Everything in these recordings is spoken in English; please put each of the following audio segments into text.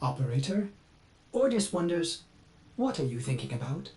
Operator? Ordis wonders, what are you thinking about?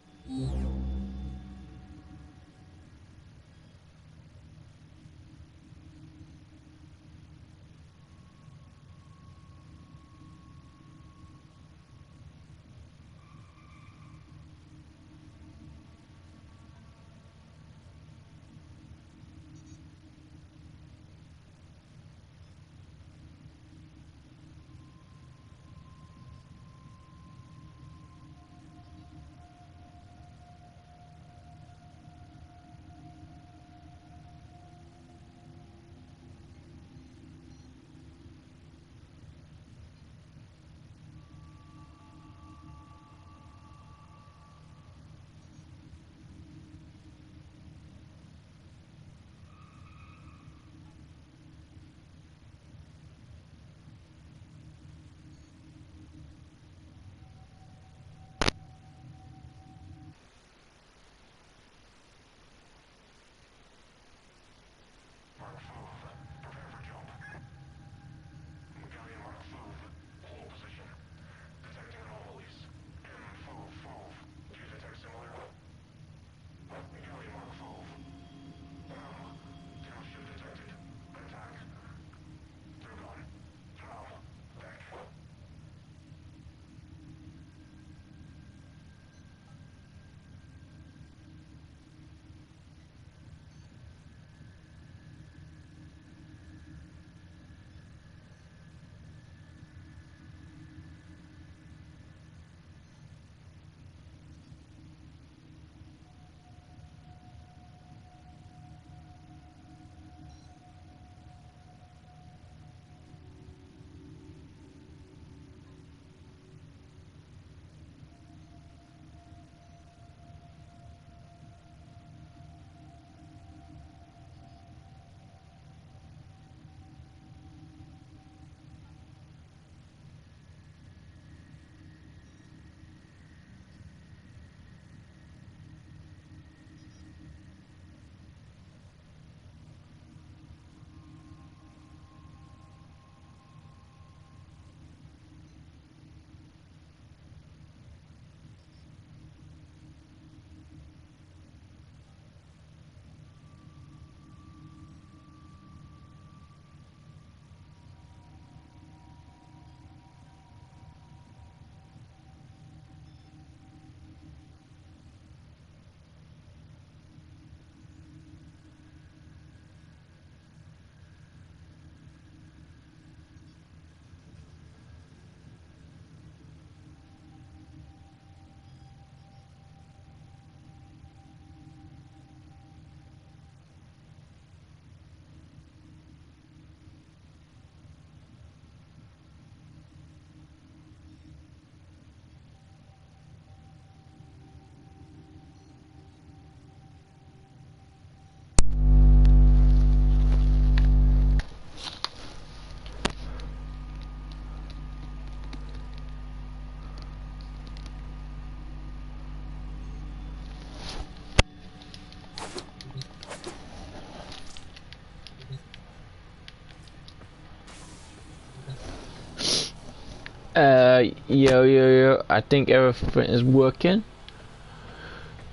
Yo, I think everything is working.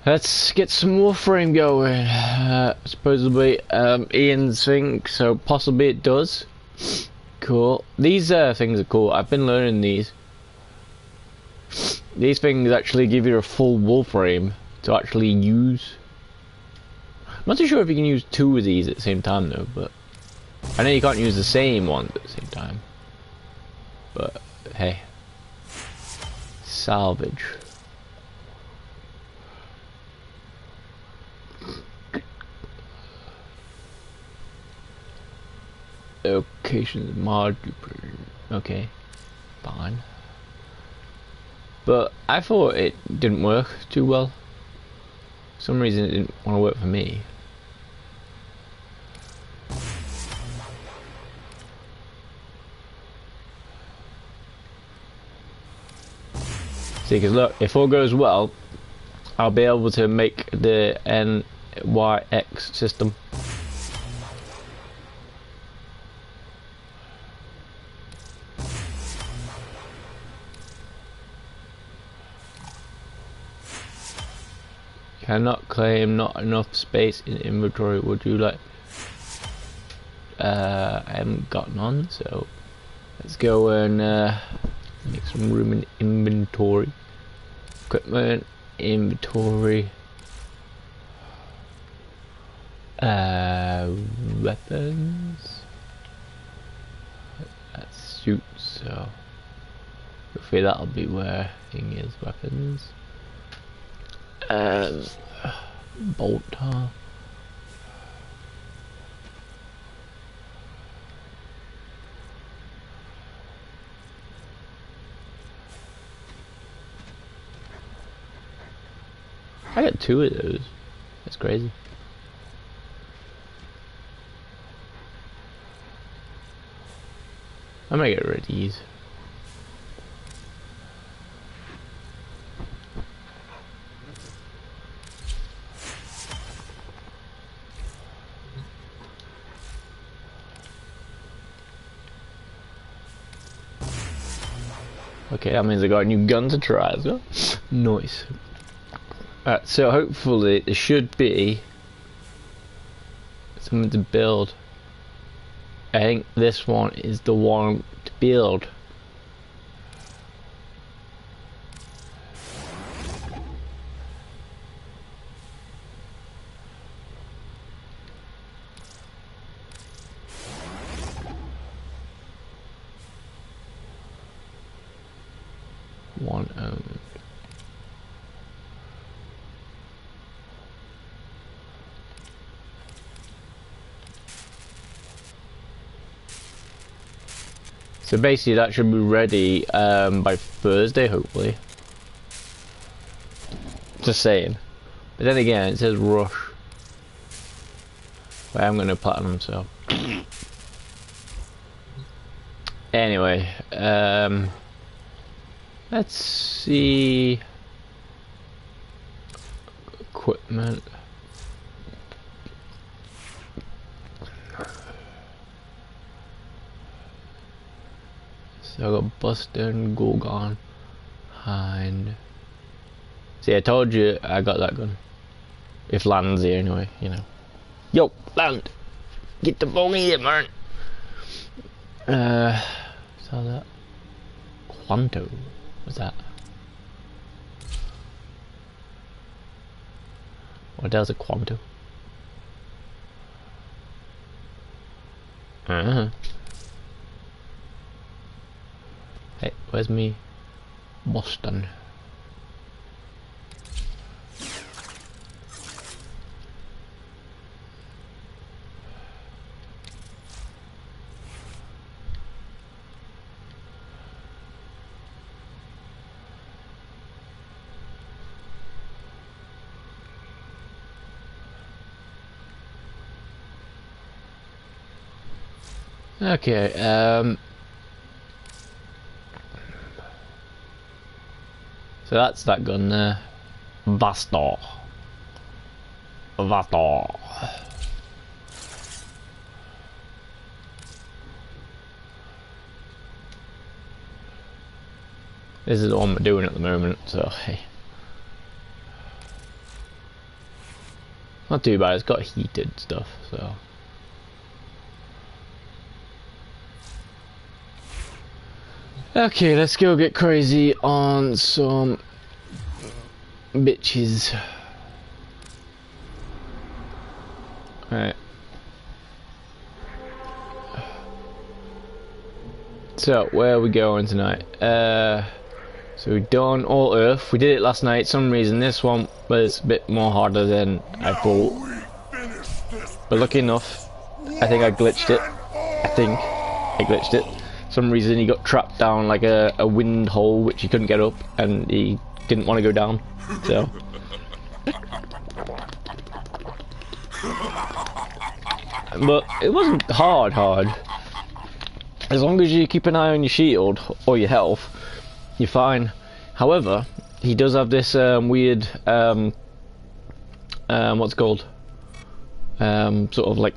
Let's get some Warframe going. Supposedly, Ian's thing, so possibly it does. Cool. These things are cool. I've been learning these. These things actually give you a full Warframe to actually use. I'm not too sure if you can use two of these at the same time though, but I know you can't use the same one at the same time. But hey, salvage. Locations mod. Okay, fine. But I thought it didn't work too well. For some reason it didn't want to work for me. See, because look, if all goes well, I'll be able to make the NYX system. Cannot claim not enough space in inventory. Would you like? I haven't got none, so let's go and make some room in inventory. Equipment, inventory. Weapons. That's suits, so hopefully that'll be where thing is. Weapons. Bolt tar. I got 2 of those. That's crazy. I might get rid of these. Okay, that means I got a new gun to try as well. Nice. Alright, so hopefully there should be something to build. I think this one is the one to build. One owned. So basically that should be ready by Thursday, hopefully. Just saying. But then again, it says rush. But I'm gonna platinum, so. Anyway, let's see. Equipment. So I got Bustin, Gorgon, Hind. See, I told you I got that gun. If land's here anyway, you know. Yo, land! Get the ball here, man! Saw that. Quanto. What's that? What else is a Quanto? Hey, where's me Boston? Okay, so that's that gun there. Vastor. Vastor. This is the one we're doing at the moment, so hey. Not too bad, it's got heated stuff, so. Okay, let's go get crazy on some bitches. Alright. So, where are we going tonight? So we've done all Earth. We did it last night. Some reason this one was a bit more harder than I thought. But lucky enough, I think I glitched it. Some reason he got trapped down like a wind hole which he couldn't get up, and he didn't want to go down, so. But it wasn't hard. As long as you keep an eye on your shield or your health, you're fine. However, he does have this weird what's it called? Sort of like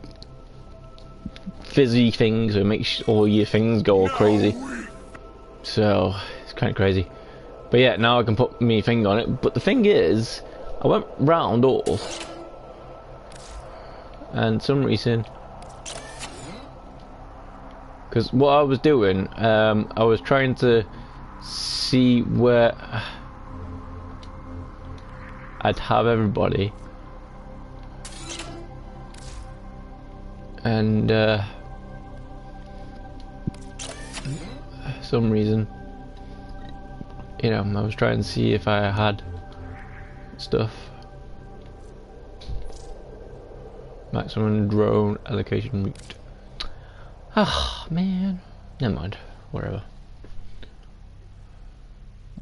fizzy things, so it makes all your things go all crazy. So it's kind of crazy. But yeah, now I can put my finger on it. But the thing is, I went round all, and some reason, because what I was doing, I was trying to see where I'd have everybody, and some reason, you know, I was trying to see if I had stuff. Maximum drone allocation route. Ah, man. Never mind. Whatever.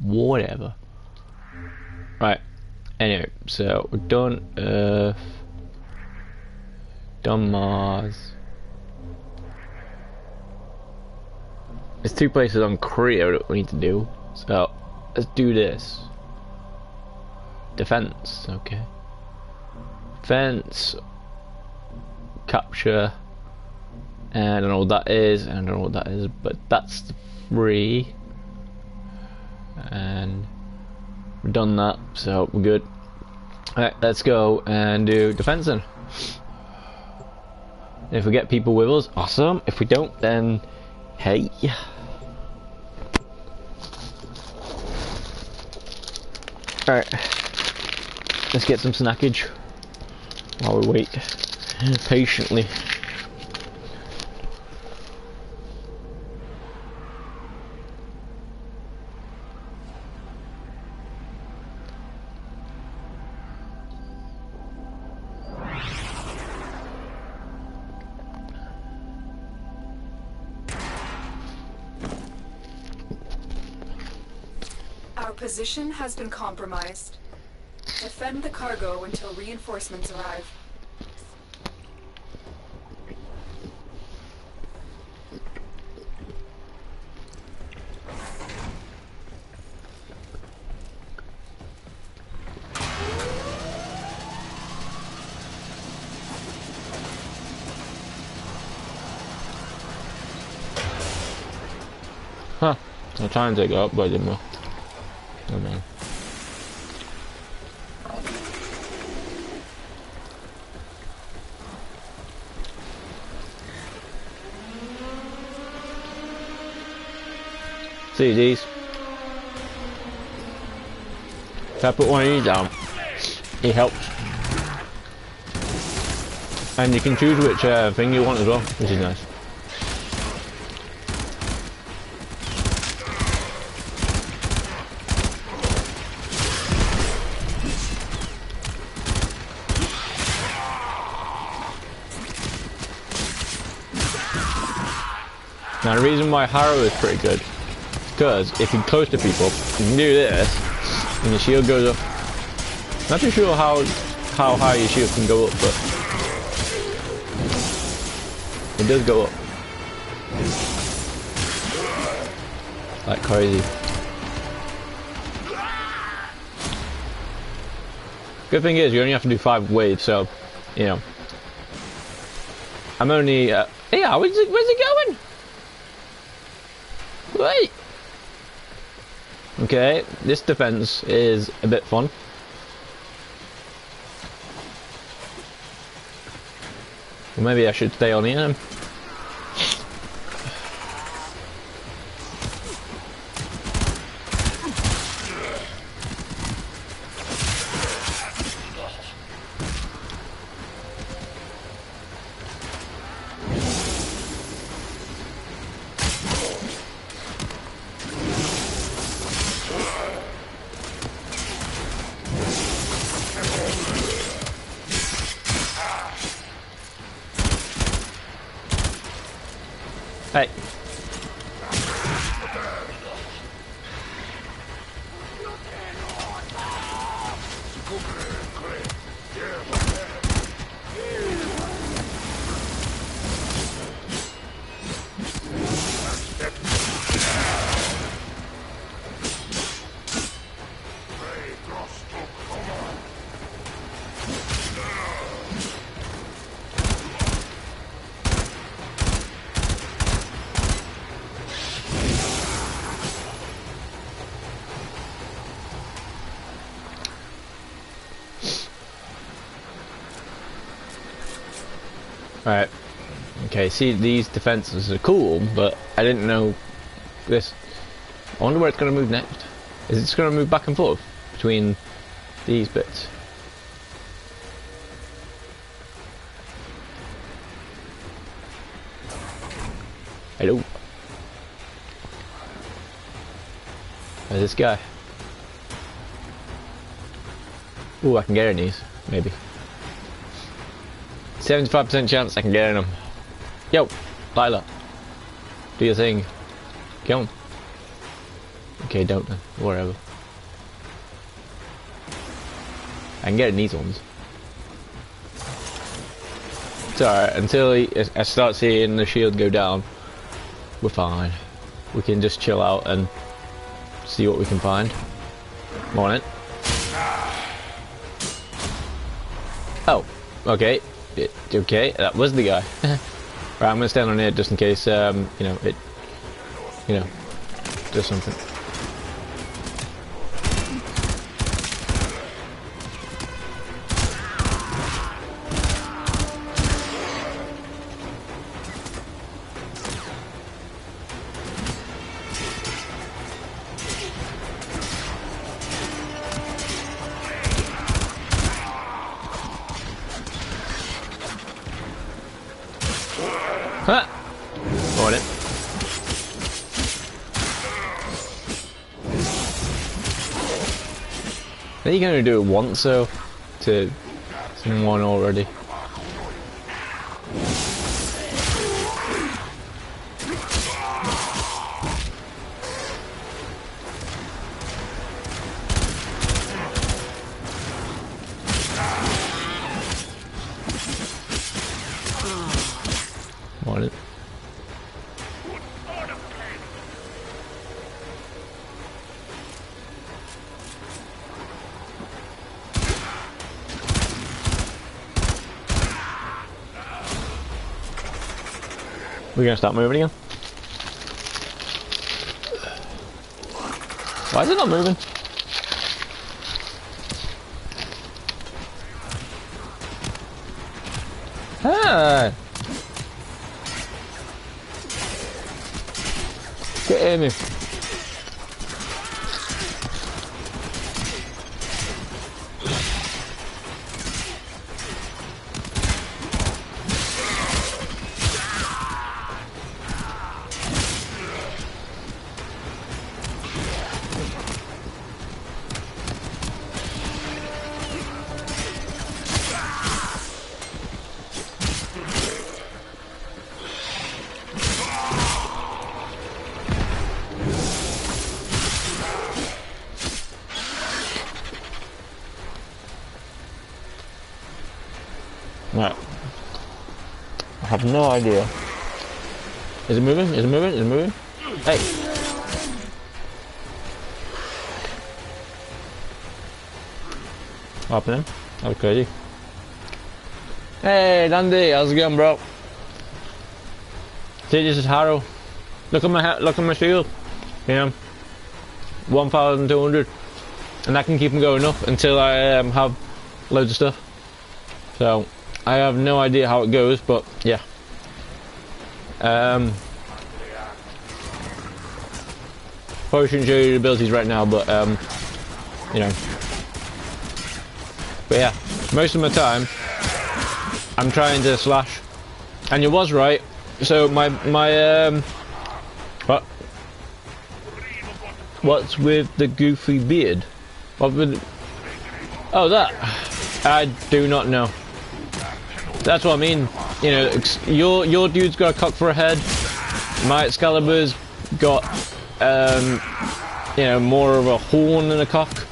Whatever. Right. Anyway, so we're done Earth. Done Mars. There's 2 places on Korea that we need to do. So let's do this. Defense, okay. Defense, capture, and I don't know what that is, and I don't know what that is, but that's free. And we've done that, so we're good. Alright, let's go and do defense then. If we get people with us, awesome. If we don't, then hey. Alright. Let's get some snackage while we wait patiently. Our position has been compromised. Defend the cargo until reinforcements arrive. Huh. I'm trying to take it up, but I didn't know. Oh man. See these? If I put one of these down, it helps. And you can choose which thing you want as well, which is nice. Now the reason why Harrow is pretty good, because if you're close to people, you can do this, and your shield goes up. Not too sure how high your shield can go up, but it does go up. Like crazy. Good thing is, you only have to do 5 waves, so, you know. I'm only, yeah, where's it going? Wait! Okay, this defense is a bit fun. Well, maybe I should stay on here. Hey. Right. Okay, see, these defenses are cool, but I didn't know this. I wonder where it's going to move next. Is it just going to move back and forth between these bits? Hello. There's this guy. Ooh, I can get in these, maybe. 75% chance I can get in them. Yo, Lila. Do your thing. Come on. Okay, don't then. Whatever. I can get in these ones. It's alright, until I start seeing the shield go down, we're fine. We can just chill out and see what we can find. Morning. Oh, okay. Okay, that was the guy. Right, I'm gonna stand on here just in case, you know, it, you know, does something. Huh! Got it. Are you gonna do it once though? To someone already? Want it? We're gonna start moving again. Why is it not moving? Ah! Get in me. Right. I have no idea. Is it moving? Is it moving? Is it moving? Hey! What happened? That was crazy. Hey, Dandy, how's it going, bro? See, this is Harrow. Look at my shield. You know, 1,200, and that can keep them going up until I have loads of stuff. So I have no idea how it goes, but yeah. Probably shouldn't show you the abilities right now, but you know. But yeah, most of my time I'm trying to slash, and you was right. So my what's with the goofy beard? What with? Oh, that I do not know. That's what I mean. You know, your dude's got a cock for a head. My Excalibur's got you know, more of a horn than a cock.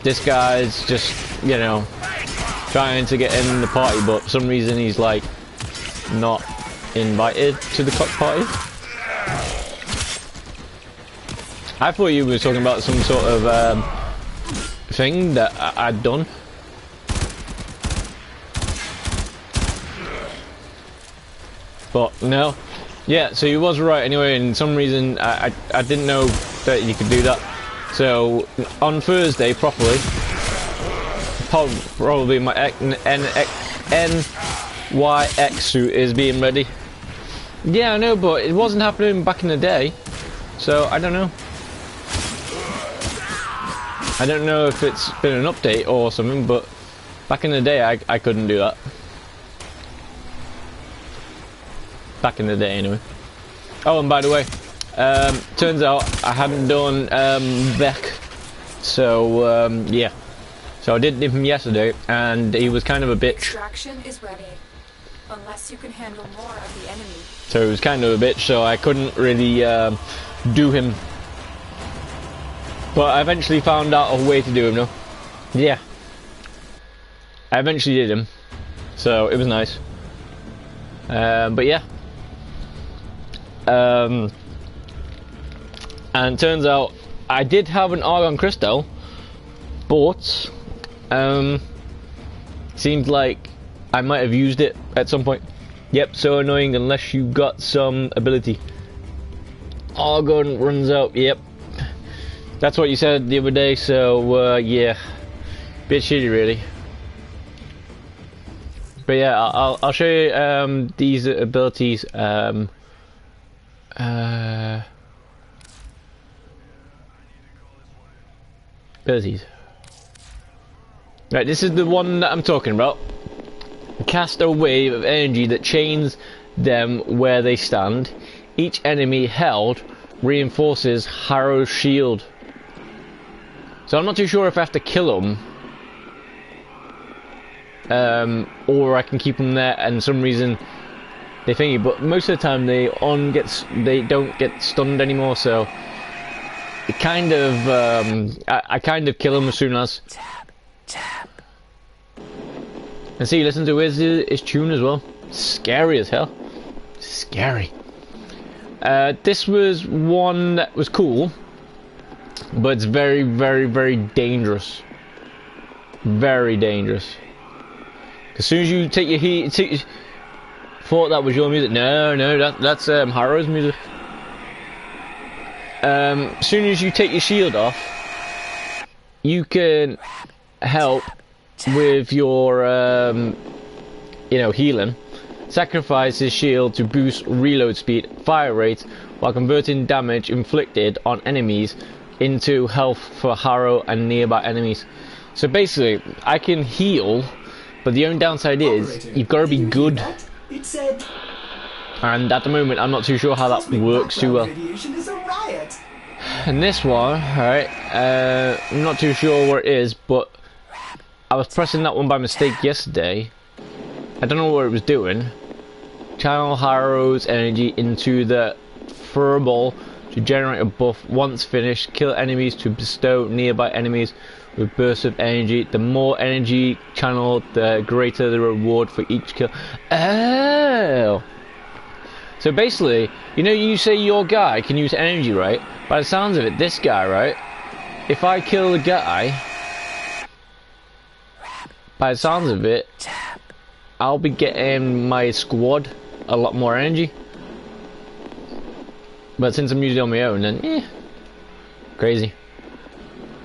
This guy's just, you know, trying to get in the party, but for some reason he's like not invited to the cock party. I thought you were talking about some sort of thing that I'd done. But no. Yeah, so you was right anyway, and some reason I didn't know that you could do that. So on Thursday properly, probably my why X suit is being ready. Yeah, I know, but it wasn't happening back in the day, so I don't know. I don't know if it's been an update or something, but back in the day I couldn't do that. Back in the day, anyway. Oh, and by the way, turns out I hadn't done Beck, so yeah. So I did him yesterday, and he was kind of a bitch. Extraction is ready, unless you can handle more of the enemy. So he was kind of a bitch, so I couldn't really do him. But I eventually found out a way to do him, though. Yeah. I eventually did him, so it was nice. But yeah. And turns out I did have an Argon Crystal, but seemed like I might have used it at some point. Yep, so annoying unless you got some ability. Argon runs out, yep. That's what you said the other day, so yeah. Bit shitty really. But yeah, I'll show you these abilities. Abilities. Right, this is the one that I'm talking about. Cast a wave of energy that chains them where they stand. Each enemy held reinforces Harrow's shield. So I'm not too sure if I have to kill them, or I can keep them there and some reason they thingy. But most of the time they don't get stunned anymore. So it kind of I kind of kill them as soon as. Tap. And see, listen to his tune as well. Scary as hell. Scary. This was one that was cool, but it's very, very, very dangerous. Very dangerous. As soon as you take your heat, thought that was your music. No, that's Harrow's music. As soon as you take your shield off, you can help with your healing. Sacrifice his shield to boost reload speed, fire rate, while converting damage inflicted on enemies into health for Harrow and nearby enemies. So basically, I can heal, but the only downside is you've got to be good. And at the moment, I'm not too sure how that works too well. And this one, alright, I'm not too sure where it is, but I was pressing that one by mistake yesterday. I don't know what it was doing. Channel Harrow's energy into the furball to generate a buff. Once finished, kill enemies to bestow nearby enemies with bursts of energy. The more energy channeled, the greater the reward for each kill. Oh! So basically, you say your guy can use energy, right? By the sounds of it, this guy, right? If I kill the guy, by the sounds of it, I'll be getting my squad a lot more energy. But since I'm using it on my own, then crazy.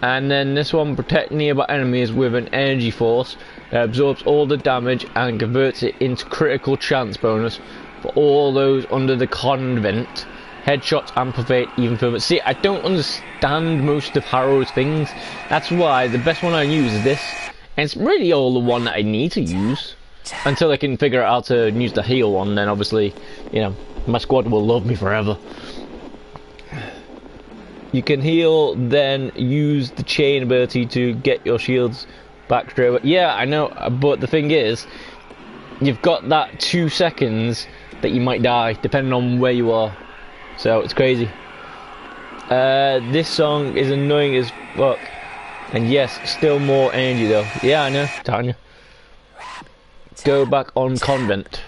And then this one, protect nearby enemies with an energy force that absorbs all the damage and converts it into critical chance bonus for all those under the convent. Headshots amplified even further. See, I don't understand most of Harrow's things. That's why the best one I use is this. And it's really all the one that I need to use. Until I can figure out how to use the heal one, then obviously, my squad will love me forever. You can heal, then use the chain ability to get your shields back straight away. Yeah, I know, but the thing is, you've got that 2 seconds that you might die, depending on where you are. So, it's crazy. This song is annoying as fuck. And yes, still more energy though. Yeah, I know, Tanya. Go back on convent.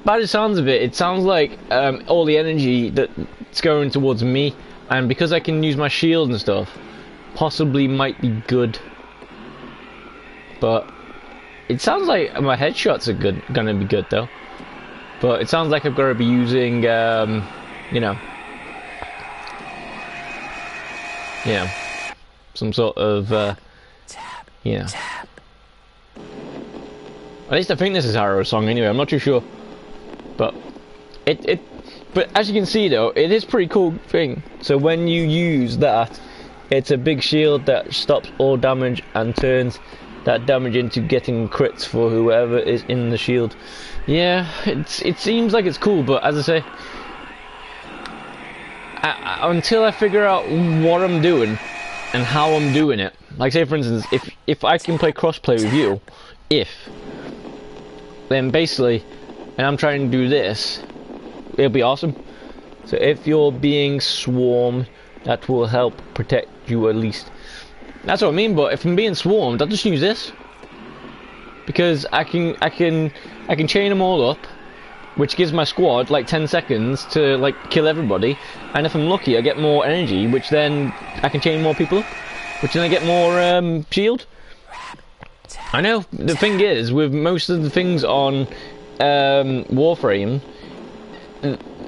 By the sounds of it, it sounds like all the energy that's going towards me, and because I can use my shield and stuff, possibly might be good. But it sounds like my headshots are gonna be good though. But it sounds like I've got to be using, some sort of you know. At least I think this is Harrow's song anyway, I'm not too sure. But but as you can see though, it is a pretty cool thing. So when you use that, it's a big shield that stops all damage and turns that damage into getting crits for whoever is in the shield. Yeah, it seems like it's cool, but as I say, until I figure out what I'm doing and how I'm doing it, like say for instance, if I can play crossplay with you, then basically, and I'm trying to do this, it'll be awesome. So if you're being swarmed, that will help protect you at least. That's what I mean. But if I'm being swarmed, I'll just use this, because I can chain them all up, which gives my squad like 10 seconds to like kill everybody. And if I'm lucky, I get more energy, which then I can chain more people up, which then I get more shield. I know the thing is, with most of the things on Warframe,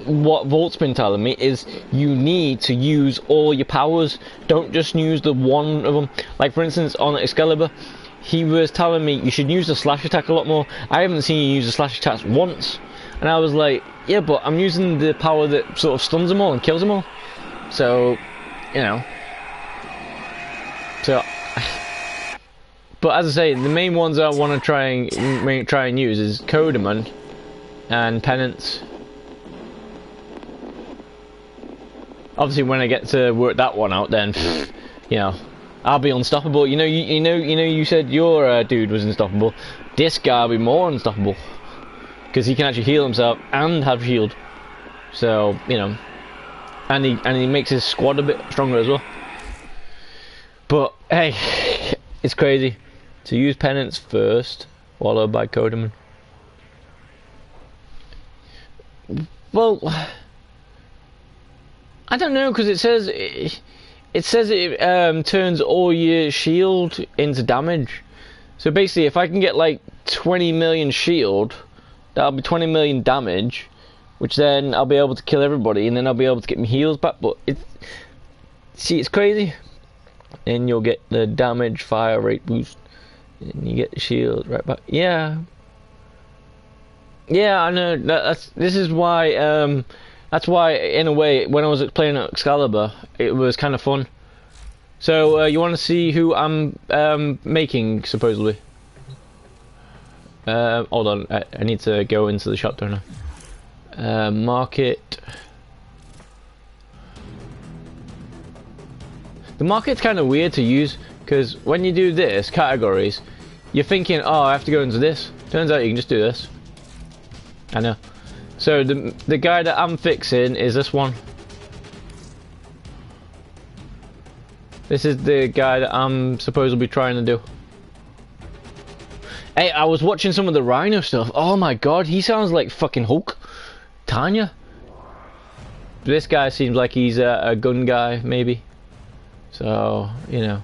what Volt's been telling me is you need to use all your powers. Don't just use the one of them. Like for instance on Excalibur, he was telling me you should use the slash attack a lot more. I haven't seen you use the slash attacks once, and I was like, yeah, but I'm using the power that sort of stuns them all and kills them all. So, you know. So, but as I say, the main ones I want to try and use is Codeman and Penance. Obviously, when I get to work that one out, then you know, I'll be unstoppable. You know, you said your dude was unstoppable. This guy will be more unstoppable because he can actually heal himself and have shield. So you know, and he makes his squad a bit stronger as well. But hey, it's crazy to use Penance first, followed by Codeman. Well, I don't know, because it says it turns all your shield into damage. So basically, if I can get like 20 million shield, that'll be 20 million damage, which then I'll be able to kill everybody, and then I'll be able to get my heals back. But it's crazy. And you'll get the damage fire rate boost, and you get the shield right back. Yeah, I know. This is why. That's why, in a way, when I was playing Excalibur, it was kind of fun. So, you want to see who I'm making, supposedly? Hold on, I need to go into the shop, don't I? Market. The market's kind of weird to use, because when you do this, categories, you're thinking, oh, I have to go into this. Turns out you can just do this. I know. So the guy that I'm fixing is this one. This is the guy that I'm supposed to be trying to do. Hey, I was watching some of the Rhino stuff. Oh my god, he sounds like fucking Hulk. Tanya. This guy seems like he's a gun guy, maybe. So, you know.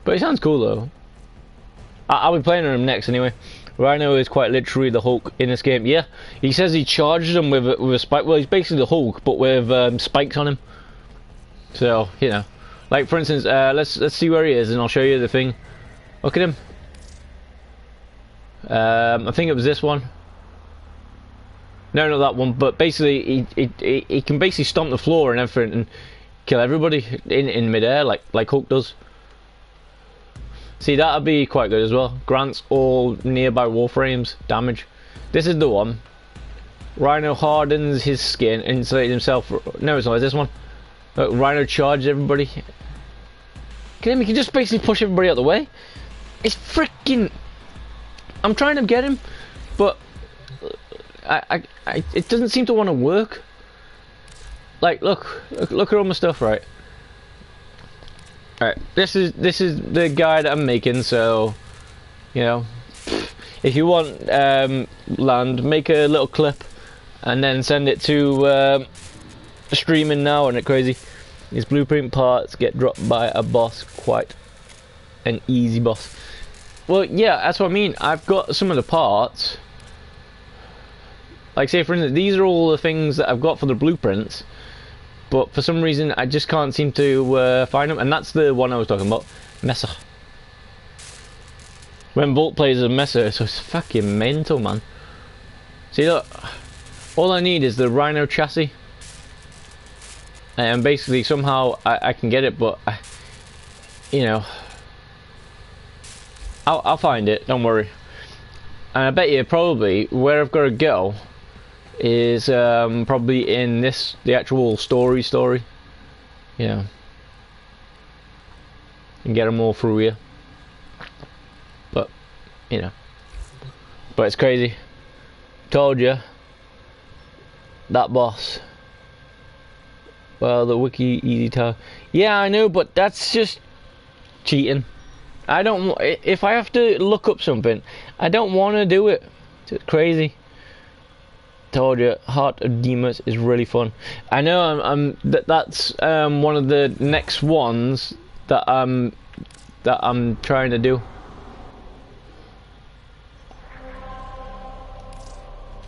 But he sounds cool though. I'll be playing him next anyway. Rhino is quite literally the Hulk in this game. Yeah, he says he charges him with a spike. Well, he's basically the Hulk, but with spikes on him. So you know, like for instance, let's see where he is, and I'll show you the thing. Look at him. I think it was this one. No, not that one. But basically, he can basically stomp the floor and everything and kill everybody in midair, like Hulk does. See, that'd be quite good as well. Grants all nearby Warframes damage. This is the one. Rhino hardens his skin, insulates himself. No, it's not. It's this one. Rhino charges everybody. He can just basically push everybody out the way. It's freaking. I'm trying to get him, but it doesn't seem to want to work. Like, look at all my stuff, right? Alright, this is the guy that I'm making, so you know, if you want land, make a little clip and then send it to streaming now, and it crazy. These blueprint parts get dropped by a boss, quite an easy boss. Well, yeah, that's what I mean. I've got some of the parts. Like say for instance, these are all the things that I've got for the blueprints. but for some reason I just can't seem to find them, and that's the one I was talking about, Messer. When Volt plays a Messer, so it's fucking mental, man. See, look, all I need is the Rhino chassis, and basically somehow I can get it, but you know, I'll find it, don't worry. And I bet you probably where I've got to go is probably in the actual story, you know, and get them all through here. But you know, but it's crazy. Told you, that boss. Well, the wiki easy tell. Yeah, I know, but that's just cheating. I don't. If I have to look up something, I don't want to do it. It's crazy. Told you, Heart of Demas is really fun. I know. That's one of the next ones that I'm trying to do.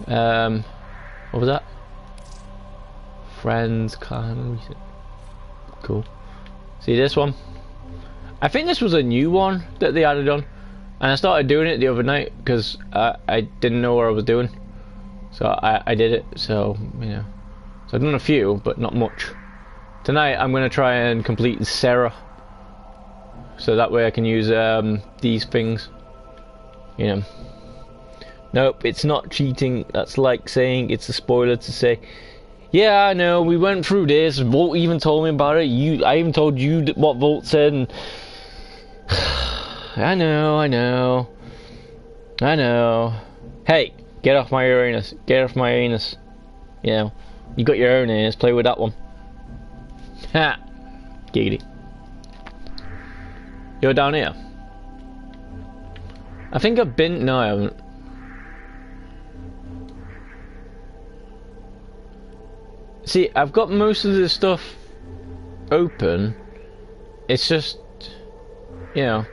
What was that? Friends, clan, cool. See this one? I think this was a new one that they added on, and I started doing it the other night because I didn't know what I was doing, so I did it. So you know, so I've done a few, but not much. Tonight I'm gonna try and complete Sarah, so that way I can use these things. You know. Nope, it's not cheating. That's like saying it's a spoiler to say, yeah, I know, we went through this, Volt even told me about it, I even told you what Volt said, and I know. Hey, get off my Uranus, you know, you got your own anus, play with that one. Ha! Giggity. You're down here. I think I've been, no I haven't. See, I've got most of this stuff open. It's just, you know.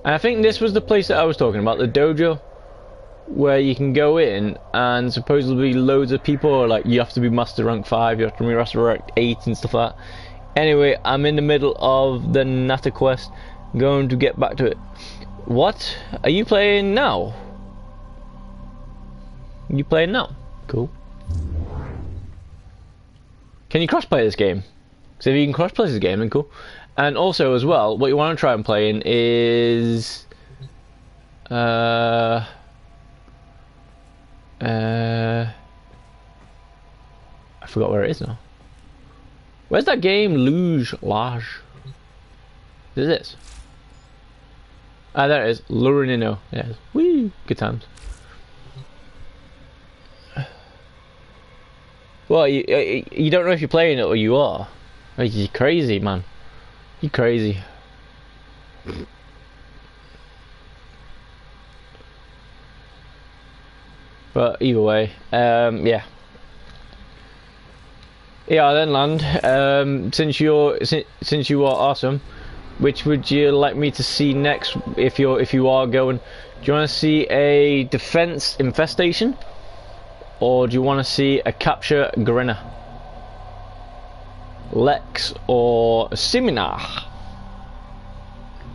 And I think this was the place that I was talking about, the dojo, where you can go in and supposedly loads of people are like, you have to be master rank 5, you have to be master rank 8 and stuff like that. Anyway, I'm in the middle of the Nata quest, going to get back to it. What? Are you playing now? You playing now? Cool. Can you crossplay this game? Because if you can crossplay this game, then cool. And also, as well, what you want to try and play in is I forgot where it is now. Where's that game? Luge Lage. Is this? Ah, there it is. Lurinino. Yeah. Woo! Good times. Well, you don't know if you're playing it or you are. You're crazy, man. You're crazy. But either way, yeah. Yeah, then Land. Since you are awesome, which would you like me to see next? If you are going, do you want to see a defense infestation? Or do you want to see a capture Grenna? Lex or Seminar?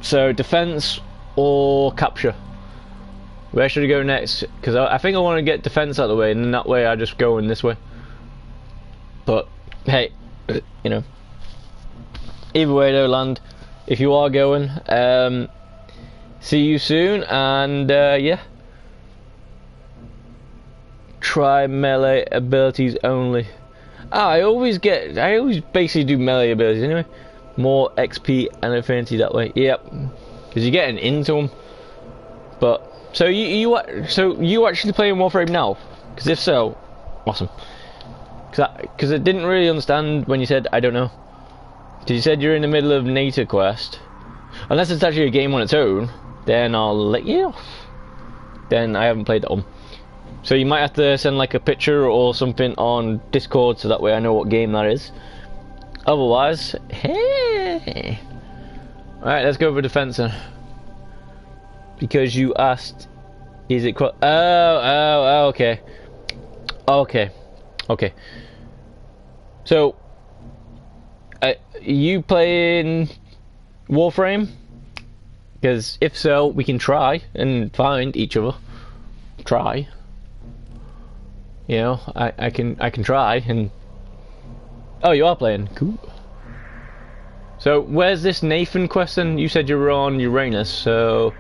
So defense or capture? Where should I go next? Because I think I want to get defense out of the way, and then that way I just go in this way. But hey, you know. Either way though, Land, if you are going, see you soon, and yeah. Try melee abilities only. I always basically do melee abilities anyway. More XP and affinity that way. Yep, because you're getting into them. But so you actually playing Warframe now? Because if so, awesome. Because I didn't really understand when you said I don't know. Because you said you're in the middle of Nata quest. Unless it's actually a game on its own, then I'll let you off. Then I haven't played that one. So you might have to send like a picture or something on Discord so that way I know what game that is. Otherwise, hey. Alright, let's go for defense then. Because you asked, is it oh, okay. Okay. So, you playing Warframe? Because if so, we can try and find each other. Try. You know, I can try and. Oh, you are playing. Cool. So, where's this Nathan quest then? You said you were on Uranus, so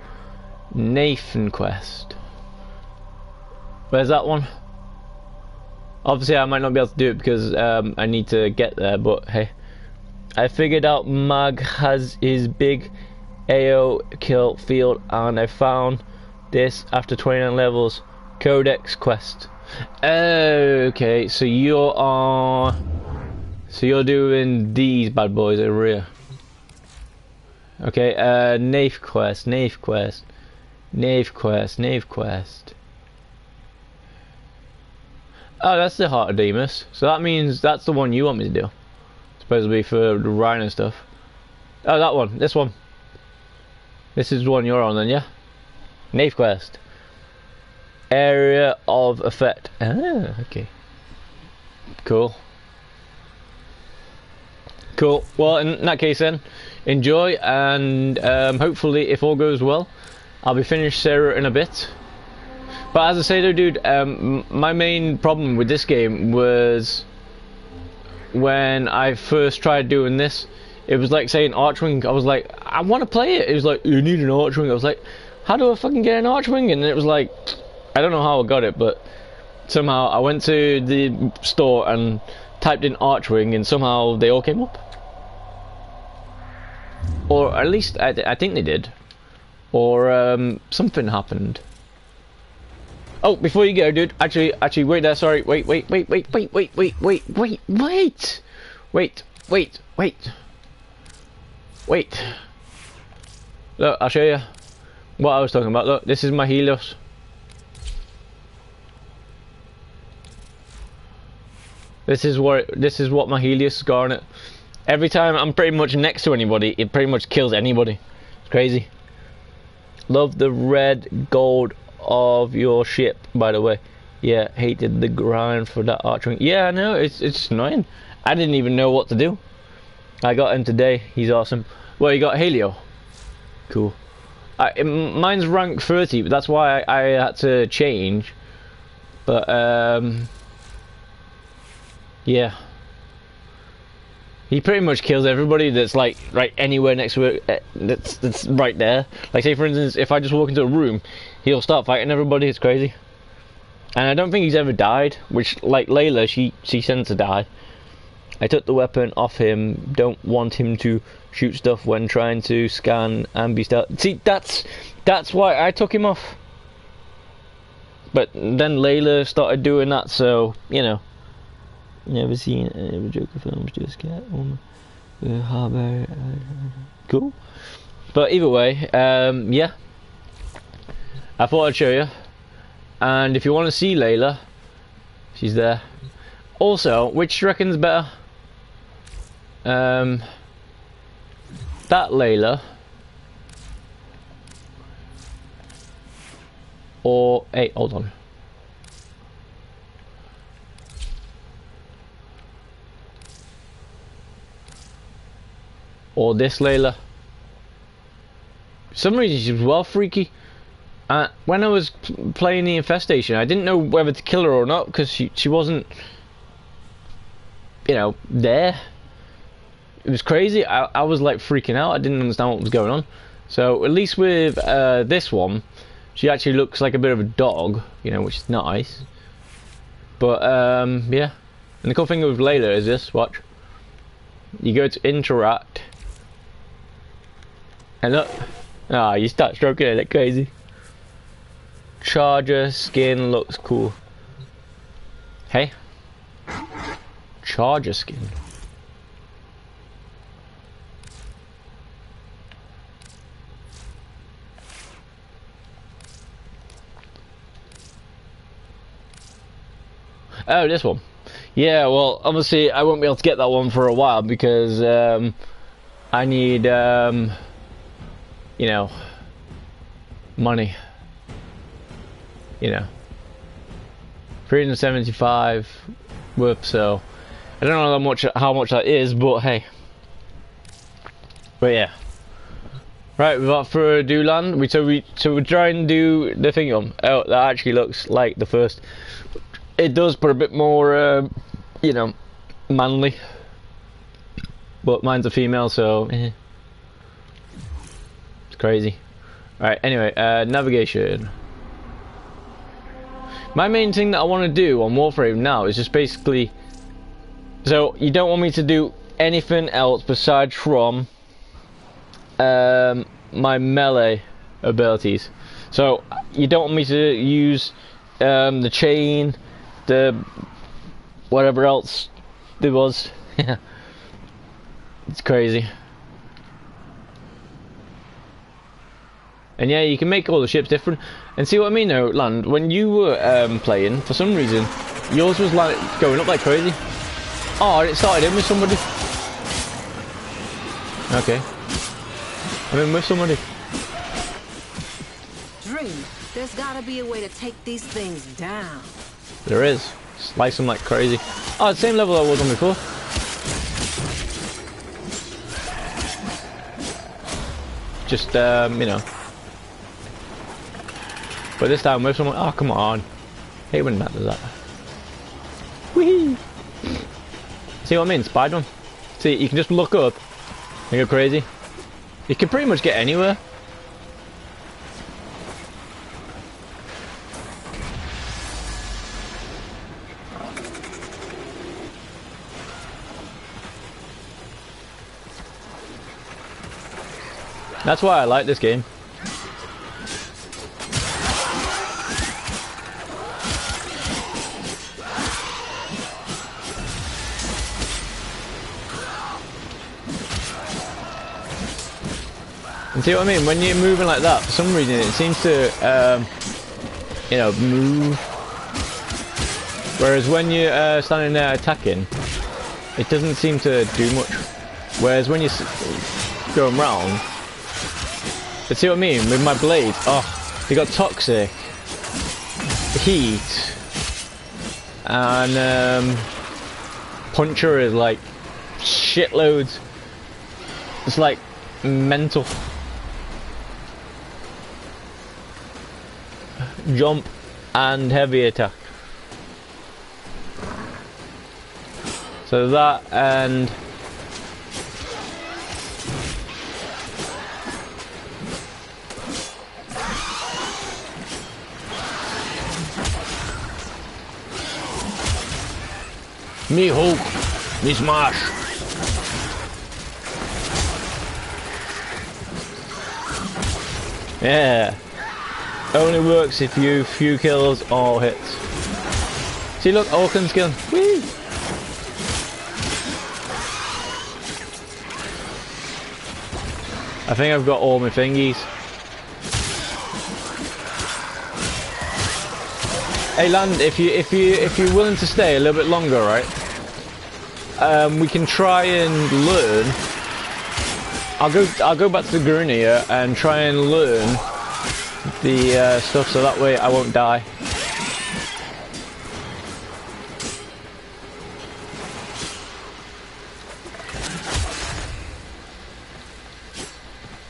Nathan quest. Where's that one? Obviously, I might not be able to do it because I need to get there, but hey. I figured out Mag has his big AO kill field, and I found this after 29 levels. Codex quest. Okay, so you're doing these bad boys over here. Okay, Nave quest. Oh, that's the Heart of Demas. So that means that's the one you want me to do. Supposedly for the Rhino stuff. Oh, that one. This one. This is the one you're on then, yeah? Nave quest. Area of effect. Ah, okay. Cool. Cool. Well, in that case then, enjoy, and hopefully, if all goes well, I'll be finished Sarah in a bit. But as I say though, dude, my main problem with this game was when I first tried doing this, it was like saying Archwing. I was like, I want to play it. It was like, you need an Archwing. I was like, how do I fucking get an Archwing? And it was like, I don't know how I got it, but somehow I went to the store and typed in Archwing, and somehow they all came up. Or at least I think they did. Or something happened. Oh, before you go, dude. Actually, wait there. Sorry. Wait. Look, I'll show you what I was talking about. Look, this is my Helios. This is what my Helios has got on it. Every time I'm pretty much next to anybody, it pretty much kills anybody. It's crazy. Love the red gold of your ship, by the way. Yeah, hated the grind for that Archwing. Yeah, I know, it's just annoying. I didn't even know what to do. I got him today. He's awesome. Well, you got Helio. Cool. Mine's rank 30, but that's why I had to change. But yeah. He pretty much kills everybody that's like right anywhere next to it. That's right there. Like, say for instance, if I just walk into a room, he'll start fighting everybody. It's crazy. And I don't think he's ever died. Which, like Layla, she tends to die. I took the weapon off him. Don't want him to shoot stuff when trying to scan and be stealth. See, that's why I took him off. But then Layla started doing that, so you know. Never seen any Joker films, just Catwoman. Cool. But either way, yeah. I thought I'd show you. And if you want to see Layla, she's there. Also, which do you reckon's better? That Layla. Or, hey, hold on. Or this Layla. For some reason she was well freaky. When I was playing the infestation, I didn't know whether to kill her or not because she wasn't, you know, there. It was crazy. I was like freaking out. I didn't understand what was going on. So at least with this one, she actually looks like a bit of a dog, you know, which is nice. But yeah. And the cool thing with Layla is this. Watch. You go to interact. And look, you start stroking it like crazy. Charger skin looks cool. Hey? Charger skin. Oh, this one. Yeah, well, obviously I won't be able to get that one for a while because I need you know, money. You know, 375 worth. So I don't know how much that is, but hey. But yeah. Right, without further ado, land. So we try and do the thing on. Oh, that actually looks like the first. It does, but a bit more, you know, manly. But mine's a female, so it's crazy. Right. Anyway, navigation. My main thing that I want to do on Warframe now is just basically. So you don't want me to do anything else besides from my melee abilities. So you don't want me to use the chain, the whatever else there was. It's crazy. And yeah, you can make all the ships different. And see what I mean though, Land? When you were playing, for some reason, yours was like going up like crazy. Oh, it started in with somebody. Okay. I'm in with somebody. Dream, there's gotta be a way to take these things down. There is. Slice them like crazy. Oh, same level I was on before. Just, you know. But this time with someone. Oh, come on. Hate when that does that. Whee! See what I mean? Spider-Man. See, you can just look up and go crazy. You can pretty much get anywhere. That's why I like this game. And see what I mean? When you're moving like that, for some reason it seems to, you know, move. Whereas when you're standing there attacking, it doesn't seem to do much. Whereas when you're going round, but see what I mean? With my blade, oh, they got toxic, heat, and puncher is like shitloads. It's like mental. Jump and heavy attack. So that and me Hulk, me smash. Yeah. Only works if you few kills or hits. See, look, Orkan's killing. Whee! I think I've got all my thingies. Hey, Land, if you're willing to stay a little bit longer, right? We can try and learn. I'll go back to the Guernica and try and learn the stuff, so that way I won't die.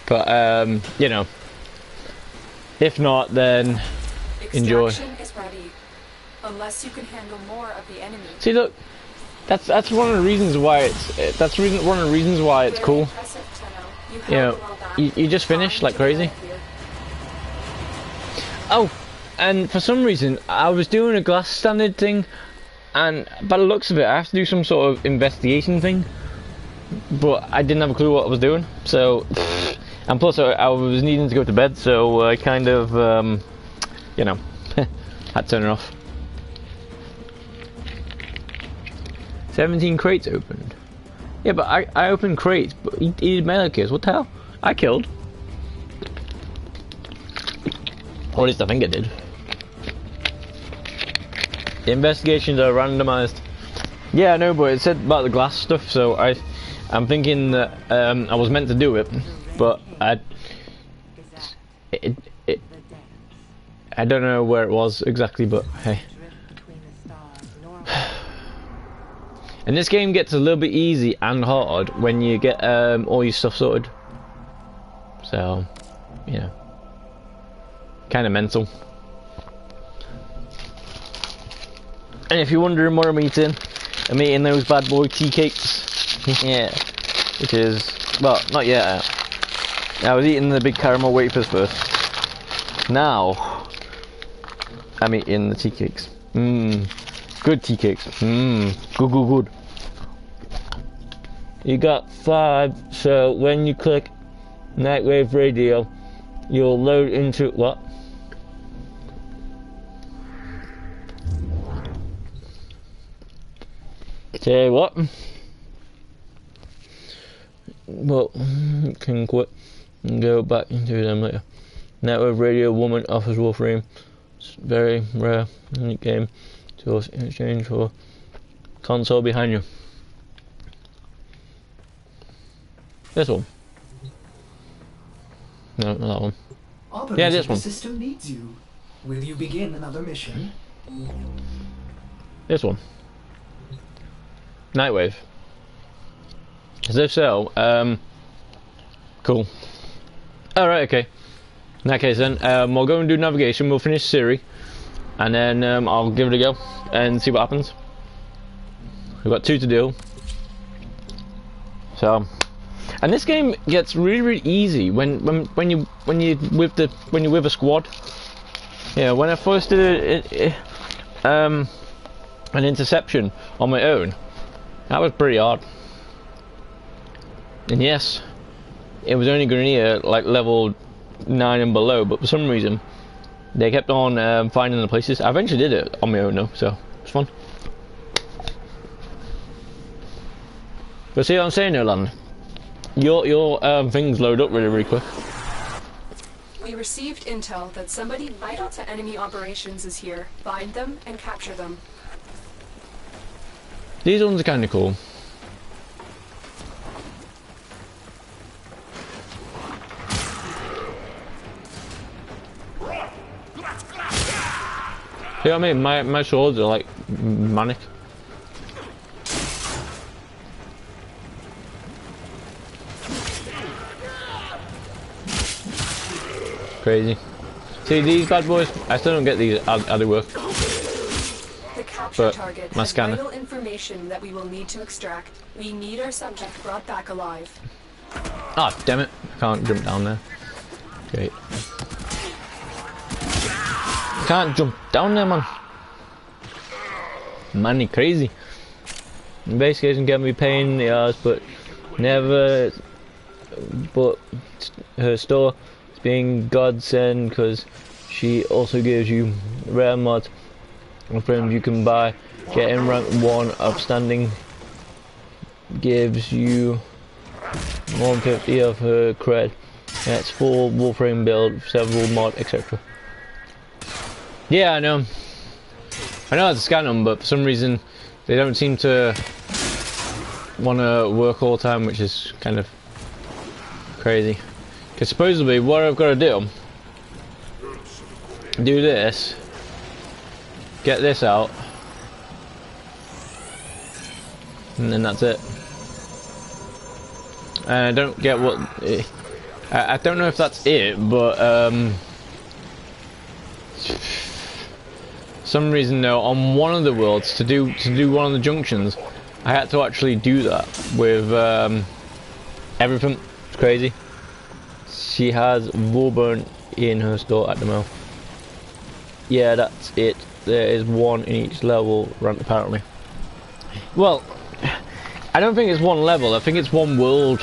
But you know, if not, then enjoy. Extraction is ready, unless you can handle more of the enemy. See, look, that's one of the reasons why one of the reasons why it's cool. You know, you just finish like crazy. Oh, and for some reason I was doing a glass standard thing, and by the looks of it I have to do some sort of investigation thing, but I didn't have a clue what I was doing. So, and plus I was needing to go to bed, so I kind of, you know, had to turn it off. 17 crates opened. Yeah, but I opened crates, but he did melee kills. What the hell? I killed. Or at least I think it did. The investigations are randomized. Yeah, I know, but it said about the glass stuff, so I'm thinking that I was meant to do it, but I don't know where it was exactly, but hey. And this game gets a little bit easy and hard when you get all your stuff sorted. So, you know, kind of mental. And if you're wondering what I'm eating those bad boy tea cakes. Yeah, which is, well, not yet. I was eating the big caramel wafers first. Now, I'm eating the tea cakes. Good tea cakes. Good. You got 5, so when you click Nightwave Radio, you'll load into what? Say what? Well, can quit and go back into them later. Nightwave Radio woman offers Warframes. It's very rare in the game to us in exchange for console behind you. This one. No, not that one. Operator, Yeah, this one. the system needs you. Will you begin another mission? This one. Nightwave. As if so, cool. Alright, okay. In that case then, we'll go and do navigation, we'll finish Siri, and then I'll give it a go and see what happens. We've got 2 to do. So, and this game gets really easy when you're with a squad. Yeah, when I first did an interception on my own, that was pretty hard. And yes, it was only Grenier like level 9 and below, but for some reason they kept on finding the places. I eventually did it on my own though, so it's fun. But see what I'm saying, Nolan? Your things load up really quick. We received intel that somebody vital to enemy operations is here. Find them and capture them. These ones are kind of cool. See what I mean? My swords are like manic. Crazy. See these bad boys? I still don't get these how they work. The capture But target my has scanner. vital information that we will need to extract. We need our subject brought back alive. Ah, damn it! I can't jump down there. Great. Can't jump down there, man. Man, you crazy. Investigation can be pain in the ass, but never. But her store is being godsend because she also gives you rare mods and frames you can buy. Getting rank 1 upstanding gives you 150 of her cred. That's full Warframe build, several mod, etc. Yeah, I know how to scan them, but for some reason they don't seem to want to work all the time, which is kind of crazy. Because supposedly what I've got to do this, get this out, and then that's it. And I don't get what I don't know if that's it, but some reason though, on one of the worlds to do one of the junctions, I had to actually do that with everything. It's crazy. She has Warburn in her store at the moment. Yeah, that's it. There is 1 in each level, apparently. Well, I don't think it's 1 level. I think it's 1 world.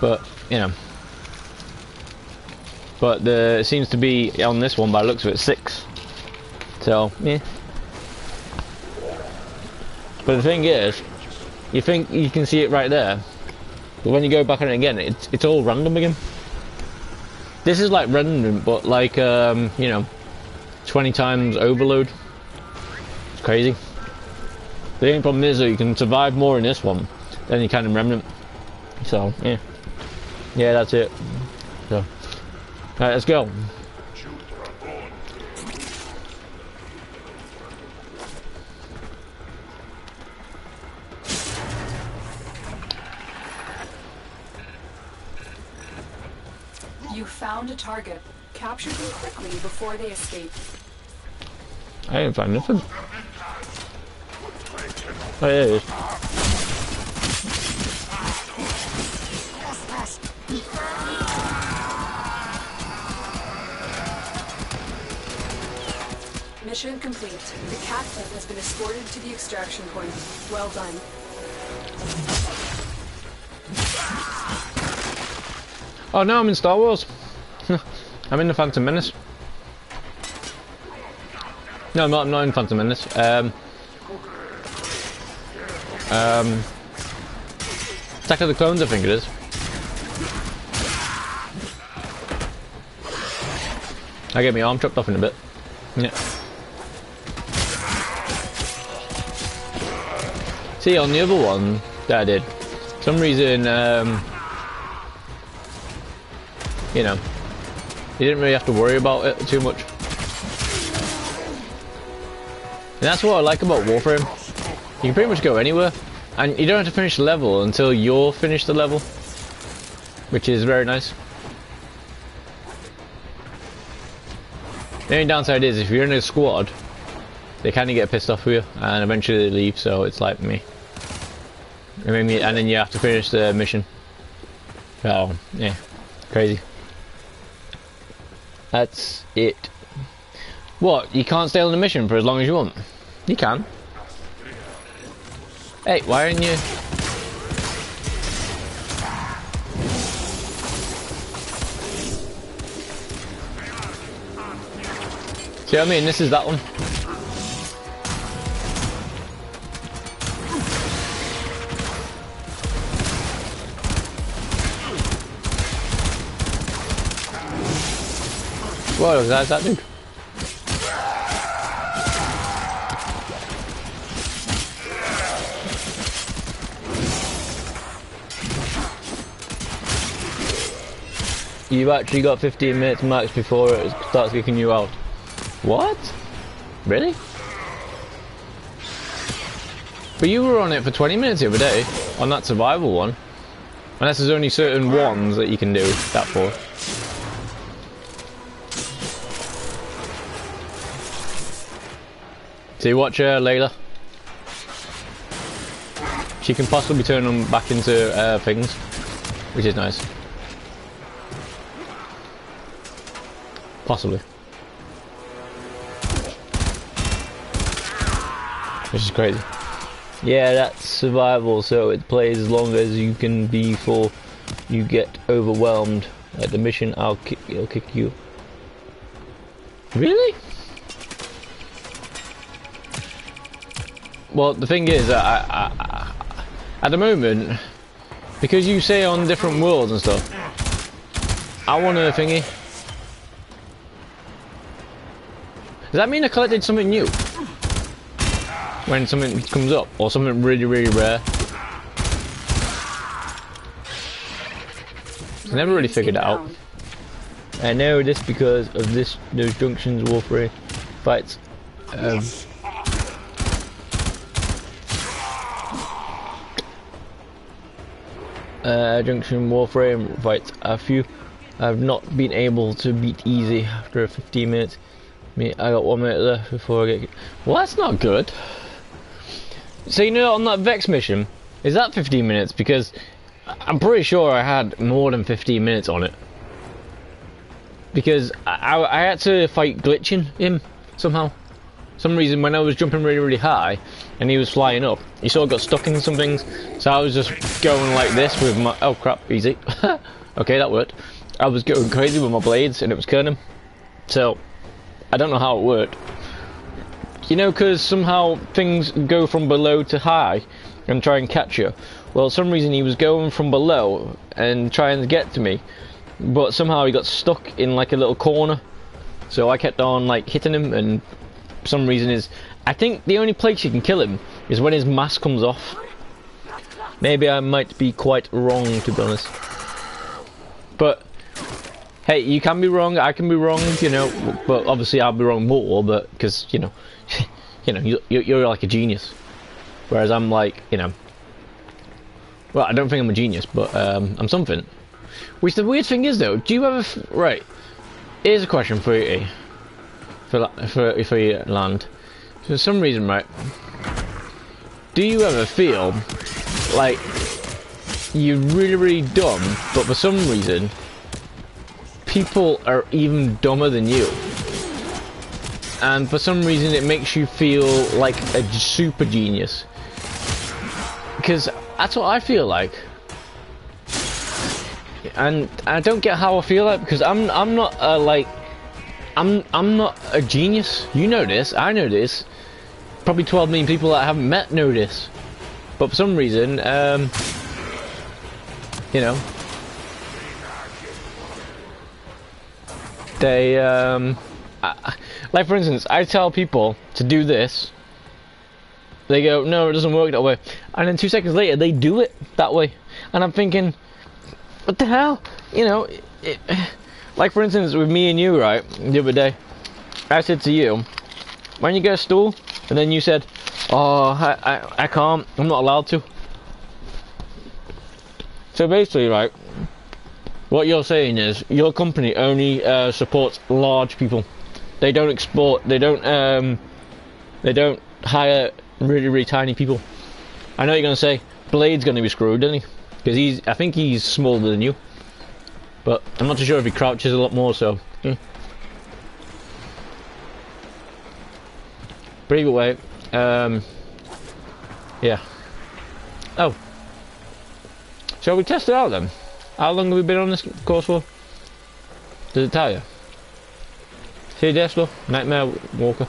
But you know. But it seems to be on this one, by the looks of it, 6. So, yeah. But the thing is, you think you can see it right there, but when you go back on it again, it's all random again. This is like random, but like, you know, 20 times overload. It's crazy. The only problem is that you can survive more in this one than you can in Remnant. So, yeah. Yeah, that's it. So, alright, let's go. You found a target. Capture them quickly before they escape. I didn't find nothing. Oh, yeah, it is. Mission complete. The captain has been escorted to the extraction point. Well done. Oh no, I'm in Star Wars. I'm in the Phantom Menace. No, I'm not in Phantom Menace. Attack of the Clones, I think it is. I get my arm chopped off in a bit. Yeah. See, on the other one that I did, for some reason, you know, you didn't really have to worry about it too much. And that's what I like about Warframe. You can pretty much go anywhere, and you don't have to finish the level until you're finished the level, which is very nice. The only downside is if you're in a squad, they kind of get pissed off with you, and eventually they leave. So it's like me. And then you have to finish the mission. Oh, yeah, crazy. That's it. What? You can't stay on the mission for as long as you want? You can. Hey, why aren't you? See what I mean? This is that one. Whoa, that's that dude. You've actually got 15 minutes max before it starts kicking you out. What? Really? But you were on it for 20 minutes the other day, on that survival one. Unless there's only certain ones that you can do that for. See, watch Layla. She can possibly turn them back into things, which is nice. Possibly. Which is crazy. Yeah, that's survival, so it plays as long as you can before you get overwhelmed. At the mission, it'll kick you. Really? Well, the thing is, at the moment, because you say on different worlds and stuff, I want a thingy. Does that mean I collected something new? When something comes up, or something really, really rare? I never really figured it out. I know this because of those junctions Warframe fights. Junction Warframe fights. A few I've not been able to beat easy after 15 minutes. I got 1 minute left before I get. Well, that's not good. So you know, on that Vex mission, is that 15 minutes? Because I'm pretty sure I had more than 15 minutes on it. Because I had to fight glitching him somehow. Some reason when I was jumping really, really high and he was flying up, he sort of got stuck in some things. So I was just going like this with my. Oh crap! Easy. Okay, that worked. I was going crazy with my blades and it was killing him. So I don't know how it worked. You know, because somehow things go from below to high and try and catch you. Well, some reason he was going from below and trying to get to me, but somehow he got stuck in like a little corner. So I kept on like hitting him, and for some reason is, I think the only place you can kill him is when his mask comes off. Maybe I might be quite wrong, to be honest. But hey, you can be wrong, I can be wrong, you know. But obviously I'll be wrong more, but because you know, you're like a genius, whereas I'm like, you know. Well, I don't think I'm a genius, but I'm something. Which the weird thing is though, do you ever right? Here's a question for you, for you, Land. For some reason, right? Do you ever feel like you're really, really dumb, but for some reason, people are even dumber than you? And for some reason it makes you feel like a super genius. Because that's what I feel like. And I don't get how I feel like, because I'm not I'm not a genius. You know this, I know this. Probably 12 million people that I haven't met know this. But for some reason, you know, they like for instance, I tell people to do this, they go, no, it doesn't work that way, and then 2 seconds later they do it that way, and I'm thinking, what the hell, you know? Like for instance with me and you, right, the other day, I said to you, when you get a stool, and then you said, oh, I can't, I'm not allowed to. So basically, right, what you're saying is your company only supports large people. They don't export. They don't hire really, really tiny people. I know you're gonna say Blade's gonna be screwed, isn't he? Because I think he's smaller than you. But I'm not too sure if he crouches a lot more. So, but either way, yeah. Oh, shall we test it out then? How long have we been on this course for? Does it tell you? See this stuff? Nightmare Walker.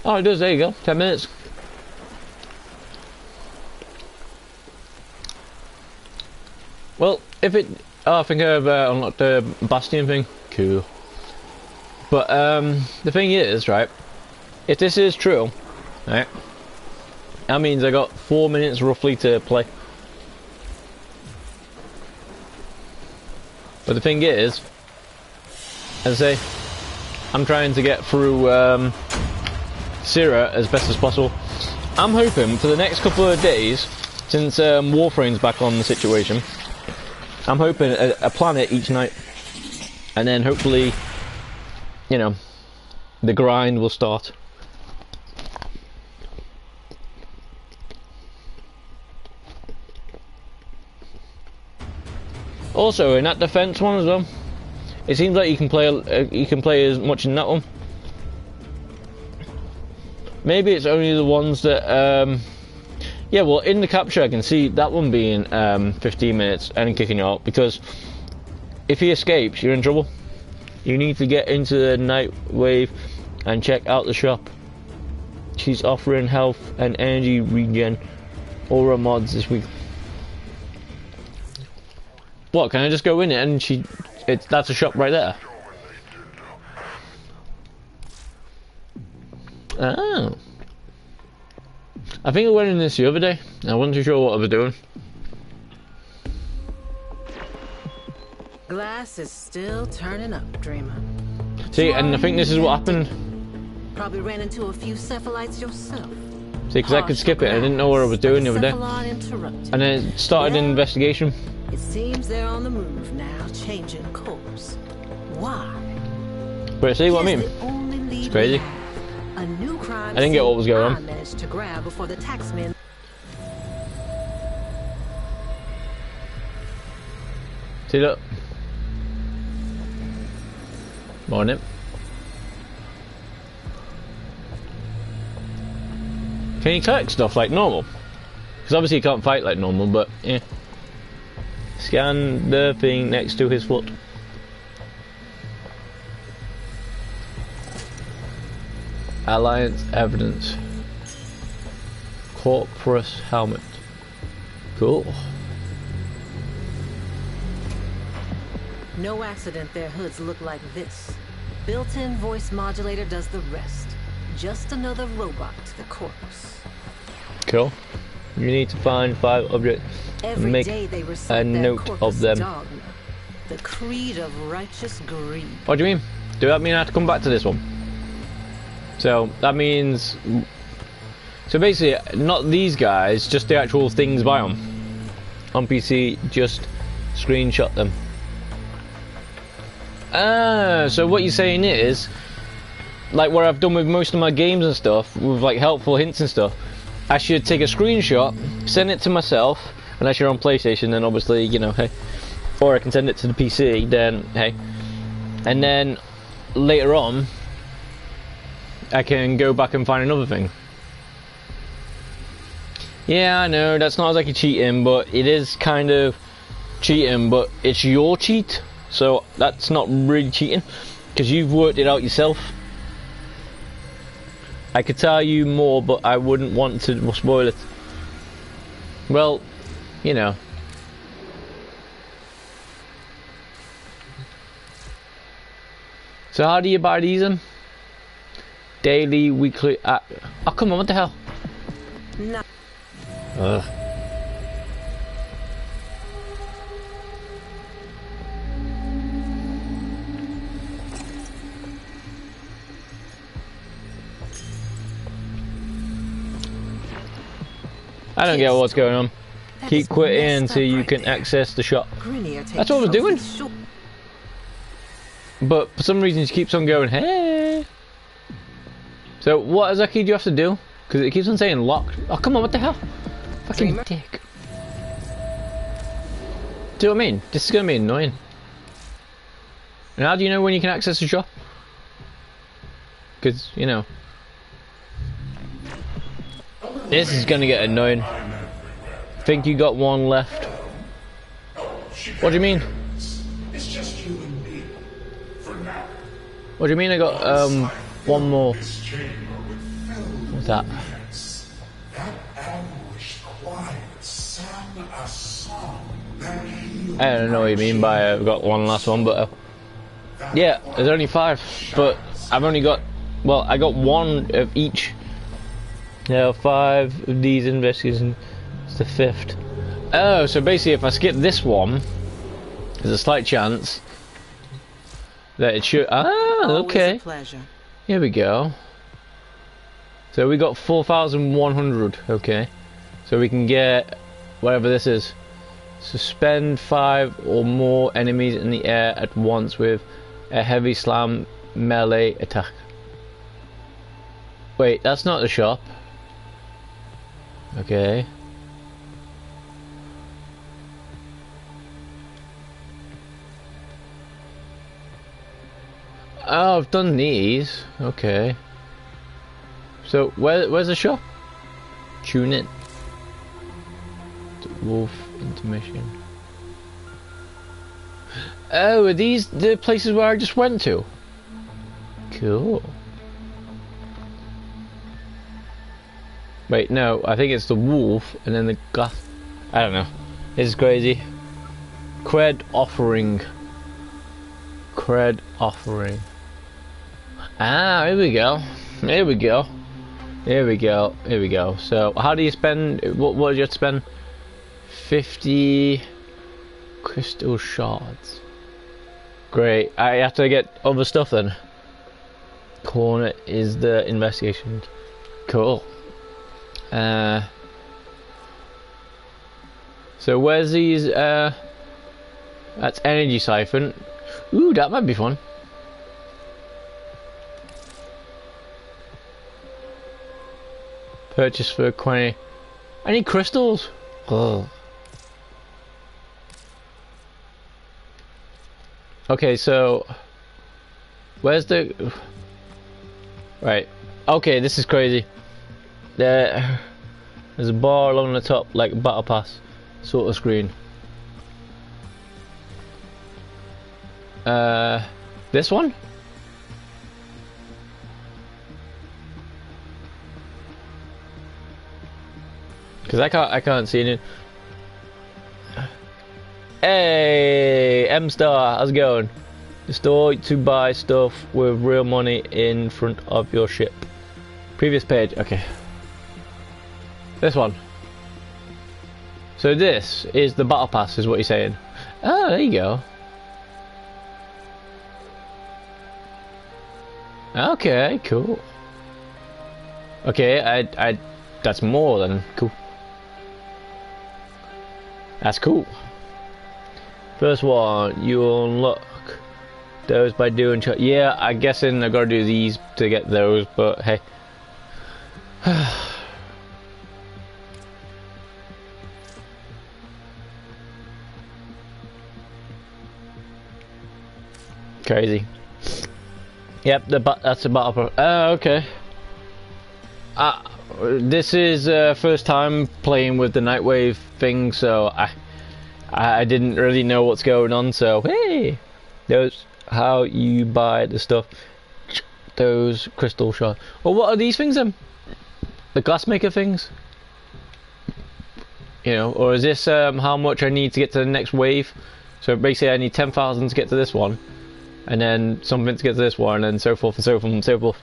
Oh, it does, there you go. 10 minutes. Well, if it... Oh, I think I've unlocked the Bastion thing. Cool. But, the thing is, right, if this is true, right, that means I got 4 minutes roughly to play. But the thing is, as I say, I'm trying to get through Syrah as best as possible. I'm hoping for the next couple of days, since Warframes back on the situation, I'm hoping a planet each night, and then hopefully, you know, the grind will start. Also, in that defense one as well, it seems like you can play as much in that one. Maybe it's only the ones that, yeah. Well, in the capture, I can see that one being 15 minutes and kicking you out, because if he escapes, you're in trouble. You need to get into the night wave and check out the shop. She's offering health and energy regen aura mods this week. What, can I just go in it and that's a shop right there? Oh. I think I went in this the other day. I wasn't too sure what I was doing. Glass is still turning up, Dreamer. See, and I think this is what happened. Probably ran into a few cephalites yourself. See, because I could skip it. I didn't know what I was doing the other day. And then it started an investigation. It seems they're on the move now, changing course. Why? But see what I mean? It's crazy. A new crime I didn't get what was going on. I managed to grab before the taxmen. See, look. Morning. Can you collect stuff like normal? Because obviously you can't fight like normal, but yeah. Scan the thing next to his foot. Alliance evidence. Corpus helmet. Cool. No accident their hoods look like this. Built-in voice modulator does the rest. Just another robot to the corpse. Cool. You need to find 5 objects. Every Make day they a note of them. Dogma, the creed of righteous greed. What do you mean? Do that mean I have to come back to this one? So that means So basically, not these guys, just the actual things by them. On PC, just screenshot them. Ah, so what you're saying is, like what I've done with most of my games and stuff, with like helpful hints and stuff, I should take a screenshot, send it to myself, unless you're on PlayStation, then obviously, you know, hey. Or I can send it to the PC, then, hey. And then, later on, I can go back and find another thing. Yeah, I know, that's not exactly cheating, but it is kind of cheating, but it's your cheat, so that's not really cheating, because you've worked it out yourself. I could tell you more, but I wouldn't want to spoil it. Well, you know. So how do you buy these then? Daily, weekly, oh come on, what the hell? No. Ugh. I don't get what's going on. Keep quitting until you can access the shop. That's what I was doing. But for some reason, she keeps on going, hey. So what exactly do you have to do? Because it keeps on saying locked. Oh, come on, what the hell? Fucking dick. Do you know what I mean? This is going to be annoying. And how do you know when you can access the shop? Because, you know. This is going to get annoying. I think you got one left. What do you mean? It's just you and me. For now. What do you mean I got one more? What's that? That anguished quiet sang a song that healed. I don't know what you mean by I've got one last one, but yeah, there's only 5, but I've only got, well, I got 1 of each. There are 5 of these investigations. It's the 5th. Oh, so basically, if I skip this one, there's a slight chance that it should. Ah, okay. Here we go. So we got 4,100. Okay, so we can get whatever this is. Suspend 5 or more enemies in the air at once with a heavy slam melee attack. Wait, that's not the shop. Okay. Oh, I've done these. Okay. So where's the shop? Tune in. Wolf intermission. Oh, are these the places where I just went to? Cool. Wait, no, I think it's the wolf and then the glass. I don't know. This is crazy. Cred offering. Cred offering. Ah, here we go. Here we go. Here we go. Here we go. So, how do you spend? What did you have to spend? 50 crystal shards. Great. I have to get other stuff then. Corner is the investigation. Cool. So where's these? That's energy siphon. Ooh, that might be fun. Purchase for 20. I need crystals. Oh. Okay, so where's the? Right. Okay, this is crazy. There's a bar along the top, like a battle pass sort of screen. This one? Because I can't see it. Hey, M Star, how's it going? The store to buy stuff with real money in front of your ship. Previous page, okay. This one. So this is the battle pass, is what you're saying. Oh, there you go. Okay, cool. Okay, that's more than cool. That's cool. First one, you unlock those by doing. Yeah, I'm guessing I gotta do these to get those, but hey. Crazy. Yep, that's the battle. Okay. This is first time playing with the Nightwave thing, so I didn't really know what's going on. So hey, those how you buy the stuff. Those crystal shards. Well, what are these things then? The glassmaker things? You know, or is this how much I need to get to the next wave? So basically, I need 10,000 to get to this one, and then something to get to this one, and so forth and so forth and so forth.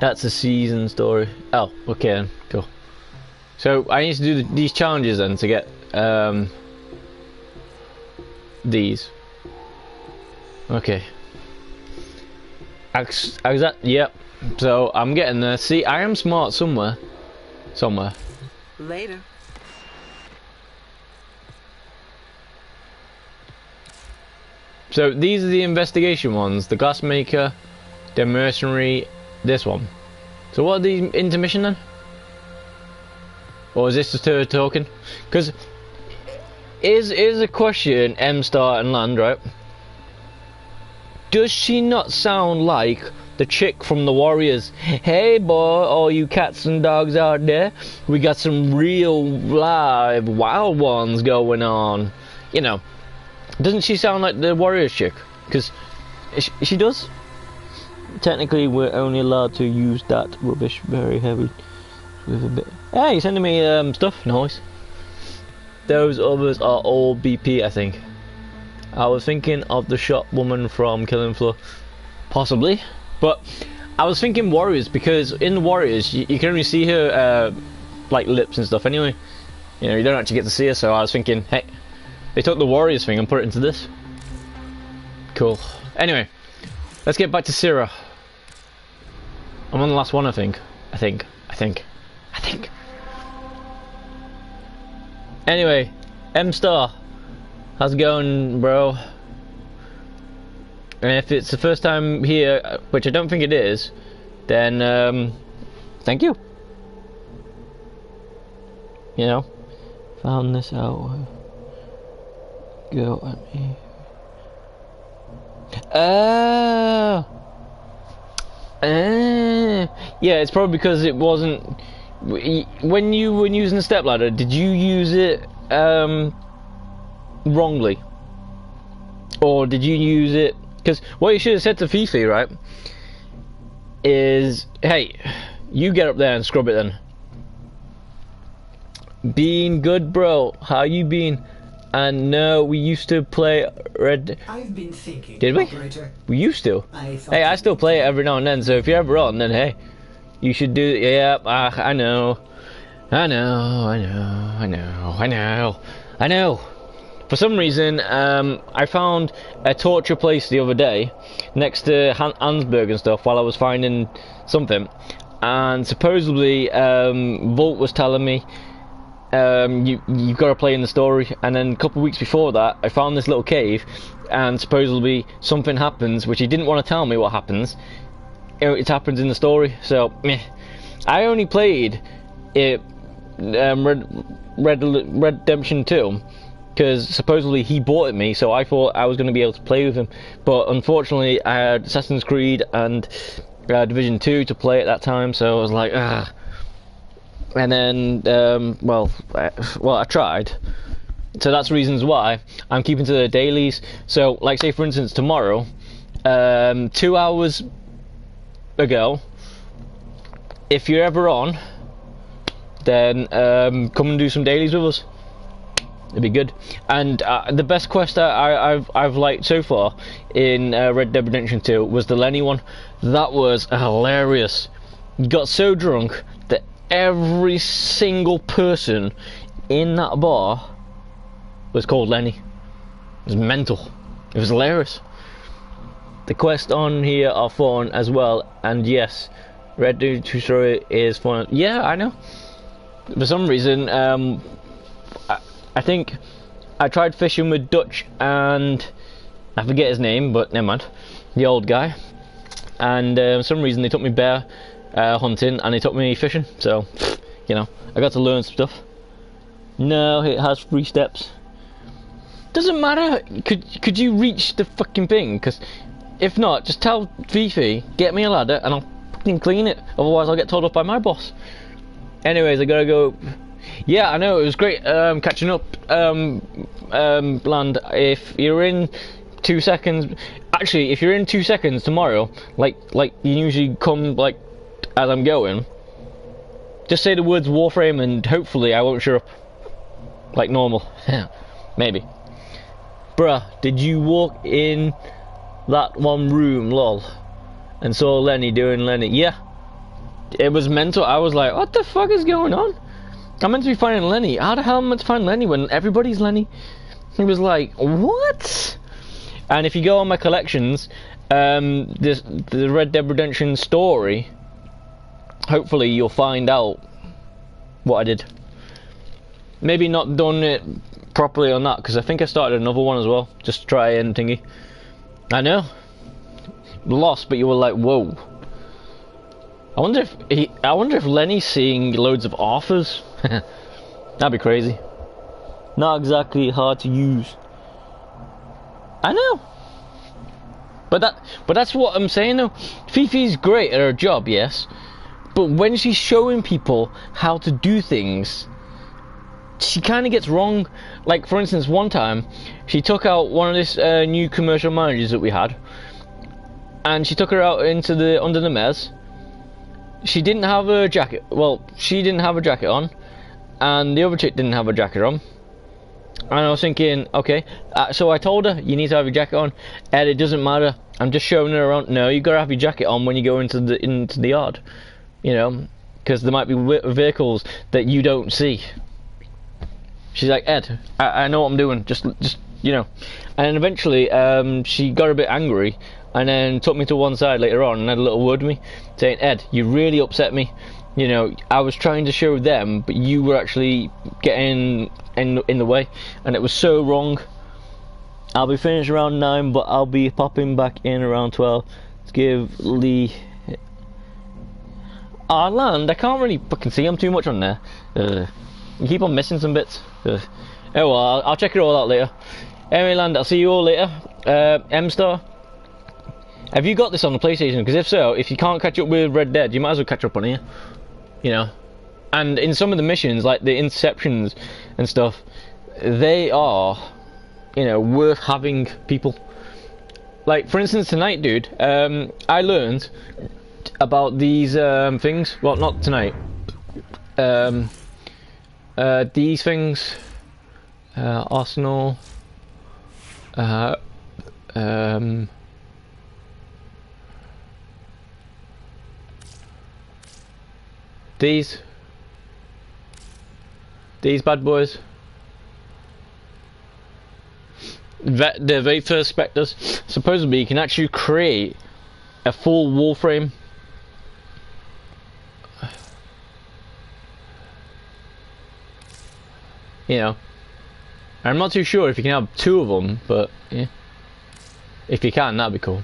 That's a season story. Oh, okay then, cool. So I need to do these challenges then to get these. Okay. Yep. So I'm getting there. See, I am smart somewhere. Somewhere. Later. So these are the investigation ones. The glassmaker, the mercenary, this one. So what are these intermission then? Or is this just her talking? Because is a question M-Star and Land, right? Does she not sound like the chick from the Warriors? Hey boy, all you cats and dogs out there, we got some real live wild ones going on. You know, doesn't she sound like the Warriors chick? Because she does. Technically, we're only allowed to use that rubbish very heavy with a bit. Hey, you're sending me stuff? Nice. Those others are all BP, I think. I was thinking of the shop woman from Killing Floor, possibly, but I was thinking Warriors because in the Warriors you can only see her like lips and stuff anyway. You know, you don't actually get to see her. So I was thinking, hey, they took the Warriors thing and put it into this. Cool. Anyway, let's get back to Syrah. I'm on the last one, I think. Anyway, M-Star. How's it going, bro? And if it's the first time here, which I don't think it is, then thank you. You know, found this out. Go at me. Yeah, it's probably because it wasn't. When you were using the stepladder, did you use it wrongly, or did you use it? Because what you should have said to Fifi, right, is, hey, you get up there and scrub it then. Been good, bro. How you been? And no, we used to play Red. I've been thinking. Did we? Operator. We used to. Hey, I still play it every now and then. So if you're ever on, then hey, you should do. Yeah, I know. For some reason, I found a torture place the other day next to Hansburg and stuff while I was finding something, and supposedly Volt was telling me you've got to play in the story, and then a couple of weeks before that I found this little cave, and supposedly something happens which he didn't want to tell me what happens. It happens in the story, so meh. I only played it Red Redemption 2 because supposedly he bought it me, so I thought I was going to be able to play with him, but unfortunately I had Assassin's Creed and Division 2 to play at that time, so I was like, ah. And then well I tried, so that's reasons why I'm keeping to the dailies. So like, say for instance tomorrow, 2 hours ago, if you're ever on, then come and do some dailies with us. It'd be good. And the best quest that I've liked so far in Red Dead Redemption 2 was the Lenny one. That was hilarious. You got so drunk that every single person in that bar was called Lenny. It was mental. It was hilarious. The quests on here are fun as well, and yes, Red Dead 2 Story is fun. Yeah, I know. for some reason, I think I tried fishing with Dutch and I forget his name, but never mind, the old guy. And for some reason they took me bear hunting and they took me fishing. So, you know, I got to learn some stuff. No, it has 3 steps. Doesn't matter. Could you reach the fucking thing? Because if not, just tell Fifi, get me a ladder and I'll fucking clean it. Otherwise I'll get told off by my boss. Anyways, I gotta go. Yeah, I know, it was great catching up, Land. If you're in 2 seconds, actually, if you're in 2 seconds tomorrow, like you usually come, like, as I'm going, just say the words Warframe and hopefully I won't show up like normal. Maybe. Bruh, did you walk in that one room, lol, and saw Lenny doing Lenny? Yeah. It was mental. I was like, what the fuck is going on? I'm meant to be finding Lenny. How the hell am I meant to find Lenny when everybody's Lenny? He was like, what? And if you go on my collections, the Red Dead Redemption story, hopefully you'll find out what I did. Maybe not done it properly on that, because I think I started another one as well, just to try and thingy. I know. Lost, but you were like, whoa. I wonder if Lenny's seeing loads of offers. That'd be crazy. Not exactly hard to use. I know. But that's what I'm saying though. Fifi's great at her job, yes. But when she's showing people how to do things, she kind of gets wrong. Like, for instance, one time she took out one of this new commercial managers that we had, and she took her out into the under the mez. She didn't have a jacket. Well, she didn't have a jacket on, and the other chick didn't have a jacket on. And I was thinking, okay, so I told her, you need to have your jacket on. Ed, it doesn't matter. I'm just showing her around. No, you gotta have your jacket on when you go into the yard, you know, because there might be vehicles that you don't see. She's like, Ed, I know what I'm doing. Just you know. And eventually, she got a bit angry, and then took me to one side later on and had a little word with me, saying, Ed, you really upset me. You know, I was trying to show them, but you were actually getting in the way, and it was so wrong. I'll be finished around 9, but I'll be popping back in around 12. Let's give Lee... Land, I can't really fucking see him too much on there. You keep on missing some bits. Oh well, I'll check it all out later. Anyway, Land, I'll see you all later. M-Star, have you got this on the PlayStation? Because if so, if you can't catch up with Red Dead, you might as well catch up on here. You know, and in some of the missions, like the interceptions and stuff, they are, you know, worth having people. Like, for instance, tonight, dude, I learned about these things. Well, not tonight. These things, Arsenal. These bad boys, the very first Spectres. Supposedly you can actually create a full Warframe. You know, I'm not too sure if you can have 2 of them, but yeah, if you can, that'd be cool.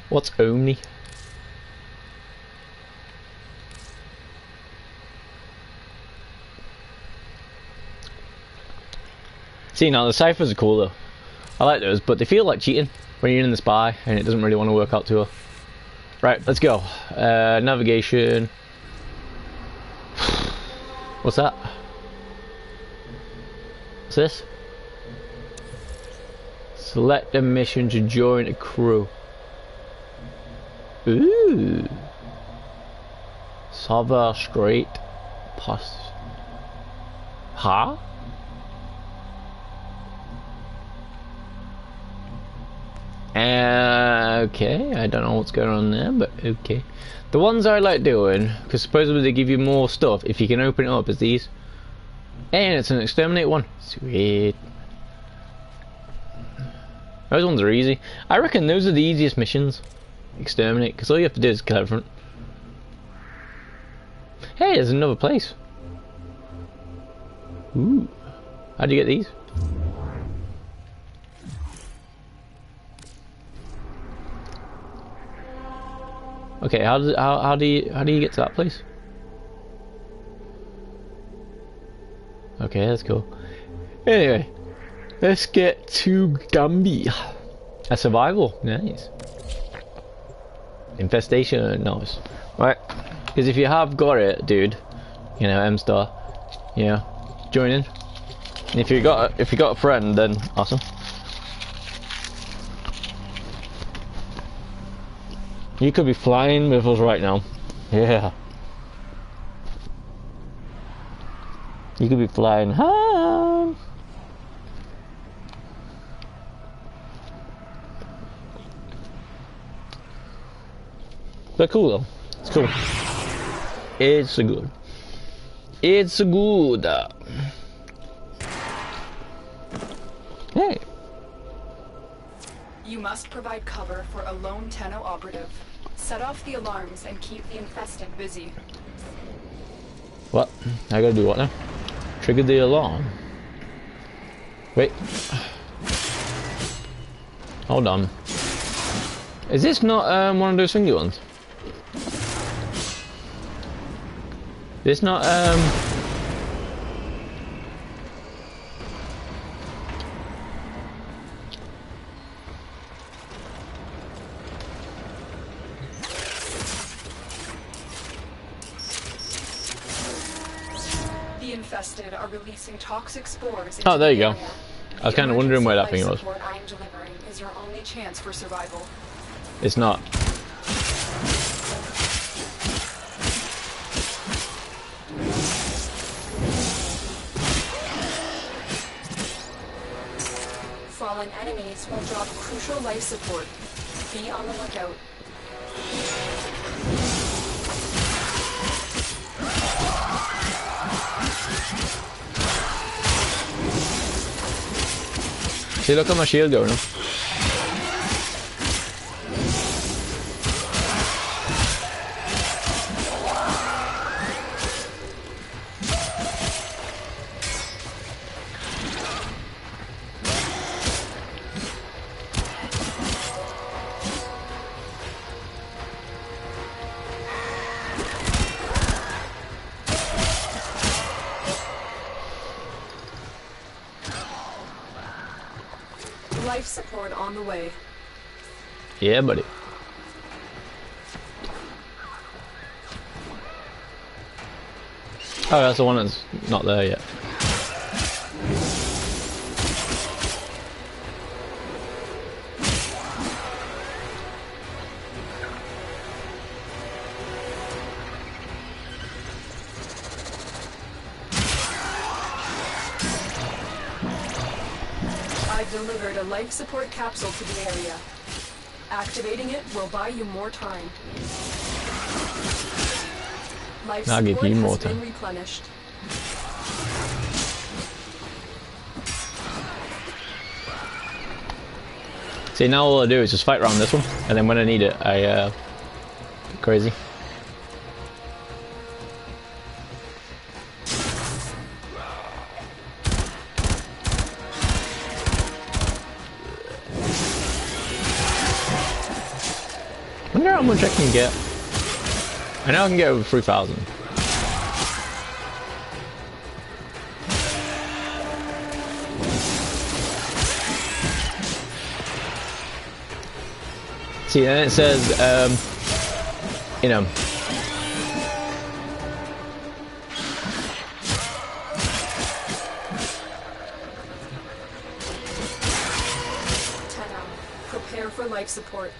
What's Omni? See, now the ciphers are cool though. I like those, but they feel like cheating when you're in the spy and it doesn't really want to work out too well. Right, let's go. Navigation. What's that? What's this? Select a mission to join a crew. Ooh. Sava Strait Post. Huh? Okay, I don't know what's going on there, but okay. The ones I like doing, because supposedly they give you more stuff if you can open it up, as these. And it's an exterminate one. Sweet. Those ones are easy. I reckon those are the easiest missions. exterminate, because all you have to do is kill everyone. Hey, there's another place. Ooh. How do you get these? Okay, how do you get to that place? Okay, that's cool. Anyway, let's get to Gambia. A survival, nice. Infestation, nice. Right, because if you have got it, dude, you know, M-Star, yeah, join in. And if you got a friend, then awesome. You could be flying with us right now. Yeah. You could be flying high. But cool though. It's cool. It's a good. It's a good. Hey. You must provide cover for a lone Tenno operative. Set off the alarms and keep the infested busy. What? I gotta do what now? Trigger the alarm. Wait. Hold on. Is this not one of those thingy ones? This not The infested are releasing toxic spores into Oh, there you the go. area. I was kind of wondering where that thing was. The emergency life support I am delivering is your only chance for survival. It's not. Fallen enemies will drop crucial life support. Be on the lookout. See, look at my shield going up. Life support on the way. Yeah, buddy. Oh, that's the one that's not there yet. I've delivered a life support capsule to the area. Activating it will buy you more time. Life I'll give support you more has been time. replenished. See, now all I do is just fight around this one, and then when I need it, I get crazy. I wonder how much I can get. I know I can get over 3,000. See, then it says, you know, Tenno, prepare for life support.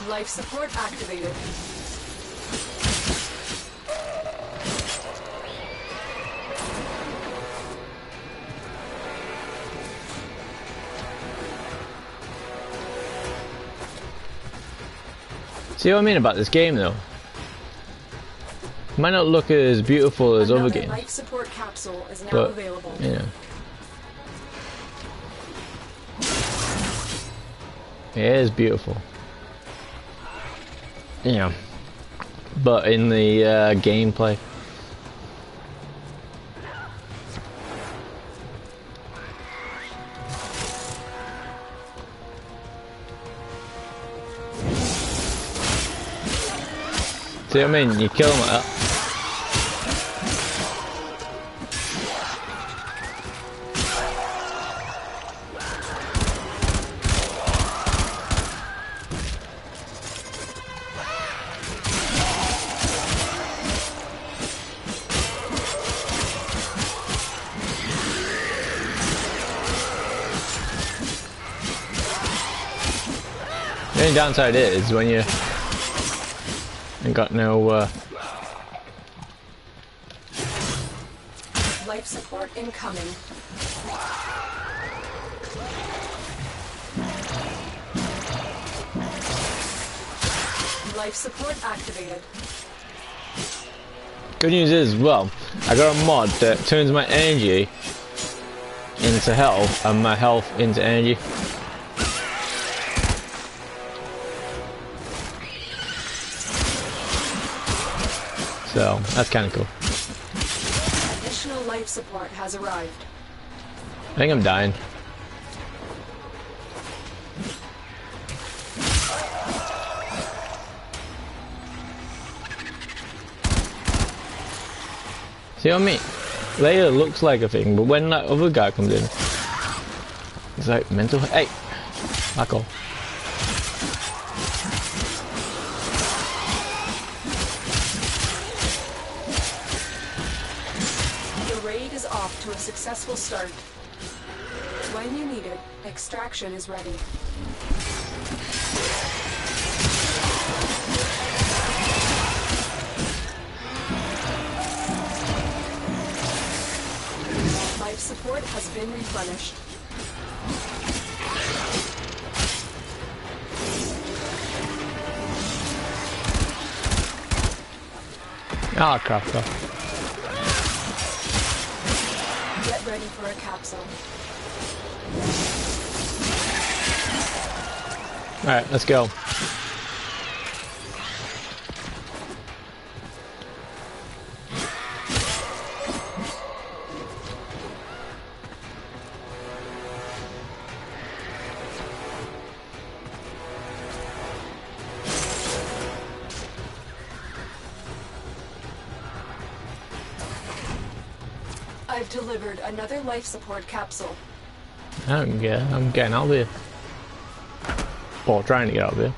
Life support activated. see what I mean about this game though? It might not look as beautiful as other Another games, life support capsule is now but, available. you know. It is beautiful. Yeah. But in the gameplay. See what I mean? You kill them like that. The only downside is when you ain't got no Life support incoming. Life support activated. good news is, well, I got a mod that turns my energy into health and my health into energy. So that's kind of cool. Additional life support has arrived. I think I'm dying. See what I mean? Later looks like a thing, but when that other guy comes in, it's like mental. Hey, back off. The raid is off to a successful start. When you need it, extraction is ready. Life support has been replenished. Ah, crap. Get ready for a capsule. Alright, let's go. I've delivered another life support capsule. I don't care. I'm getting out of here. Or trying to get out of here.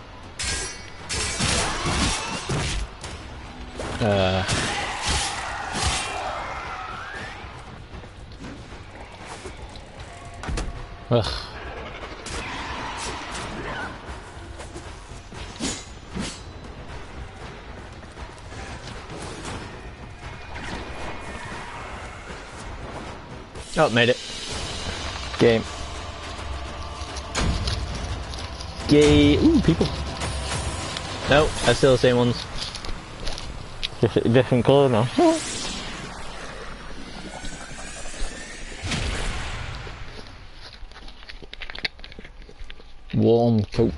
Ugh. Oh, made it. Game. Gay. Ooh, people. No, that's still the same ones. Different colour now. Warm coat.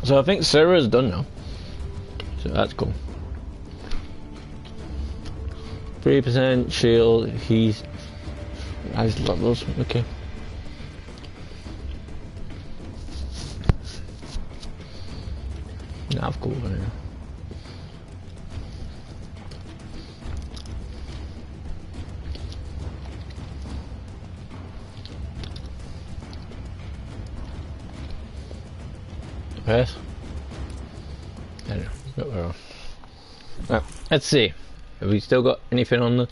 So I think Sarah's done now. So that's cool. 3% shield, he's has levels, okay. Nav cool, yeah. Yes. I don't know. Got wrong. Right, let's see. Have we still got anything on the?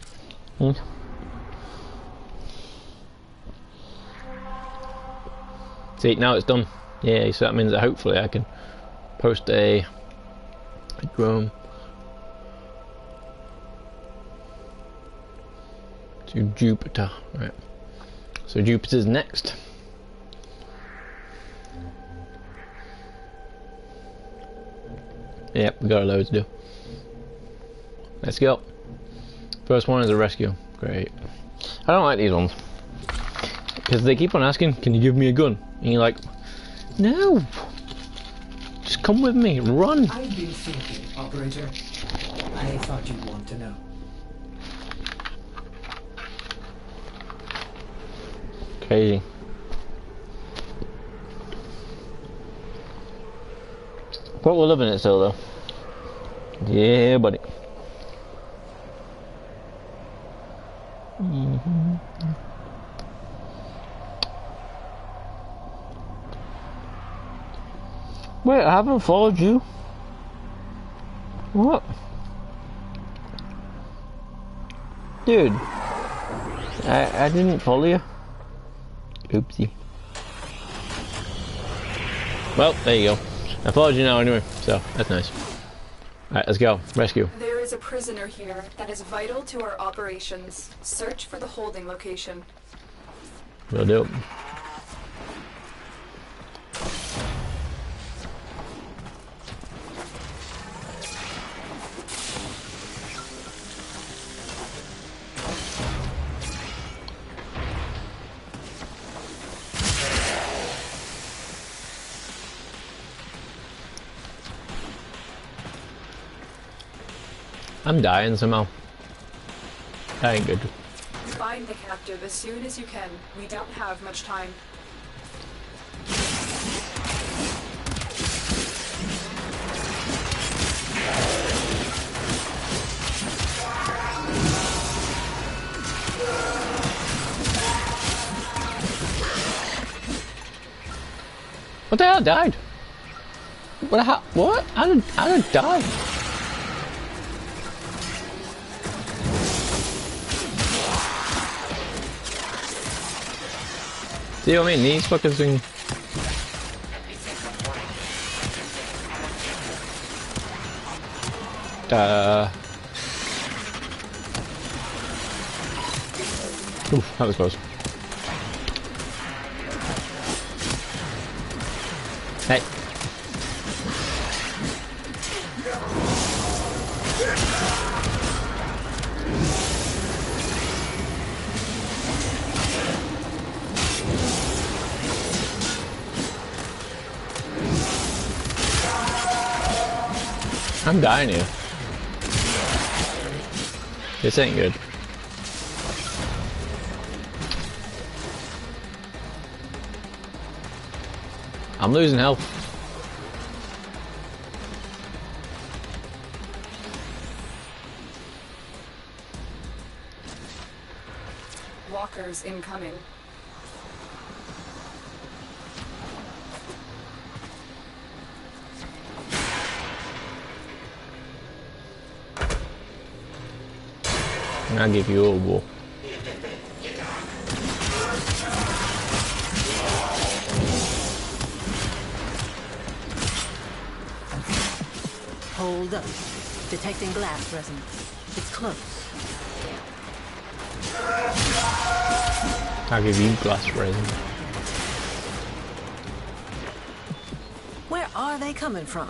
See, now it's done. Yeah, so that means that hopefully I can post a drone to Jupiter. Right. So Jupiter's next. Yep, we got a load to do. Let's go. First one is a rescue. Great. I don't like these ones. Because they keep on asking, can you give me a gun? And you're like, no. Just come with me. Run. I've been thinking, Operator. I thought you'd want to know. Crazy. But we're loving it still, though. Yeah, buddy. Wait, I haven't followed you. What? Dude. I didn't follow you. Oopsie. Well, there you go. I followed you now anyway, so that's nice. Alright, let's go. Rescue. There is a prisoner here that is vital to our operations. Search for the holding location. Will do. I'm dying somehow. That ain't good. Find the captive as soon as you can. We don't have much time. What the hell? I died? What? How? What? How did I die? See what I mean? These fucking things. Oof, that was close. Hey. I'm dying here. This ain't good. I'm losing health. Walkers incoming. And I'll give you a wall. Hold up. Detecting glass resonance. It's close. I'll give you glass resin. Where are they coming from?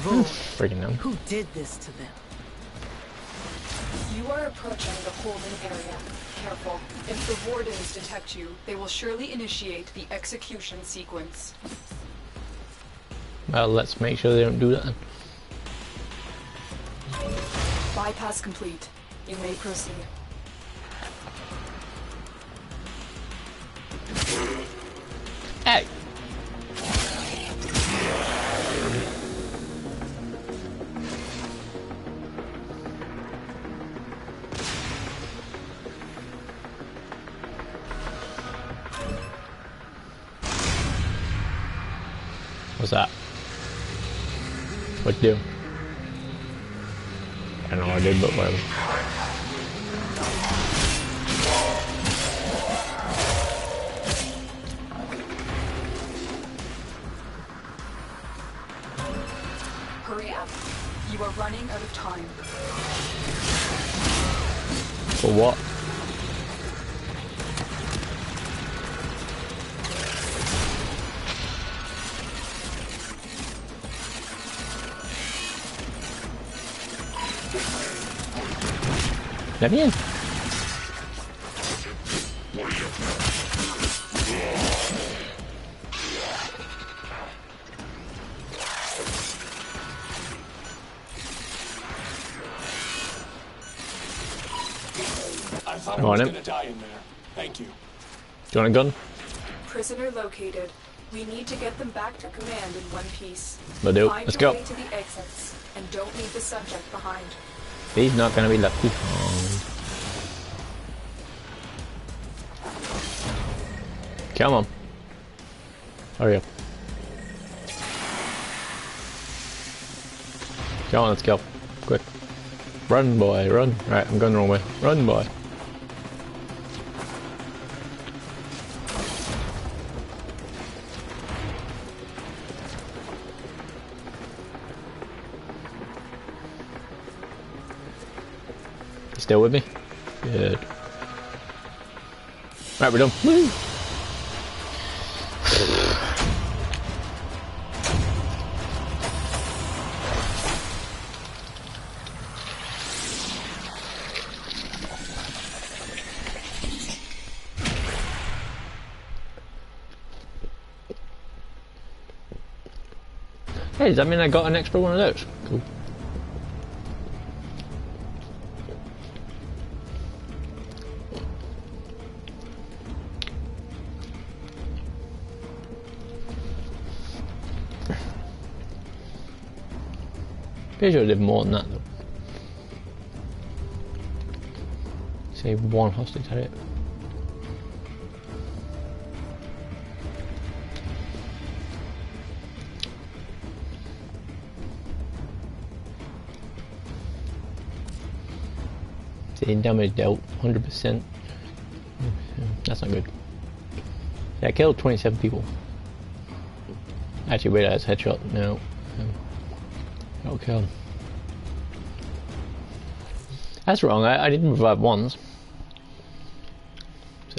Freaking no. Who did this to them? You are approaching the holding area. Careful. If the wardens detect you, they will surely initiate the execution sequence. Well, let's make sure they don't do that. Bypass complete. You may proceed. Hey! What's that? What'd you do? I don't know what I did, but whatever. Hurry up. You are running out of time. For what? Let me in. I thought I Come on was in. gonna die in there. Thank you. Do you want a gun? Prisoner located. We need to get them back to command in one piece. Will do. Find Let's your go. way to the exits, and don't leave the subject behind. He's not gonna be left behind. Come on. Hurry up. Come on, let's go. Quick. Run, boy, run. Right, I'm going the wrong way. Run, boy. Still with me? Good. Right, we're done. Woo! Hey, does that mean I got an extra one of those? Cool. Pretty sure I did more than that though. Say one hostage had it. See, damage dealt 100%. That's not good. Yeah, I killed 27 people. Actually, wait, that's headshot. No. Got killed. That's wrong. I didn't revive once.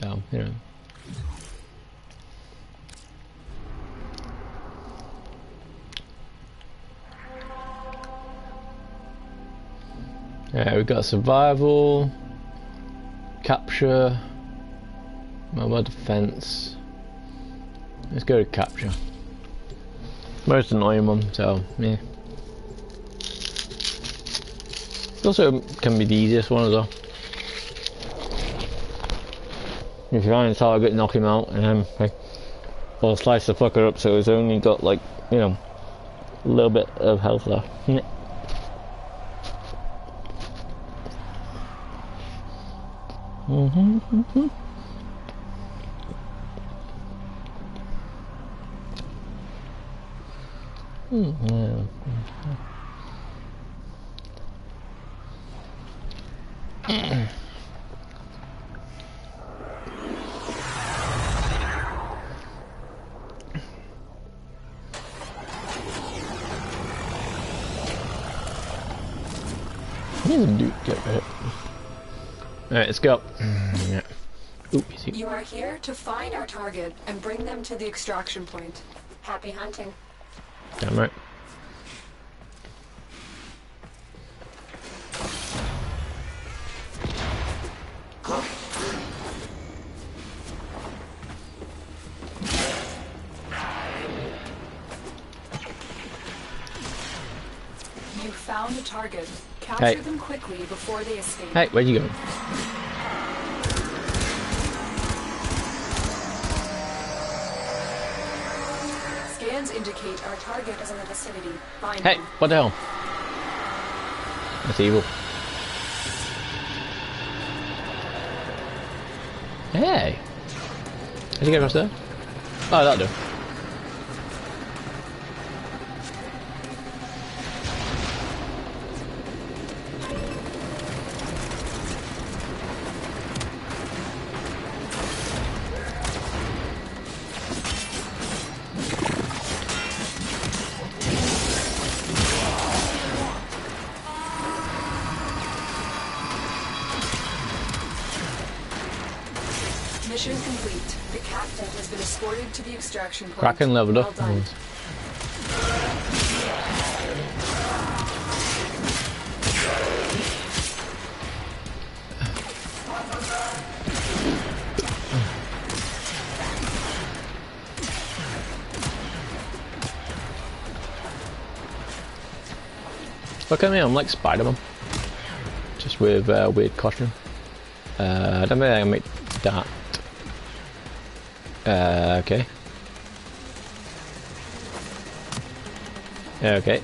So, you know. Yeah, we've got survival, capture, mobile defense. Let's go to capture. Most annoying one, so yeah. It also can be the easiest one as well. If you find a target, knock him out, and then like, or slice the fucker up so it's only got like, you know, a little bit of health left. Alright, let's go. Yeah. Ooh, easy. You are here to find our target and bring them to the extraction point. Happy hunting. Damn right. You found a target. Capture Hey. them quickly before they escape. Hey, where'd you go? Scans indicate our target is in the vicinity. Find Hey, them. what the hell? That's evil. Hey! How'd you get across there? Oh, that'll do. Mission complete. The captain has been escorted to the extraction point. Kraken leveled Well up. done. Look at me, I'm like Spider-Man. Just with weird costume. I don't think I can make that. Okay. Okay.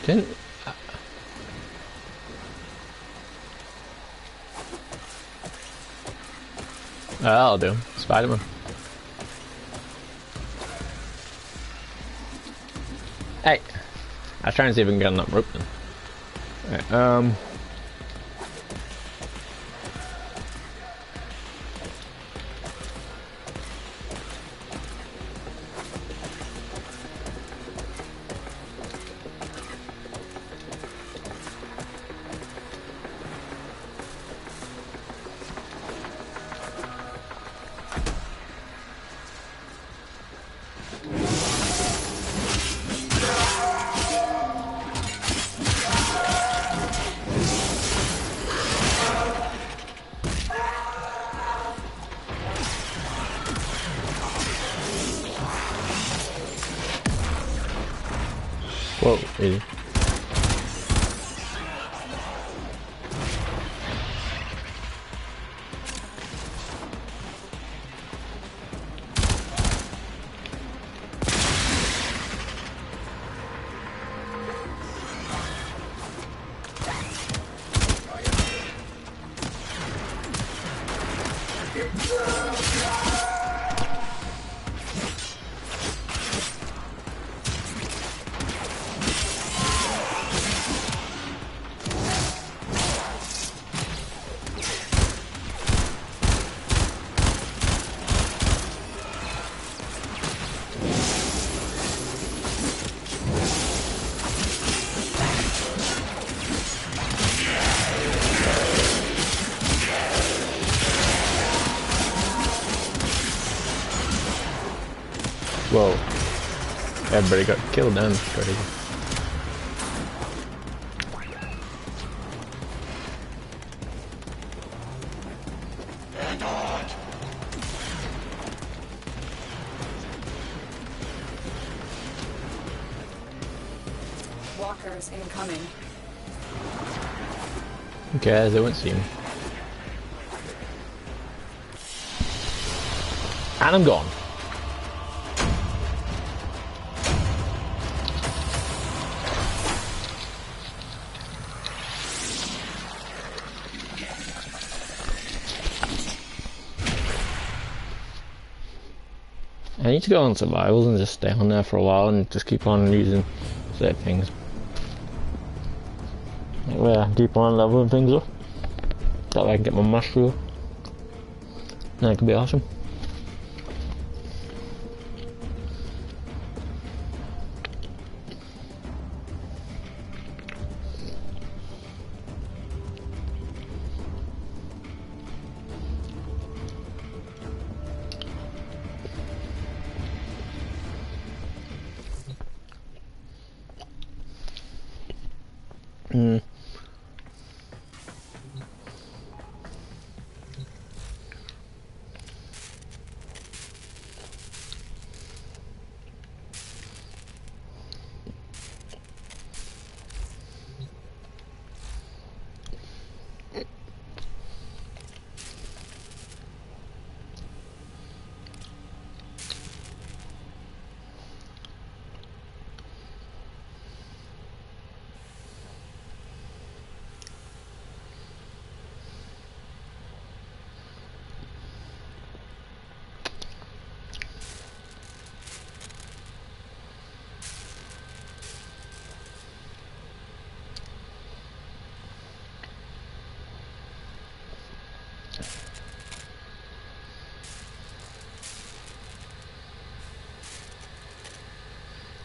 Didn't... That'll do. Spider-Man. Hey! I was trying to see if we can get on that rope then. Right, whoa, easy. Whoa. Everybody got killed then. Crazy. Walkers incoming. Who cares? They won't see me. And I'm gone. I need to go on survivals and just stay on there for a while and just keep on using certain things. Yeah, keep on leveling things up. That way I can get my mushroom. That could be awesome.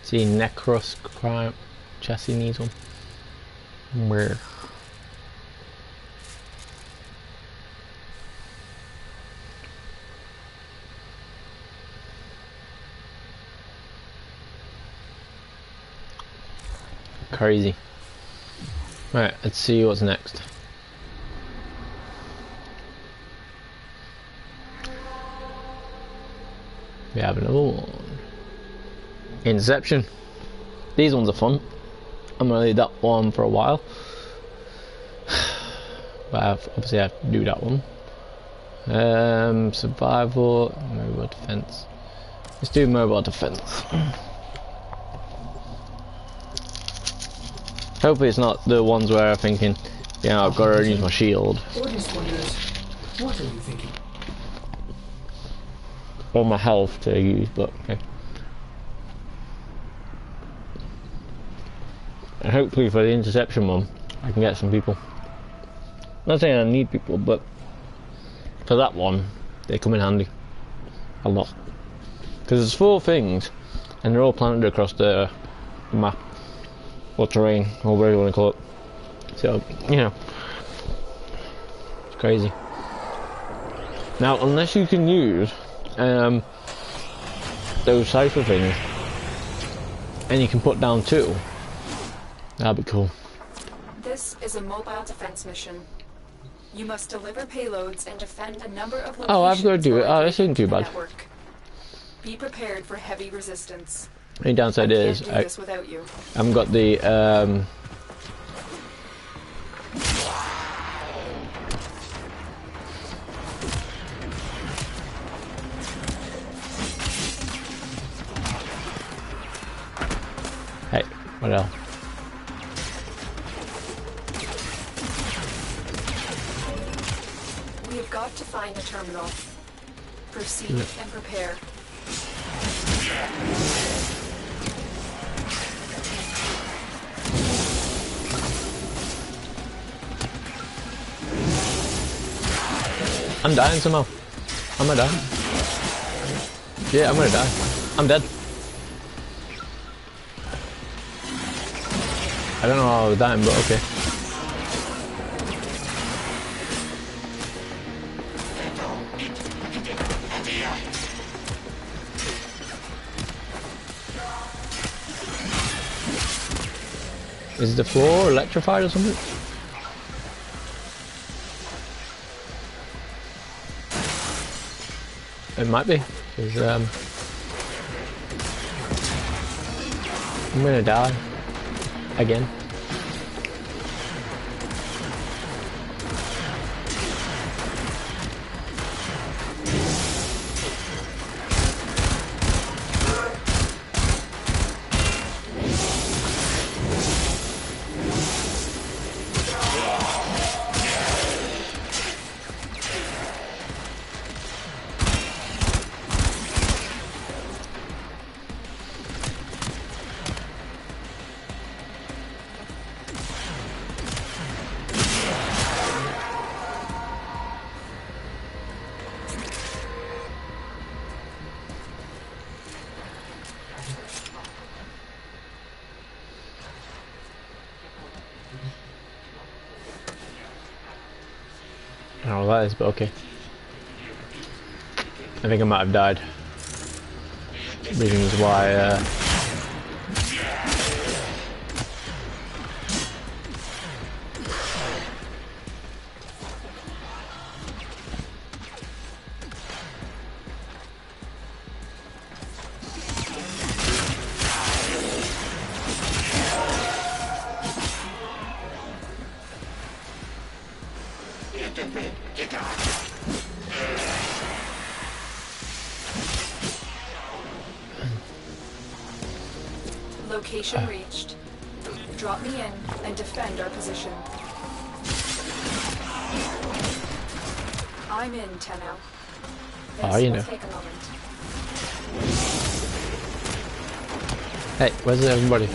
See, Necros crime. Jesse needs one. Where? Crazy. Right, let's see what's next. We have another one. Inception. These ones are fun. I'm gonna leave that one for a while. But obviously I have to do that one. Survival, mobile defense. Let's do mobile defense. Hopefully it's not the ones where I'm thinking, you know, I've got to use my shield. Ordis wonders, what are you thinking? Or my health to use, but okay. And hopefully for the interception one, I can get some people. Not saying I need people, but for that one, they come in handy a lot. Because there's 4 things, and they're all planted across the map, or terrain, or whatever you want to call it. So, you know, it's crazy. Now, unless you can use those types of things, and you can put down 2, that'd be cool. This is a mobile defense mission. You must deliver payloads and defend a number of locations. Oh, I've got to do it. Oh, this isn't too bad. Network. Be prepared for heavy resistance. The downside is I can't do this without you. I haven't got the hey, what else? We have got to find a terminal. Proceed and prepare. I'm dying somehow. I'm gonna die. Yeah, I'm gonna die. I'm dead. I don't know how I was dying, but okay. Is the floor electrified or something? It might be. I'm gonna die again. I don't know what that is, but okay. I think I might have died. Reasons why, Location reached. Drop me in and defend our position. I'm in, Tenno. This you will know. take a moment. Hey, where's everybody?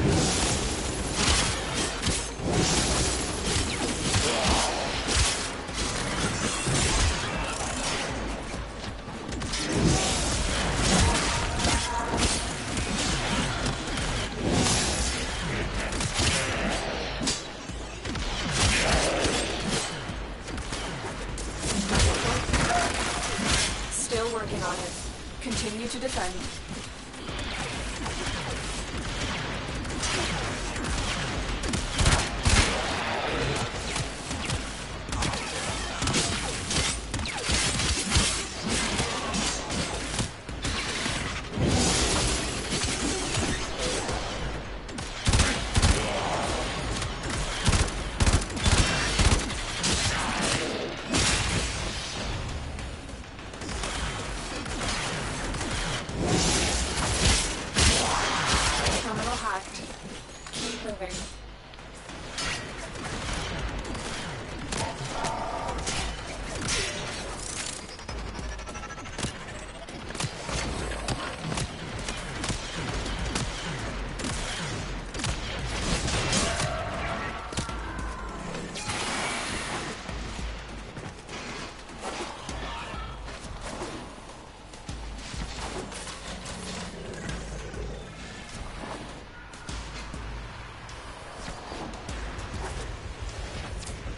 Still working on it. Continue to defend.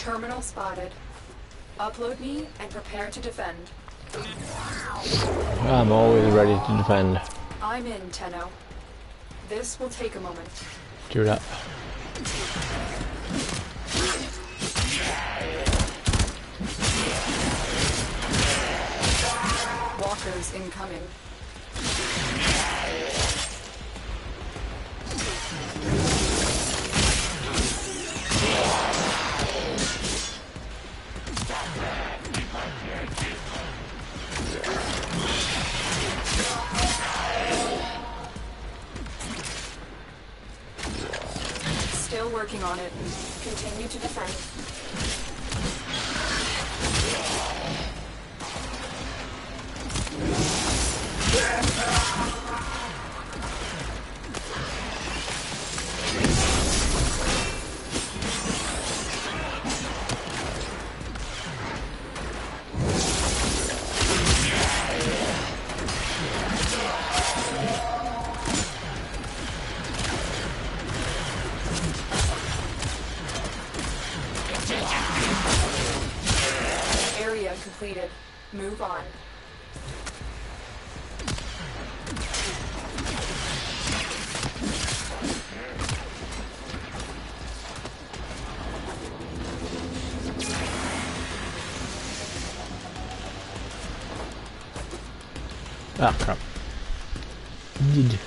Terminal spotted. Upload me and prepare to defend. I'm always ready to defend. I'm in, Tenno. This will take a moment. Do that. Walkers incoming. Still working on it. Continue to defend. Area completed. Move on. Ah, crap. Did.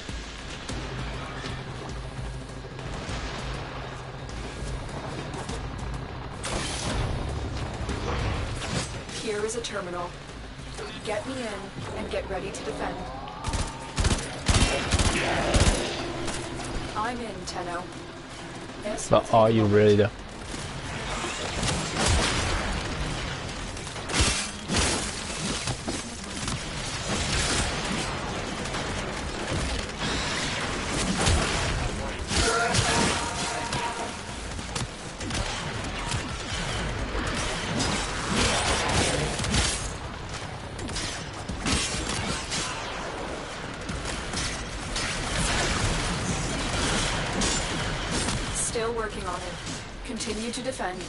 Here is a terminal. Get me in and get ready to defend. I'm in, Tenno. This will But are take a you moment. really though? Still working on it. Continue to defend.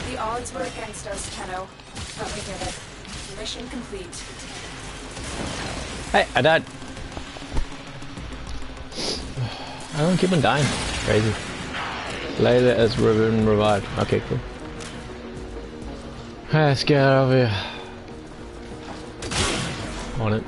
The odds were against us, Tenno, but we did it. Mission complete. Hey, I died. I don't keep on dying. Crazy. Layla has been revived. Okay, cool. Let's get out of here. On it.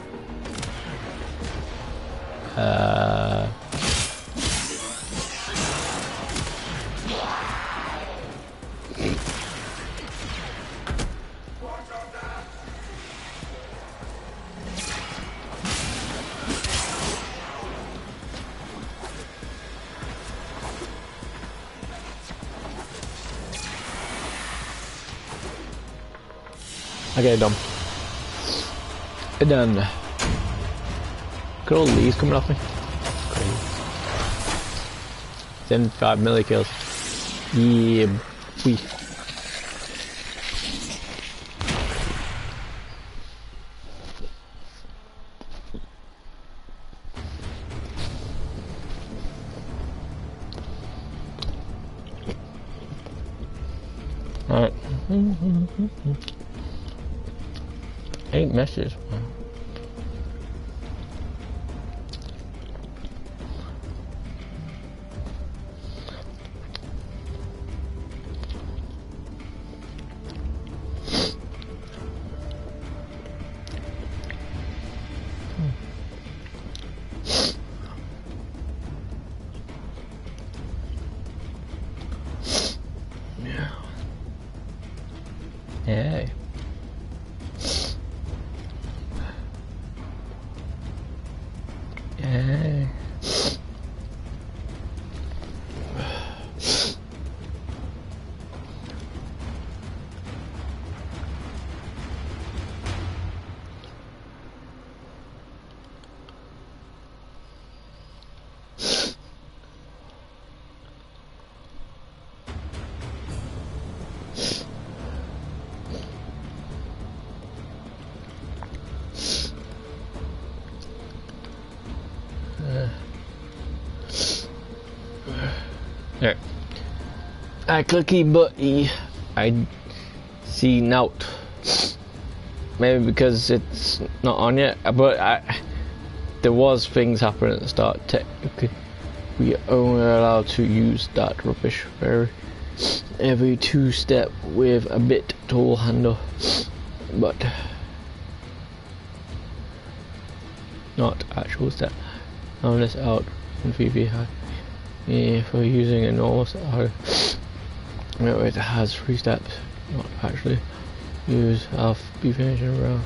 Okay, done. Done. Look at all these coming off me. Crazy. 75 milli-kills. Yeah, boy. Alright. 8 messages. Wow. Yeah. Yeah. There. I clicky butty. I see note. Maybe because it's not on yet, but there was things happening at the start. Technically, we are only allowed to use that rubbish for every 2 step with a bit tool handle, but not actual step. Now let's out in VV high. If we're using a normal step, it has 3 steps. Not actually. Use I'll be finishing around.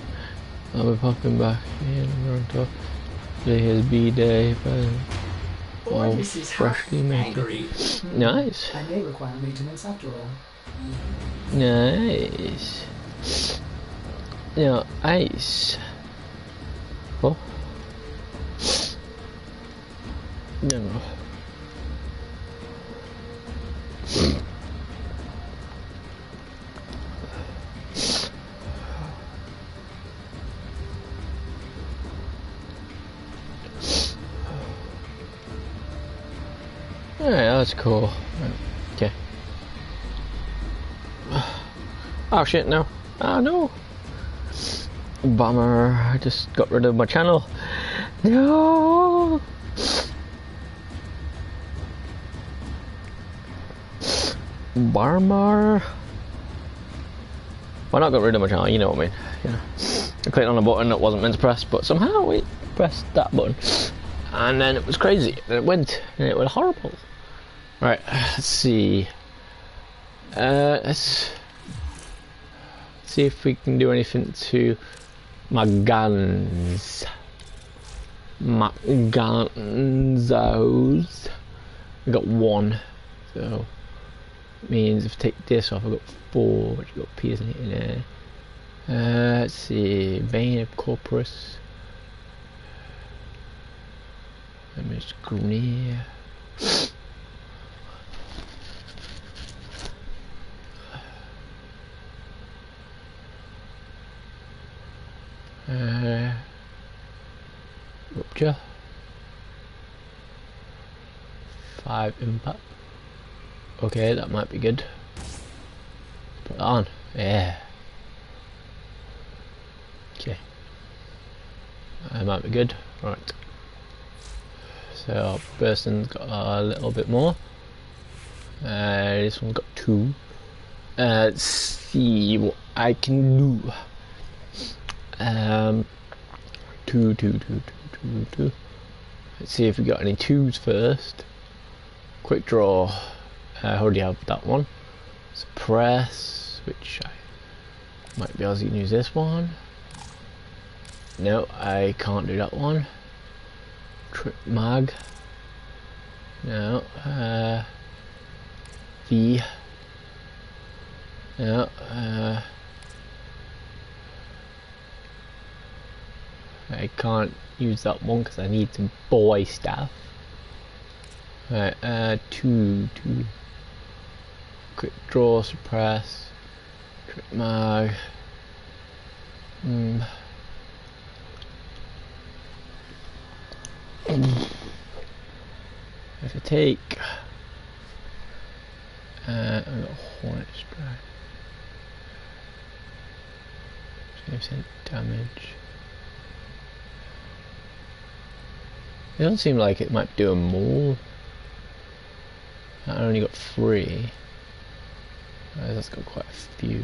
I'll be popping back in around top. Today is B day, but Or all Mrs. freshly made. Angry. Nice. I may require maintenance after all. Nice. Yeah, ice. Oh. No. Alright, that's cool. Okay. Oh shit, no. Oh no. Bummer. I just got rid of my channel. No. Bummer. Well, not got rid of my channel, you know what I mean. Yeah. I clicked on a button that wasn't meant to press, but somehow it pressed that button. And then it was crazy. And it went. And it was horrible. Right, let's see. Let's see if we can do anything to my guns. My gunzos. I got 1, so it means if I take this off, I got 4, which got piercing in there. Let's see, Vein of Corpus. Let me just go near. Rupture. 5 impact. Okay, that might be good. Put that on. Yeah. Okay. That might be good. Right. So, person's got a little bit more. This one's got 2. Let's see what I can do. 2. Let's see if we got any 2s first. Quick draw. I already have that one. Suppress, which I might be able to use this one. No, I can't do that one. Trip mag. No. V. No. I can't use that one because I need some boy stuff. Right, 2. Quick draw, suppress, trip mag. If I take, I've got hornet strike. 20% damage. It doesn't seem like it might be doing more. I only got 3. That's got quite a few.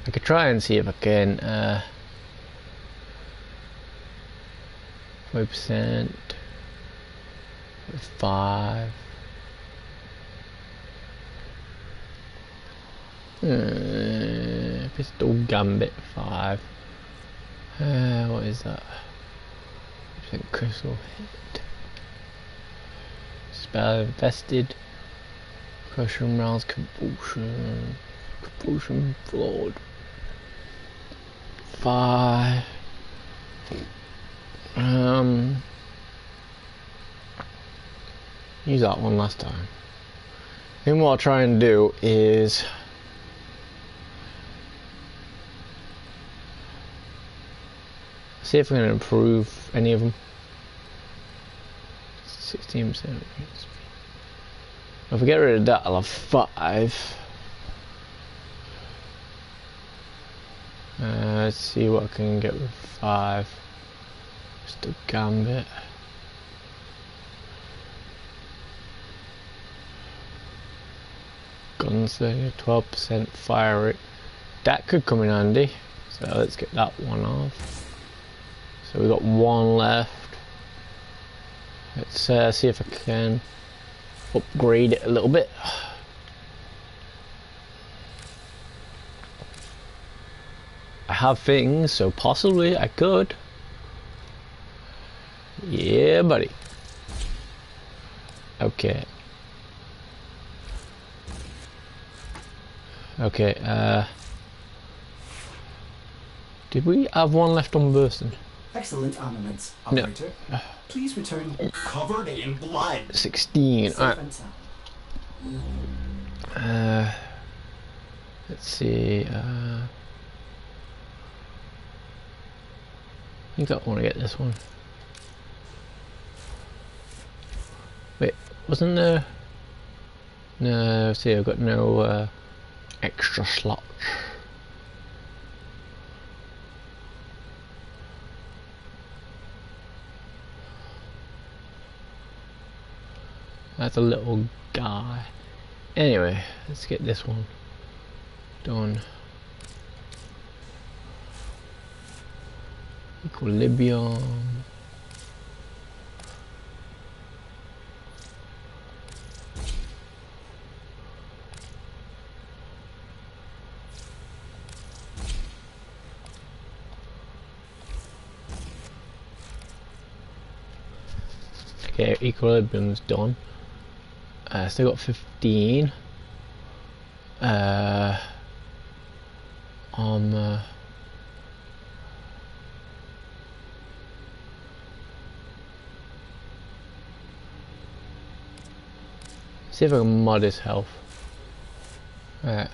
I could try and see if I can 5%, 5. Pistol Gambit 5. What is that? Crystal hit. Spell infested. Crushing rounds, convulsion. Convulsion flawed. 5. Use that one last time. Then what I'll try and do is see if we can improve any of them. 16%. If I get rid of that, I'll have 5. Let's see what I can get with 5. Just a gambit. Gunslinger, 12% fire rate. That could come in handy. So let's get that one off. So we've got 1 left. Let's see if I can upgrade it a little bit. I have things, so possibly I could. Yeah, buddy. Okay. Okay, did we have 1 left on bursting? Excellent armaments, No. operator. Please return Covered in blood. 16. safe Alright. and sound. Let's see. I think I want to get this one. Wait, wasn't there? No, see, I've got no extra slots. That's a little guy. Anyway, let's get this one done. Equilibrium. Okay, equilibrium's done. Still got 15. On see if I can mod his health. Right,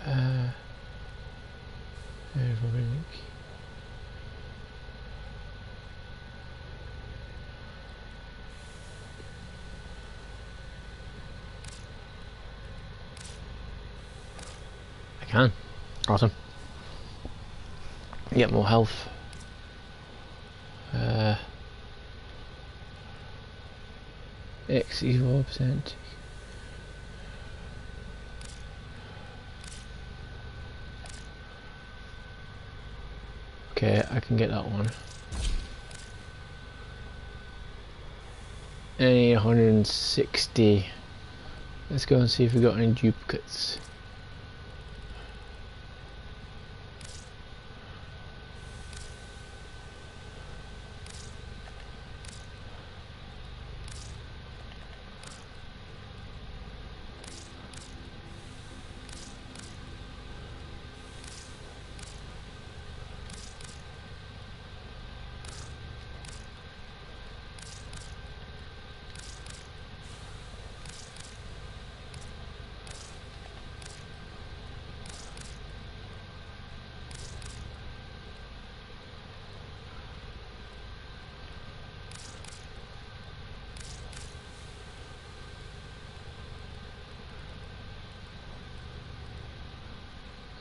I can. Awesome. Get more health. X4%. Okay, I can get that one. Any 160. Let's go and see if we got any duplicates.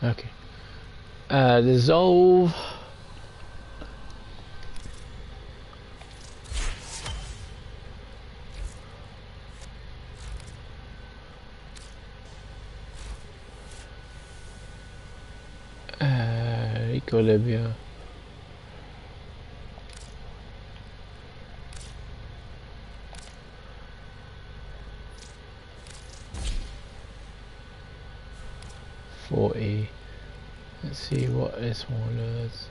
Okay. Dissolve. Equilibrium. Let's see what this one does.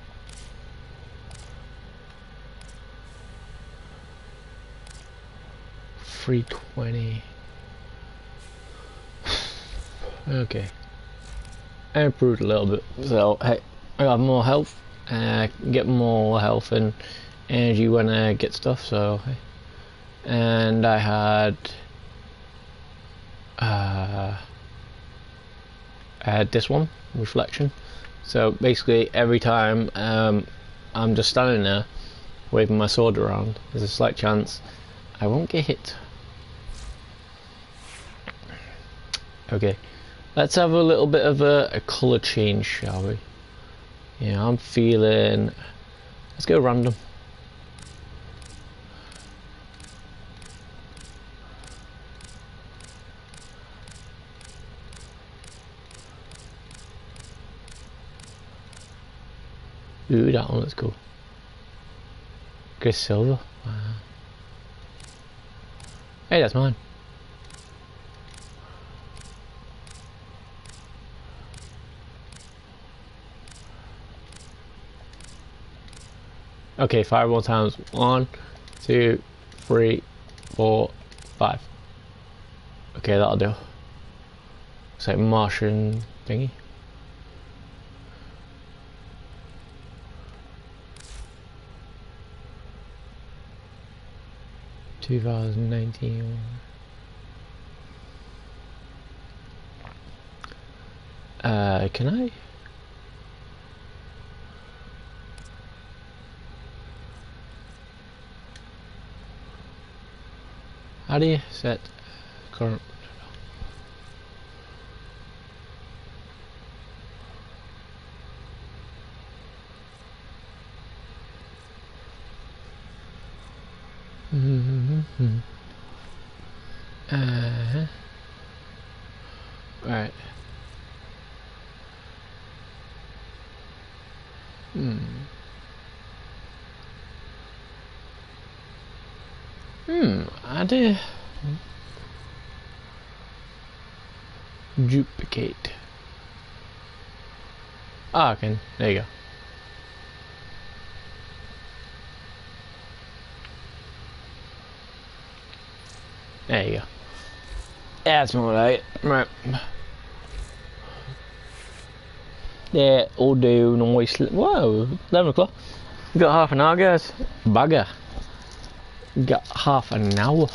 $320. Okay. I improved a little bit, so hey, I got more health. Get more health and energy when I get stuff. So, hey. And I had this one, reflection. So basically every time I'm just standing there waving my sword around, there's a slight chance I won't get hit. Okay, let's have a little bit of a colour change, shall we? Yeah, I'm feeling... Let's go random. Ooh, that one looks cool. Chris Silver. Wow. Hey, that's mine. Okay, 5 more times. 1, 2, 3, 4, 5. Okay, that'll do. It's like Martian thingy. $2019. Can I? How do you set current? Right. I do. Duplicate. Ah, okay. There you go. There you go. That's more like it. Right. Yeah, all do nicely. Whoa, 11 o'clock. We got half an hour, guys. Bugger. We got half an hour.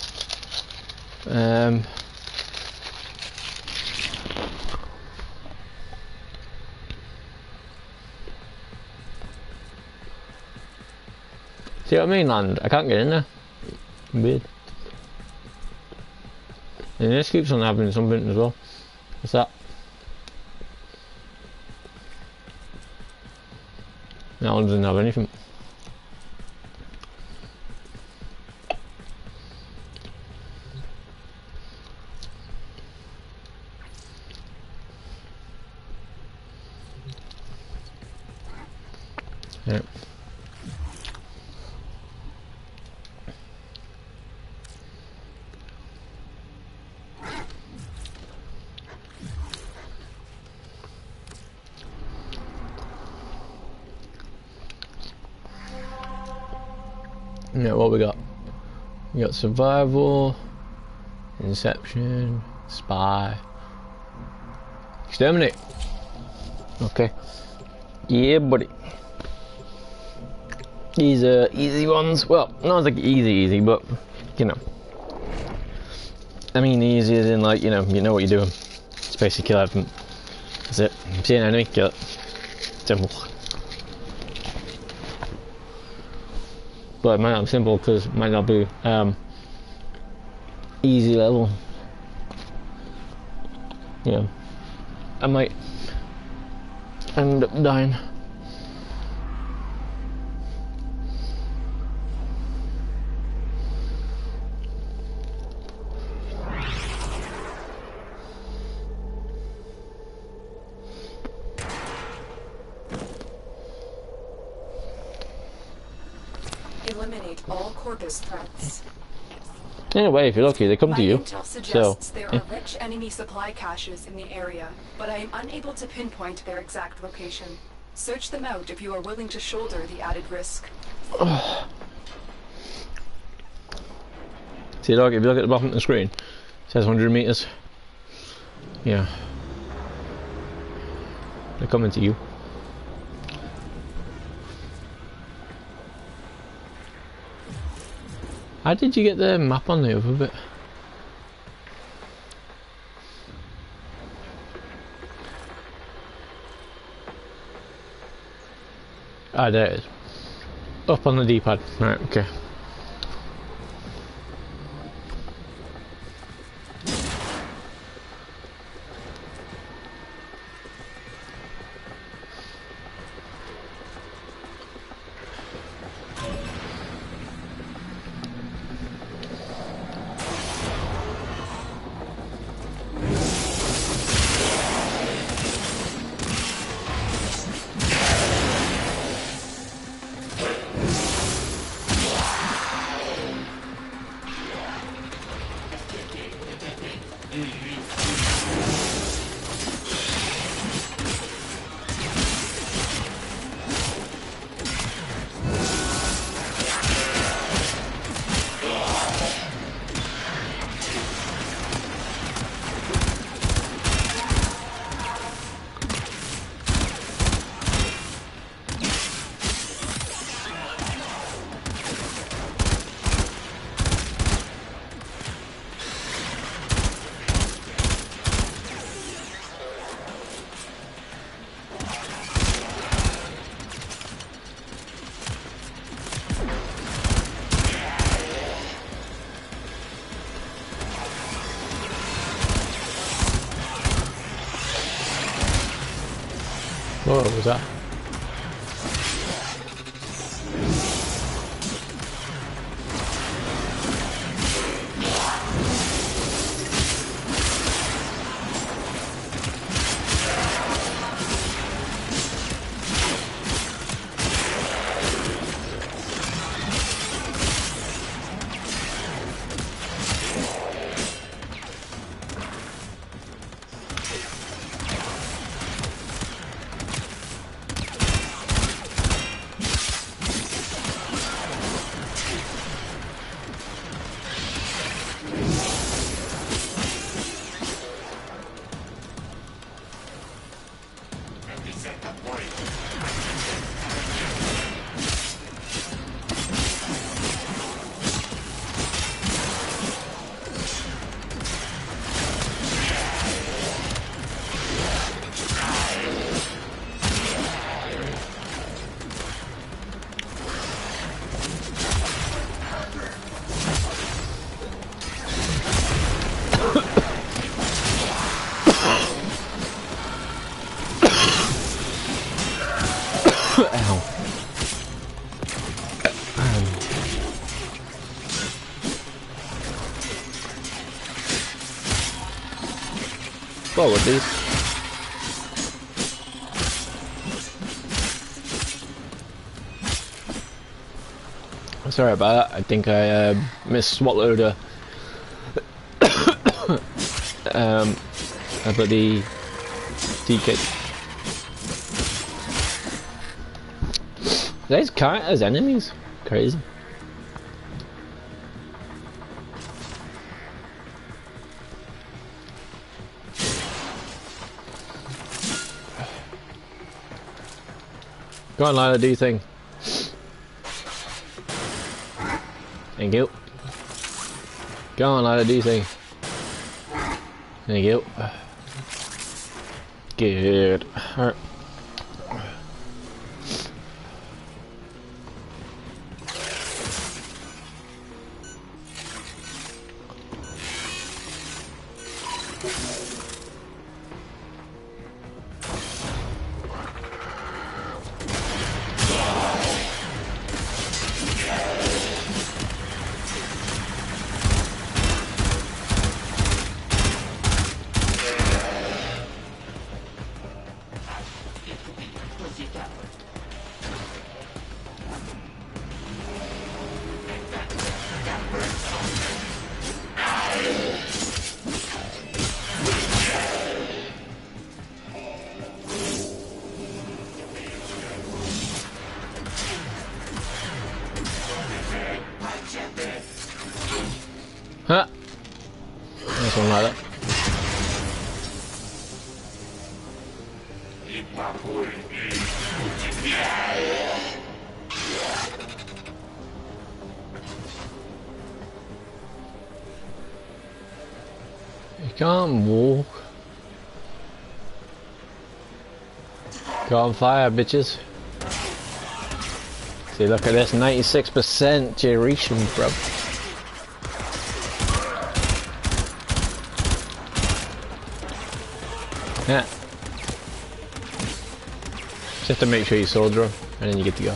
See what I mean, land? I can't get in there. Weird. And this keeps on having something as well. What's that? That one doesn't have anything. Yeah. Yeah, what we got? We got survival, inception, spy, exterminate. Okay. Yeah, buddy. These are easy ones. Well, not like easy, but you know. I mean easy as in like, you know what you're doing. It's basically kill everything. That's it. See an enemy, kill it. Simple. But it might not be simple because it might not be easy level. Yeah. I might end up dying. Eliminate all Corvus threats. In a way, if you're lucky, they come My to you. intel suggests there yeah. are rich enemy supply caches in the area, but I am unable to pinpoint their exact location. Search them out if you are willing to shoulder the added risk. See, dog, if you look at the bottom of the screen, it says 100 meters. Yeah. They're coming to you. How did you get the map on the other bit? Ah, there it is. Up on the D-pad. Right, okay. What was that? Ow. Well, with these. Sorry about that. I think I misswallowed a bloody tea cake. These count as enemies? Crazy. Go on, Lila, do your thing. Thank you. Go on, Lila, do your thing. Thank you. Good. Alright. Huh? Something like that. You can't walk. Go on fire, bitches. See, look at this, 96% duration, bro. Yeah. Just have to make sure you soldier them, and then you get to go.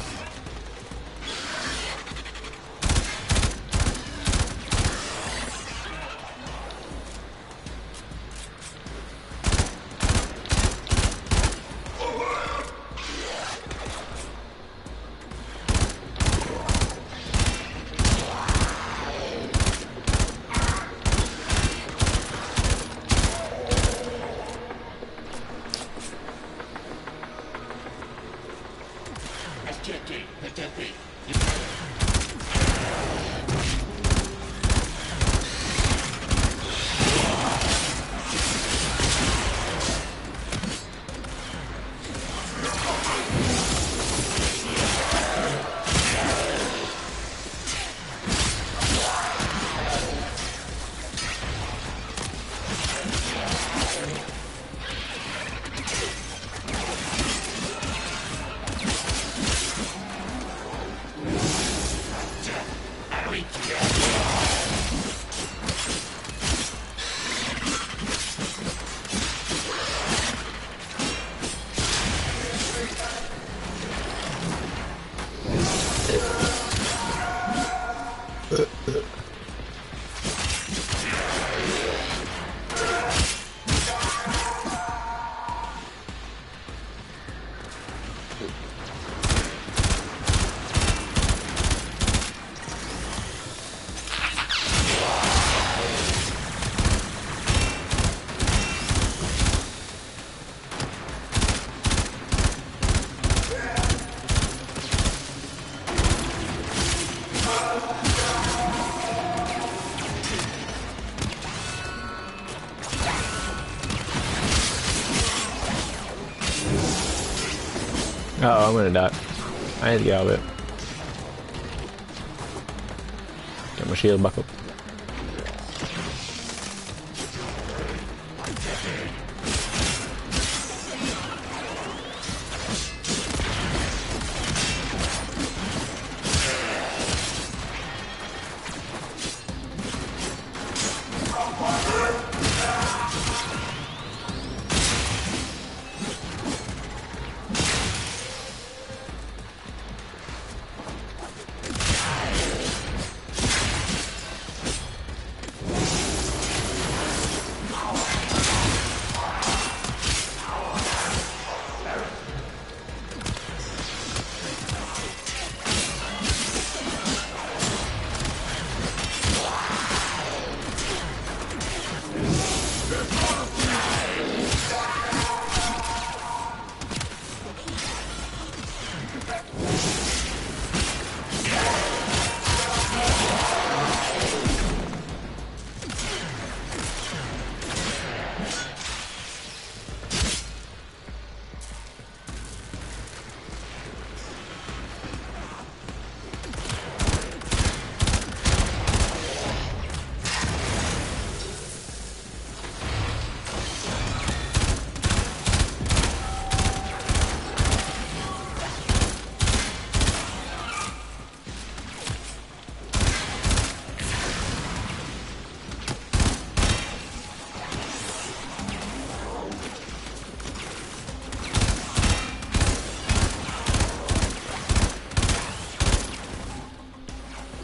Oh, I'm gonna die. I need to get out of it. Get my shield back up.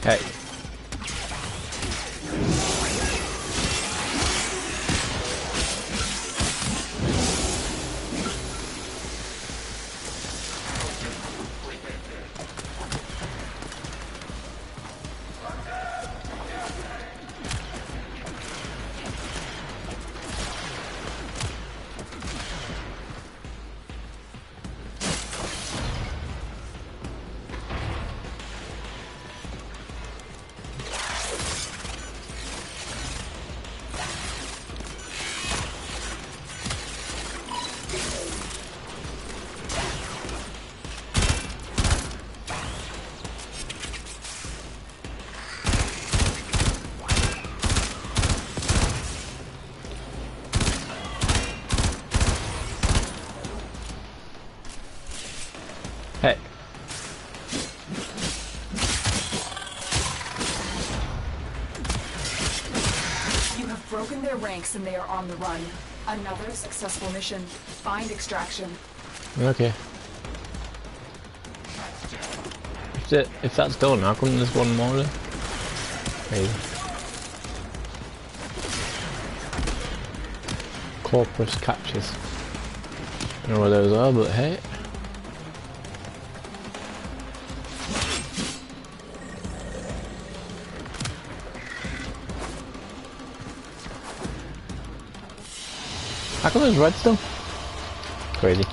Hey. Hey. You have broken their ranks and they are on the run. Another successful mission. Find extraction. Okay. If that's done, how come there's one more then? Hey. Corpus catches. I don't know where those are, but hey. How come there's redstone? Crazy.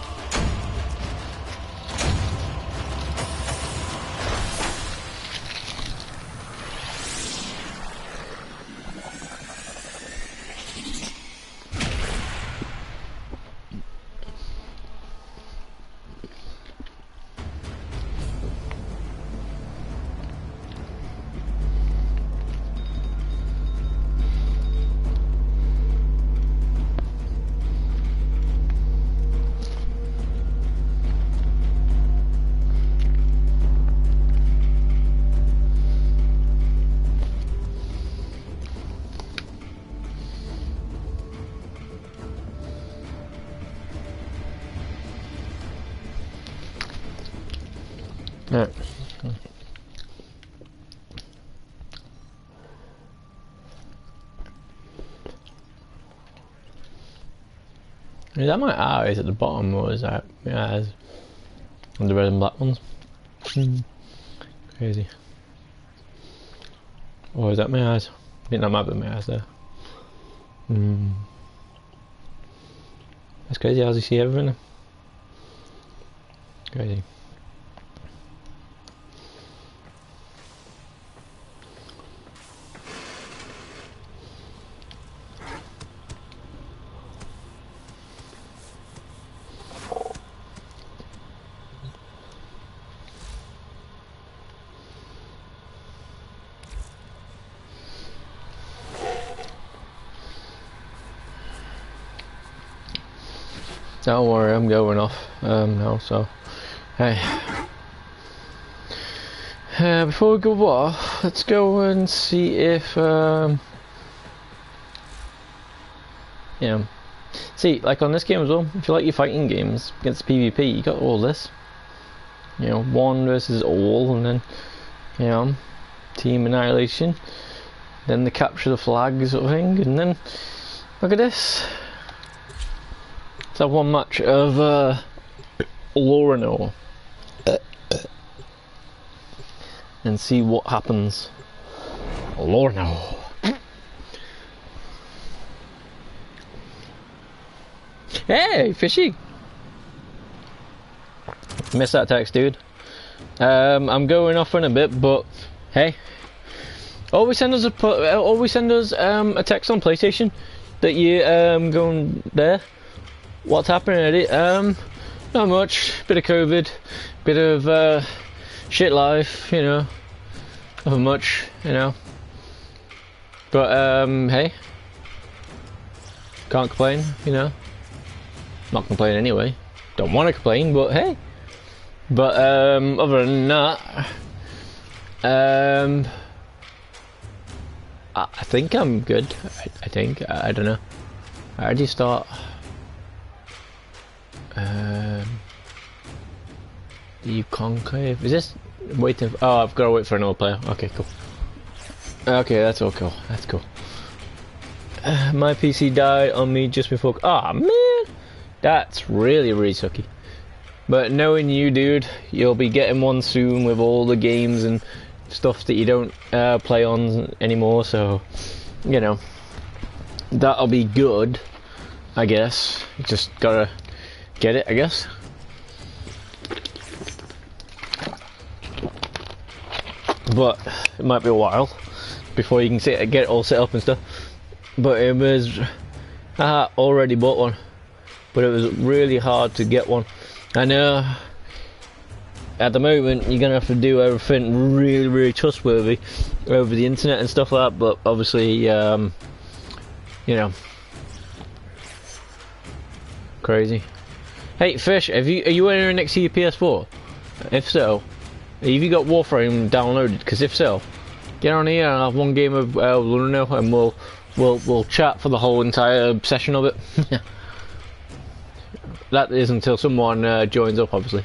Yeah. Is that my eyes at the bottom, or is that my eyes on the red and black ones? Crazy. Or is that my eyes? I think that might be my eyes there. That's crazy. How's he see everything? Crazy. Don't worry, I'm going off now, so hey. Before we go off, let's go and see if yeah. See, like on this game as well, if you like your fighting games against PvP, you got all this. You know, 1 versus all, and then, you know, team annihilation, then the capture the flag sort of thing, and then look at this. Let's have one match of Lorino and see what happens. Lorino. Hey, fishy. Missed that text, dude. I'm going off in a bit, but hey, always send us a text on PlayStation that you going there. What's happening at it? Not much. Bit of COVID, bit of shit life, you know. Nothing much, you know. But hey, can't complain, you know. Not complain anyway. Don't want to complain, but hey. But other than that, I think I'm good. I think. I don't know. How do you start? The conclave. Is this waiting? Oh, I've got to wait for another player. Okay, cool. Okay, that's all cool. That's cool. My PC died on me just before. Ah, man, that's really sucky. But knowing you, dude, you'll be getting one soon with all the games and stuff that you don't play on anymore. So, you know, that'll be good, I guess. You just gotta get it, I guess. But it might be a while before you can get it all set up and stuff. But it was, I already bought one, but it was really hard to get one. I know at the moment you're gonna have to do everything really trustworthy over the internet and stuff like that, but obviously you know, crazy. Hey Fish, are you entering next to your PS4? If so, have you got Warframe downloaded? Because if so, get on here and have one game of Lorino, and we'll chat for the whole entire session of it. That is until someone joins up, obviously.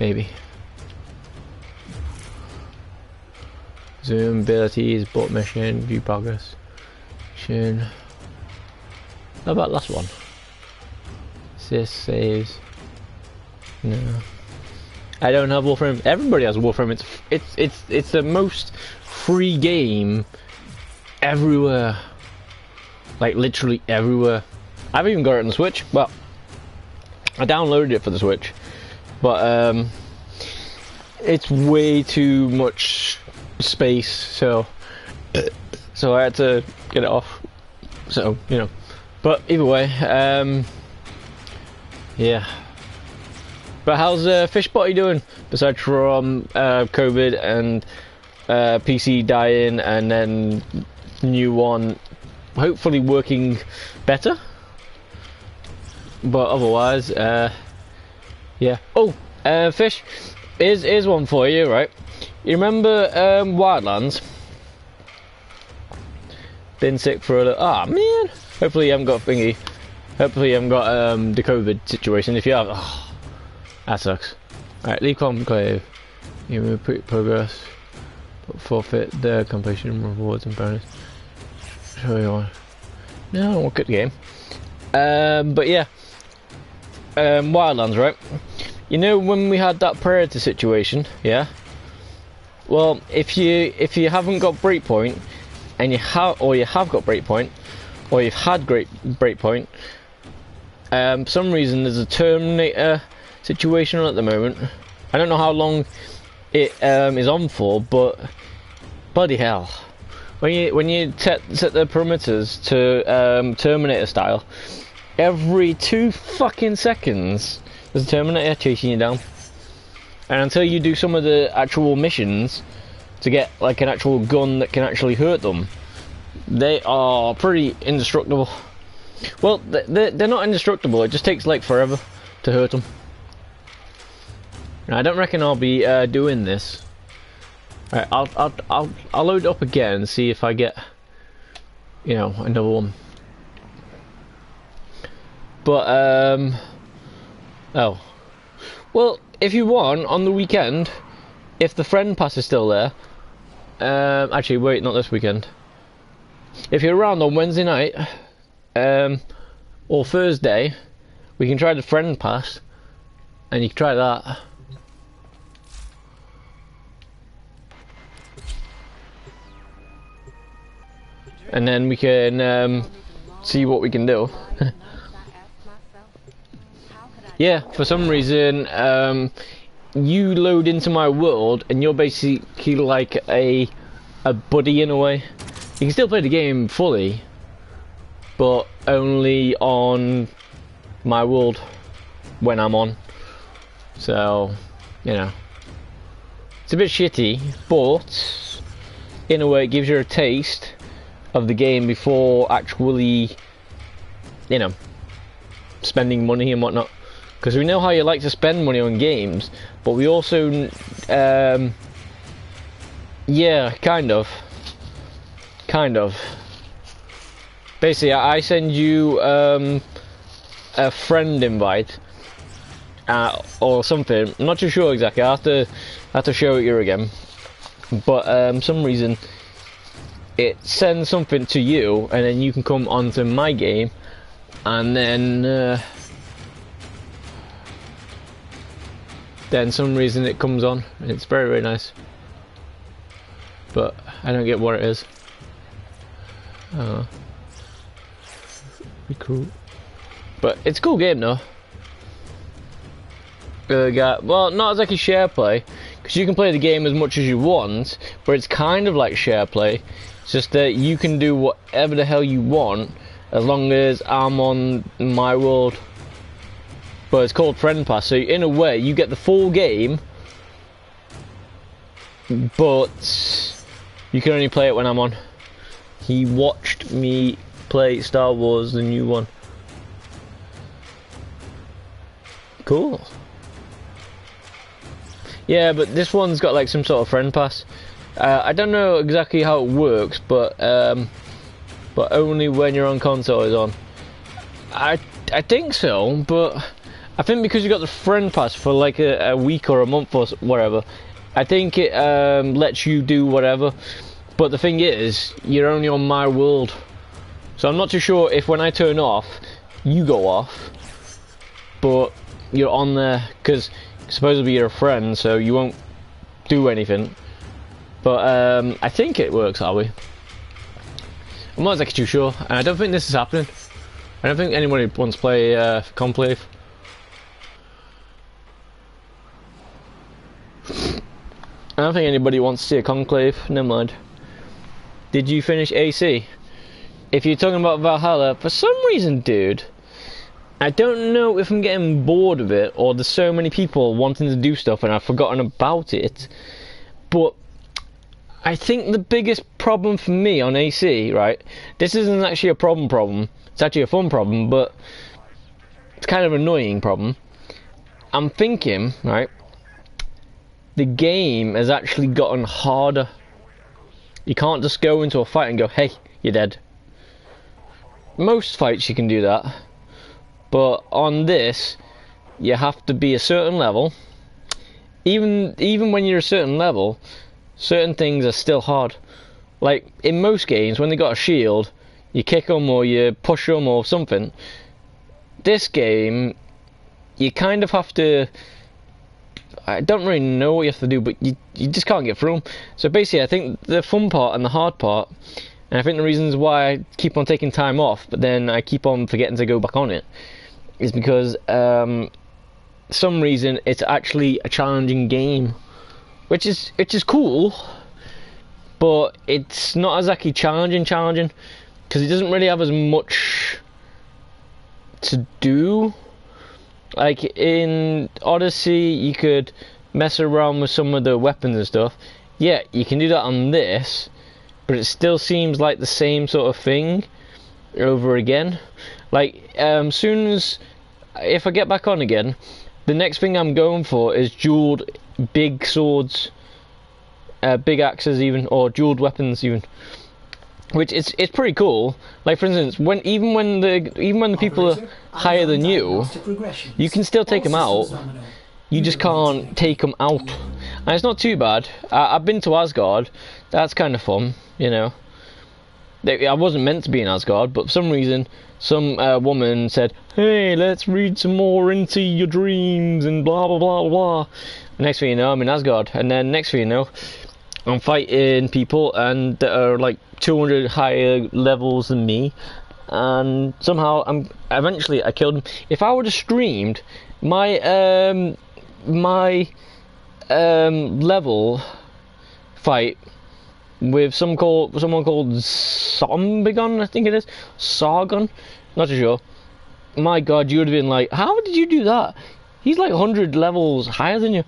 Maybe. Zoom abilities, bot mission, view progress. Mission. How about last one? Assist, saves. No. I don't have Warframe. Everybody has Warframe. It's the most free game everywhere. Like literally everywhere. I've even got it on the Switch. Well, I downloaded it for the Switch, but it's way too much space, so I had to get it off. So you know, but either way, yeah. But how's Fishbotty doing? Besides from COVID and PC dying, and then new one, hopefully working better. But otherwise, yeah. Oh, Fish, here's one for you, right? You remember Wildlands? Been sick for a little. Ah, man. Hopefully you haven't got thingy. Hopefully you haven't got the COVID situation. If you have, oh, that sucks. Alright, leave conclave. You move progress. Forfeit the completion rewards and bonus. Show you one. No, I don't want to cut the game. But yeah. Wildlands, right? You know when we had that Predator situation, yeah? Well, if you haven't got Breakpoint, and you have got Breakpoint, or you've had Breakpoint, for some reason there's a Terminator situation at the moment. I don't know how long it is on for, but bloody hell, when you set the parameters to Terminator style, every 2 fucking seconds there's a Terminator chasing you down, and until you do some of the actual missions to get like an actual gun that can actually hurt them, they are pretty indestructible. Well, they're not indestructible. It just takes like forever to hurt them. I don't reckon I'll be doing this. Alright, I'll load it up again and see if I get, you know, another one. But oh, well, if you want on the weekend, if the friend pass is still there, actually wait, not this weekend. If you're around on Wednesday night, or Thursday, we can try the friend pass, and you can try that. And then we can see what we can do. Yeah, for some reason, you load into my world, and you're basically like a buddy in a way. You can still play the game fully, but only on my world when I'm on. So, you know, it's a bit shitty, but in a way, it gives you a taste of the game before actually, you know, spending money and whatnot. Because we know how you like to spend money on games, but we also, yeah, kind of. Basically, I send you a friend invite or something. I'm not too sure exactly. I have to show it you again. But some reason it sends something to you, and then you can come onto my game, and then some reason it comes on, and it's very, very nice. But I don't get what it is. Be cool. But it's a cool game though. Well, not exactly share play, because you can play the game as much as you want, but it's kind of like share play. It's just that you can do whatever the hell you want as long as I'm on my world. But it's called Friend Pass, so in a way you get the full game, but you can only play it when I'm on. He watched me play Star Wars, the new one. Cool. Yeah, but this one's got like some sort of friend pass. I don't know exactly how it works, but only when you're on console is on. I think so, but I think because you got the friend pass for like a week or a month or whatever, I think it lets you do whatever. But the thing is, you're only on my world, so I'm not too sure if when I turn off, you go off, but you're on there because supposedly you're a friend, so you won't do anything. But I think it works that way. I'm not exactly too sure, and I don't think this is happening. I don't think anybody wants to play Conclave. I don't think anybody wants to see a Conclave. Never mind. Did you finish AC? If you're talking about Valhalla, for some reason, dude, I don't know if I'm getting bored of it or there's so many people wanting to do stuff and I've forgotten about it. But I think the biggest problem for me on AC, right? This isn't actually a problem. It's actually a fun problem, but it's kind of an annoying problem. I'm thinking, right? The game has actually gotten harder. You can't just go into a fight and go, hey, you're dead. Most fights you can do that, but on this, you have to be a certain level. Even when you're a certain level, certain things are still hard. Like in most games, when they got a shield, you kick them or you push them or something. This game, you kind of have to. I don't really know what you have to do, but you just can't get through them. So basically, I think the fun part and the hard part, and I think the reasons why I keep on taking time off, but then I keep on forgetting to go back on it, is because some reason it's actually a challenging game, which is cool, but it's not exactly challenging because it doesn't really have as much to do. Like in Odyssey, you could mess around with some of the weapons and stuff. Yeah, you can do that on this, but it still seems like the same sort of thing over again. Like, soon as if I get back on again, the next thing I'm going for is dual big swords, big axes even, or dual weapons even. Which it's pretty cool. Like for instance, even when the people are higher than you can still take them out. You just can't take them out, and it's not too bad. I've been to Asgard. That's kind of fun, you know. I wasn't meant to be in Asgard, but for some reason, some woman said, "Hey, let's read some more into your dreams," and blah blah blah blah. Next thing you know, I'm in Asgard, and then next thing you know, I'm fighting people and that are like 200 higher levels than me, and somehow eventually I killed him. If I would have streamed my level fight with someone called Zombigon, I think it is, Sargon, not too sure. My God, you would have been like, how did you do that? He's like 100 levels higher than you.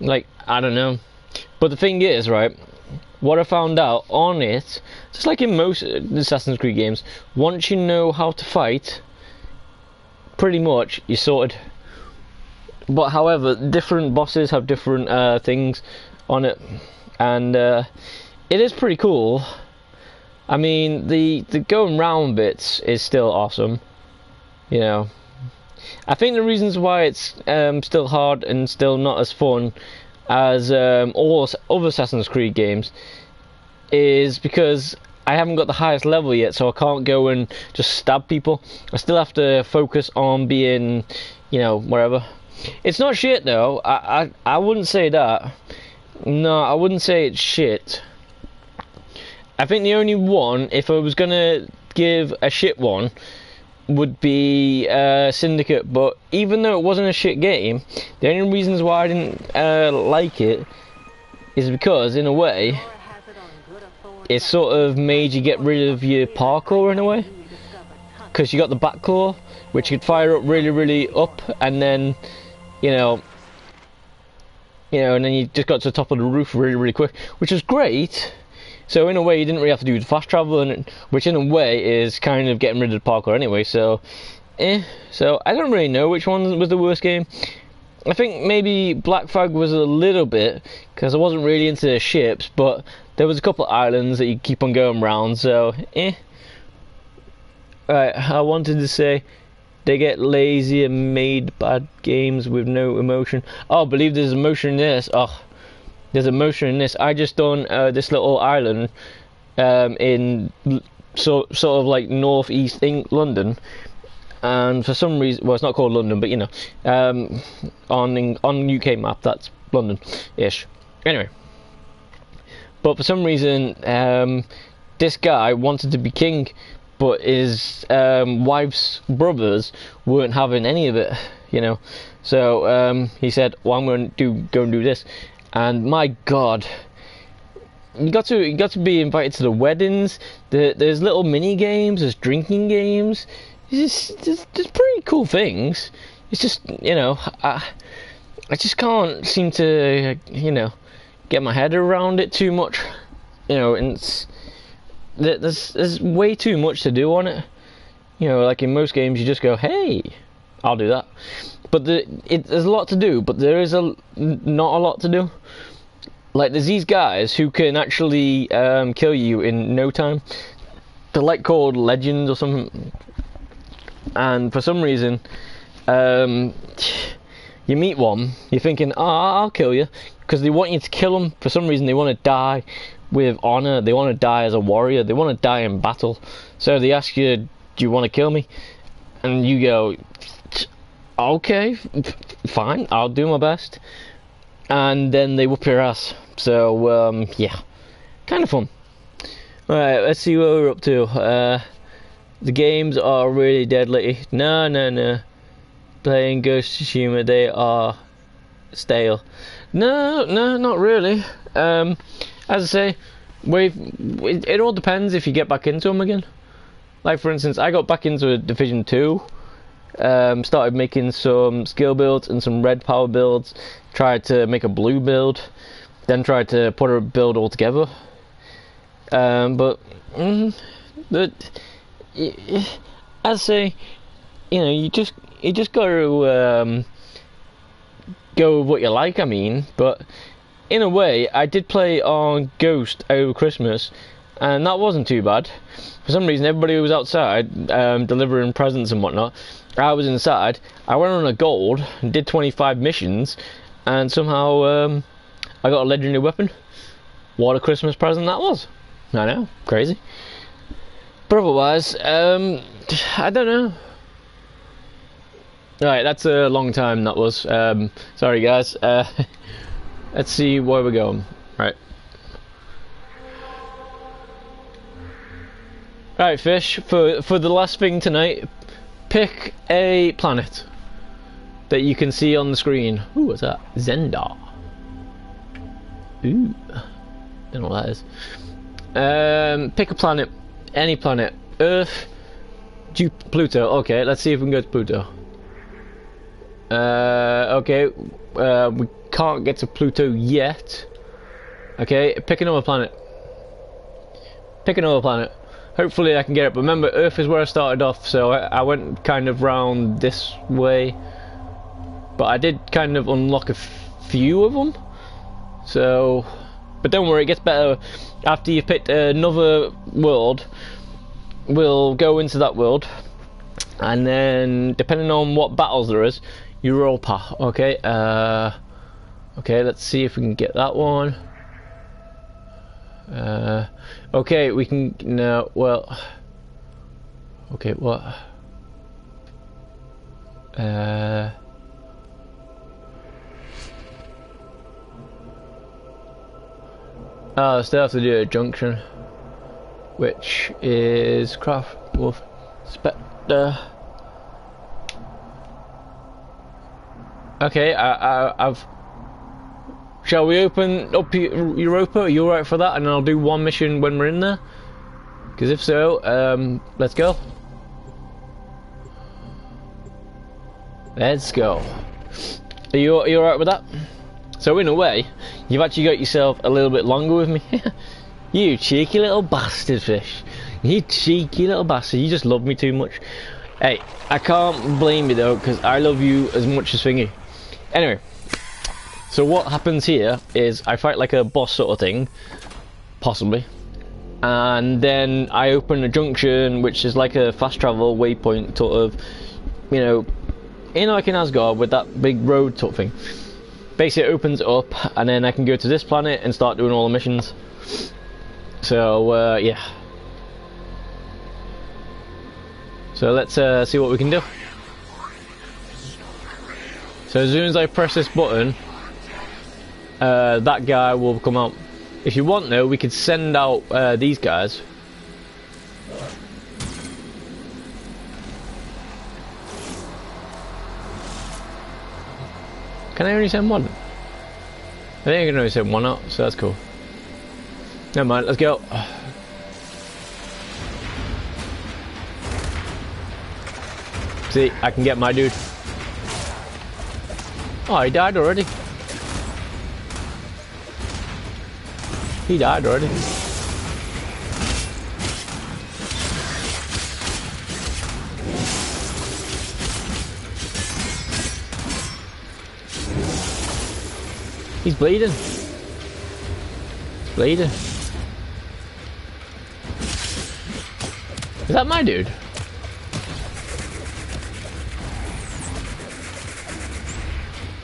Like, I don't know. But the thing is, right, what I found out on it, just like in most Assassin's Creed games, once you know how to fight, pretty much you're sorted. But however, different bosses have different things on it, and it is pretty cool. I mean, the going round bits is still awesome, you know. I think the reasons why it's still hard and still not as fun as all other Assassin's Creed games is because I haven't got the highest level yet, so I can't go and just stab people. I still have to focus on being, you know, whatever. It's not shit though. I wouldn't say that. No, I wouldn't say it's shit. I think the only one, if I was gonna give a shit one, would be Syndicate. But even though it wasn't a shit game, the only reasons why I didn't like it is because, in a way, it sort of made you get rid of your parkour in a way. Because you got the back claw, which you could fire up really up, and then, you know, and then you just got to the top of the roof really quick, which was great. So in a way, you didn't really have to do the fast travel, which in a way is kind of getting rid of the parkour anyway. So, So I don't really know which one was the worst game. I think maybe Black Flag was a little bit, because I wasn't really into the ships, but there was a couple of islands that you keep on going around. So, Right, I wanted to say, they get lazy and made bad games with no emotion. Oh, I believe there's emotion in this. Oh, there's emotion in this. I just done this little island in sort of like northeast London, and for some reason, well, it's not called London, but you know, on UK map that's London-ish. Anyway, but for some reason, this guy wanted to be king, but his wife's brothers weren't having any of it, you know. So he said, "Well, I'm going to go and do this." And my God, you got to be invited to the weddings. There's little mini games. There's drinking games. There's pretty cool things. It's just, you know, I just can't seem to, you know, get my head around it too much, you know. And there's way too much to do on it, you know. Like in most games, you just go, "Hey, I'll do that," but there's a lot to do, but there is not a lot to do. Like there's these guys who can actually kill you in no time. They're like called legends or something, and for some reason, you meet one, you're thinking, "Oh, I'll kill you," because they want you to kill them. For some reason, they want to die with honor. They want to die as a warrior. They want to die in battle. So they ask you, "Do you want to kill me?" And you go, "Okay, fine, I'll do my best." And then they whoop your ass. So yeah, kind of fun. Alright, let's see what we're up to. The games are really deadly. No. Playing Ghost of Tsushima, they are stale. No, not really. As I say, it all depends if you get back into them again. Like for instance, I got back into Division 2. Started making some skill builds and some red power builds. Tried to make a blue build, then tried to put a build all together. But as I say, you know, you just got to go with what you like. I mean, but in a way, I did play on Ghost over Christmas, and that wasn't too bad. For some reason, everybody was outside delivering presents and whatnot. I was inside. I went on a gold and did 25 missions, and somehow I got a legendary weapon. What a Christmas present that was! I know, crazy. But otherwise, I don't know. Right, that's a long time that was. Sorry guys. Let's see where we're going. Right. Right, Fish, for the last thing tonight, pick a planet that you can see on the screen. Ooh, what's that? Zendar. Ooh. Don't know what that is. Pick a planet. Any planet. Earth. Pluto. Okay, let's see if we can go to Pluto. Okay. We can't get to Pluto yet. Okay, pick another planet. Pick another planet. Hopefully I can get it. But remember, Earth is where I started off, so I went kind of round this way. But I did kind of unlock a few of them. So, but don't worry, it gets better after you picked another world. We'll go into that world, and then depending on what battles there is, you roll path. Okay. Okay, let's see if we can get that one. Okay, we can no. Well, okay, what? Oh, still have to do a junction, which is Craft Wolf Spectre. Okay, I've. Shall we open up Europa? Are you alright for that? And I'll do one mission when we're in there. Because if so, let's go. Let's go. Are you alright with that? So in a way, you've actually got yourself a little bit longer with me. You cheeky little bastard, Fish. You cheeky little bastard. You just love me too much. Hey, I can't blame you though, because I love you as much as Thingy. Anyway. So what happens here is I fight like a boss sort of thing, possibly, and then I open a junction which is like a fast travel waypoint sort of, you know, like in Asgard with that big road sort of thing. Basically it opens up and then I can go to this planet and start doing all the missions. So yeah. So let's see what we can do. So as soon as I press this button, that guy will come out. If you want though, we could send out these guys. Can I only send one? I think I can only send one out, so that's cool. Never mind, let's go. See, I can get my dude. Oh, he died already. He died already. He's bleeding. He's bleeding. Is that my dude?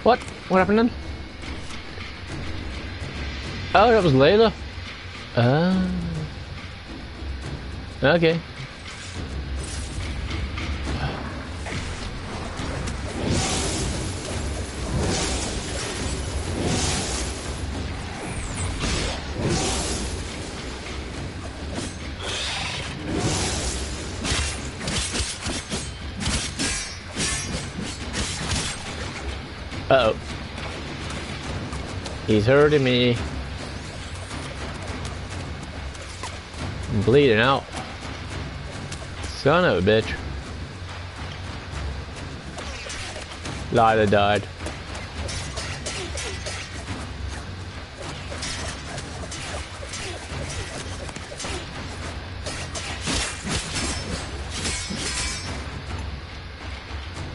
What? What happened then? Oh, that was Layla. Okay. Uh-oh. He's hurting me. I'm bleeding out. Son of a bitch. Lila died.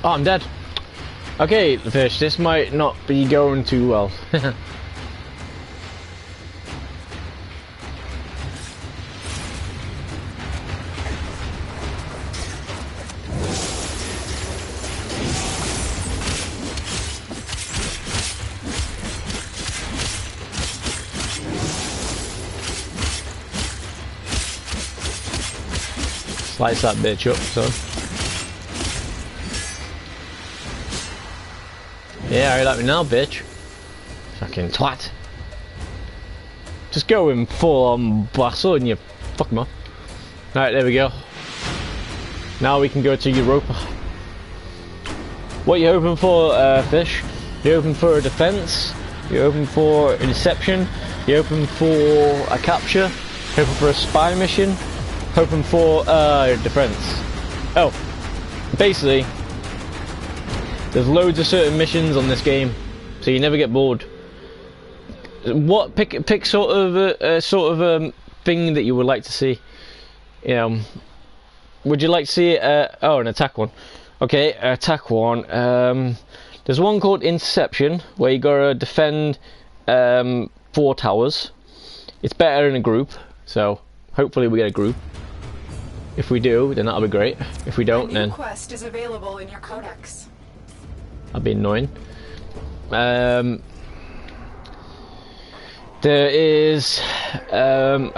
Oh, I'm dead. Okay, the fish, this might not be going too well. Slice that bitch up, son. Yeah, you like me now, bitch. Fucking twat. Just go in full on Basso and you fuck him up. Alright, there we go. Now we can go to Europa. What you hoping for, fish? You hoping for a defense? You hoping for a deception? You hoping for a capture? Hoping for a spy mission? Hoping for defense? Oh, basically, there's loads of certain missions on this game, so you never get bored. What pick sort of a thing that you would like to see? You know, would you like to see oh, an attack one? Okay, attack one. There's one called Interception where you gotta defend 4 towers. It's better in a group, so hopefully we get a group. If we do, then that'll be great. If we don't, then quest is available in your codex. that'll be annoying. There is an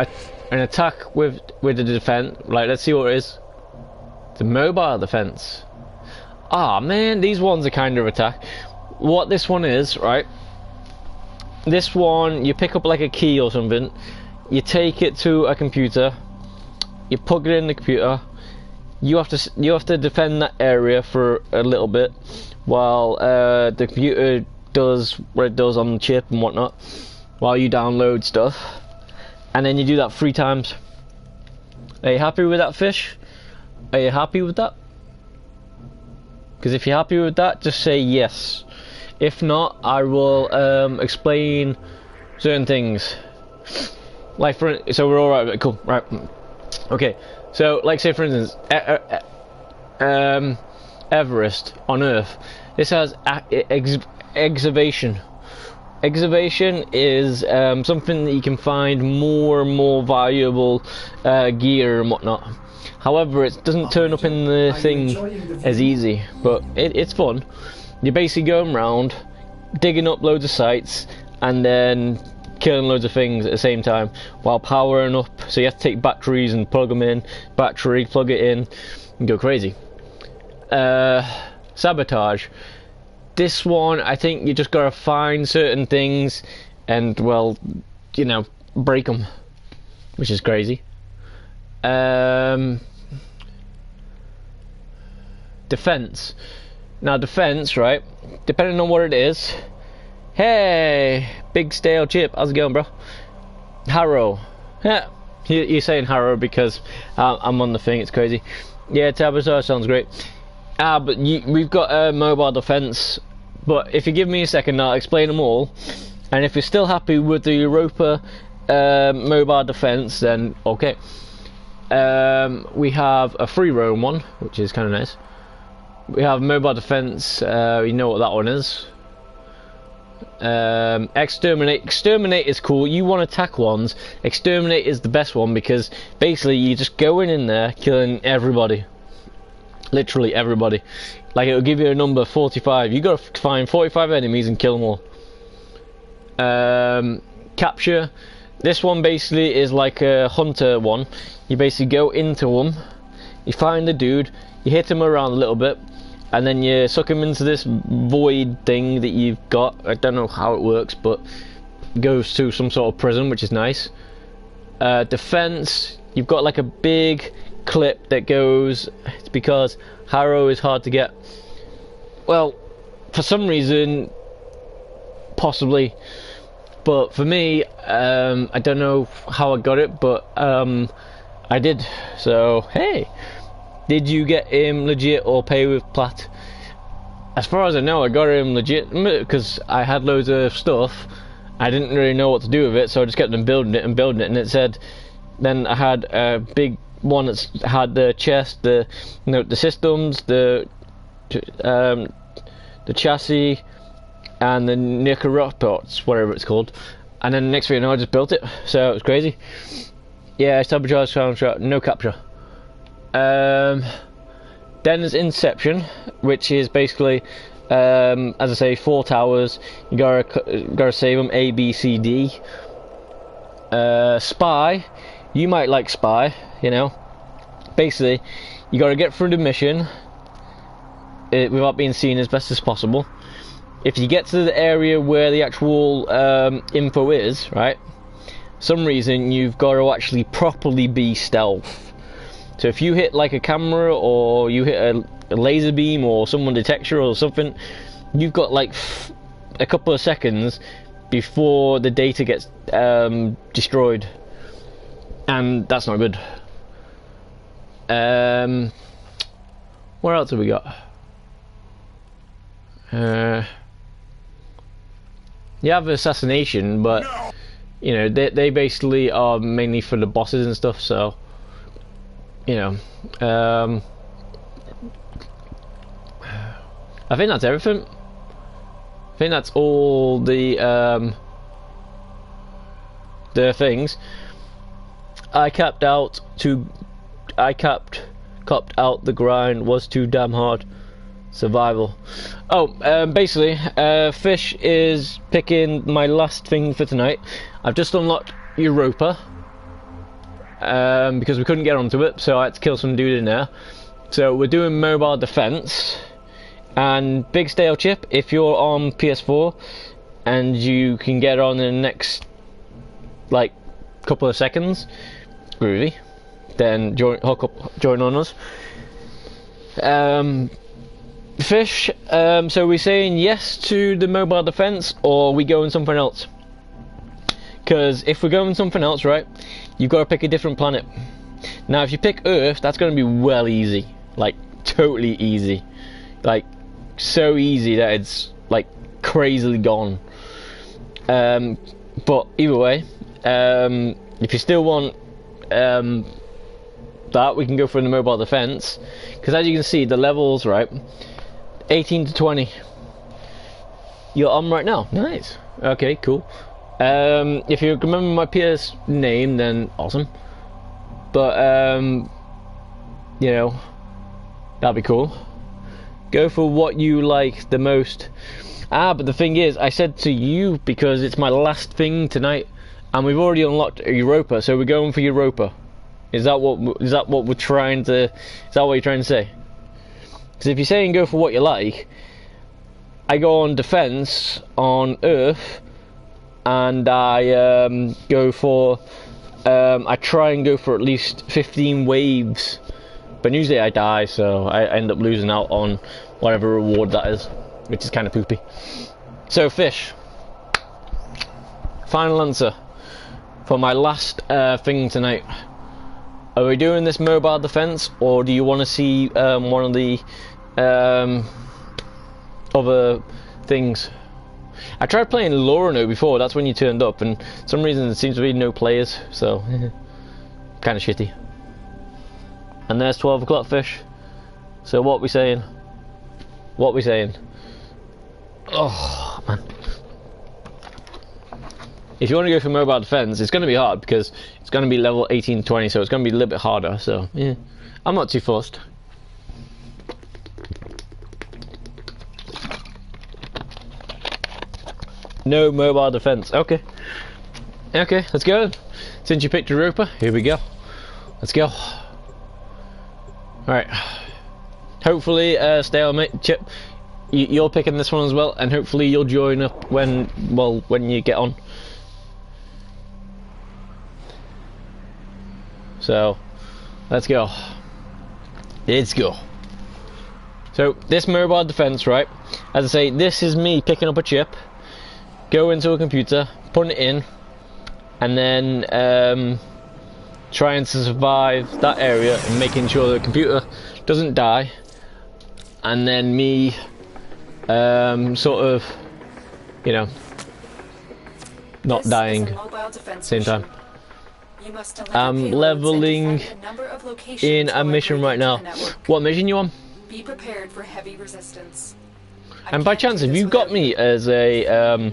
attack with the defense. Like, let's see what it is. The mobile defense. Ah, man, these ones are kind of attack. What this one is, right? This one, you pick up like a key or something. You take it to a computer. You plug it in the computer. You have to defend that area for a little bit while the computer does what it does on the chip and whatnot, while you download stuff, and then you do that 3 times. Are you happy with that, fish? Are you happy with that? Because if you're happy with that, just say yes. If not, I will explain certain things. Like so we're all right. Cool, right? Okay. So, like, say for instance, Everest on Earth. This has excavation. Excavation is something that you can find more and more valuable gear and whatnot. However, it doesn't turn up in the thing as easy, but it's fun. You're basically going around, digging up loads of sites, and then killing loads of things at the same time while powering up. So you have to take batteries and plug them in, battery, plug it in, and go crazy. Sabotage. This one, I think you just gotta find certain things and, well, you know, break them, which is crazy. Defense. Now, defense, right? Depending on what it is. Hey, big stale chip. How's it going, bro? Harrow. Yeah, you're saying Harrow because I'm on the thing. It's crazy. Yeah, Tabasar sounds great. But we've got a mobile defense. But if you give me a second, I'll explain them all. And if you're still happy with the Europa mobile defense, then okay. We have a free roam one, which is kind of nice. We have mobile defense. You know what that one is. Exterminate is cool. You want attack ones, exterminate is the best one, because basically you just going in there killing everybody, literally everybody. Like, it'll give you a number 45. You gotta find 45 enemies and kill them all. Capture. This one basically is like a hunter one. You basically go into them, you find the dude, you hit him around a little bit, and then you suck him into this void thing that you've got. I don't know how it works, but it goes to some sort of prison, which is nice. Defense, you've got like a big clip that goes. It's because Harrow is hard to get. Well, for some reason, possibly, but for me, I don't know how I got it, but I did. So hey. Did you get him legit or pay with plat? As far as I know, I got him legit because I had loads of stuff. I didn't really know what to do with it, so I just kept on building it, and it said. Then I had a big one that had the chest, the systems, the the chassis, and the Nicaropods, whatever it's called. And then the next thing you know, I just built it. So it was crazy. Yeah, sabotage, soundtrack, no capture. Then there's Inception, which is basically, as I say, 4 towers. You gotta save them, A, B, C, D. Spy, you might like Spy, you know. Basically, you gotta get through the mission without being seen as best as possible. If you get to the area where the actual info is, right, some reason you've got to actually properly be stealth. So if you hit like a camera, or you hit a laser beam, or someone detects you or something, you've got like a couple of seconds before the data gets destroyed, and that's not good. What else have we got? You have assassination, but you know they basically are mainly for the bosses and stuff. So you know, I think that's everything. I think that's all the things. I copped out the grind was too damn hard. Survival. Oh, basically, Fish is picking my last thing for tonight. I've just unlocked Europa, because we couldn't get onto it, so I had to kill some dude in there. So we're doing mobile defense, and big stale chip. If you're on PS4 and you can get on in the next like couple of seconds, groovy, then join on us. Fish, so we're saying yes to the mobile defense, or we going something else? Because if we're going something else, right, you've got to pick a different planet. Now if you pick Earth, that's going to be well easy, like totally easy, like so easy that it's like crazily gone. But either way, if you still want that, we can go for the mobile defense, because as you can see the levels, right, 18 to 20. You're on right now. Nice. Okay, cool. If you remember my PS name, then awesome. But you know, that'd be cool. Go for what you like the most. But the thing is, I said to you because it's my last thing tonight, and we've already unlocked Europa, so we're going for Europa. Is that what we're trying to? Is that what you're trying to say? Because if you're saying go for what you like, I go on defense on Earth, and I go for I try and go for at least 15 waves, but usually I die, so I end up losing out on whatever reward that is, which is kind of poopy. So Fish, final answer for my last thing tonight. Are we doing this mobile defense, or do you want to see one of the other things? I tried playing Lorno before, that's when you turned up, and for some reason there seems to be no players, so kind of shitty. And there's 12 o'clock Fish. So what we saying? What we saying? Oh man. If you want to go for mobile defense, it's going to be hard because it's going to be level 18 20, so it's going to be a little bit harder. So yeah, I'm not too fussed. No mobile defense. Okay. Okay, let's go. Since you picked Europa, here we go. Let's go. Alright. Hopefully, stalemate, Chip, you're picking this one as well, and hopefully you'll join up when you get on. So, let's go. Let's go. So, this mobile defense, right? As I say, this is me picking up a chip, go into a computer, putting it in, and then trying to survive that area and making sure the computer doesn't die, and then me sort of, you know, not dying at the same time. I'm leveling in a mission right now. What mission you on? Be prepared for heavy resistance. And by chance, have you got me as a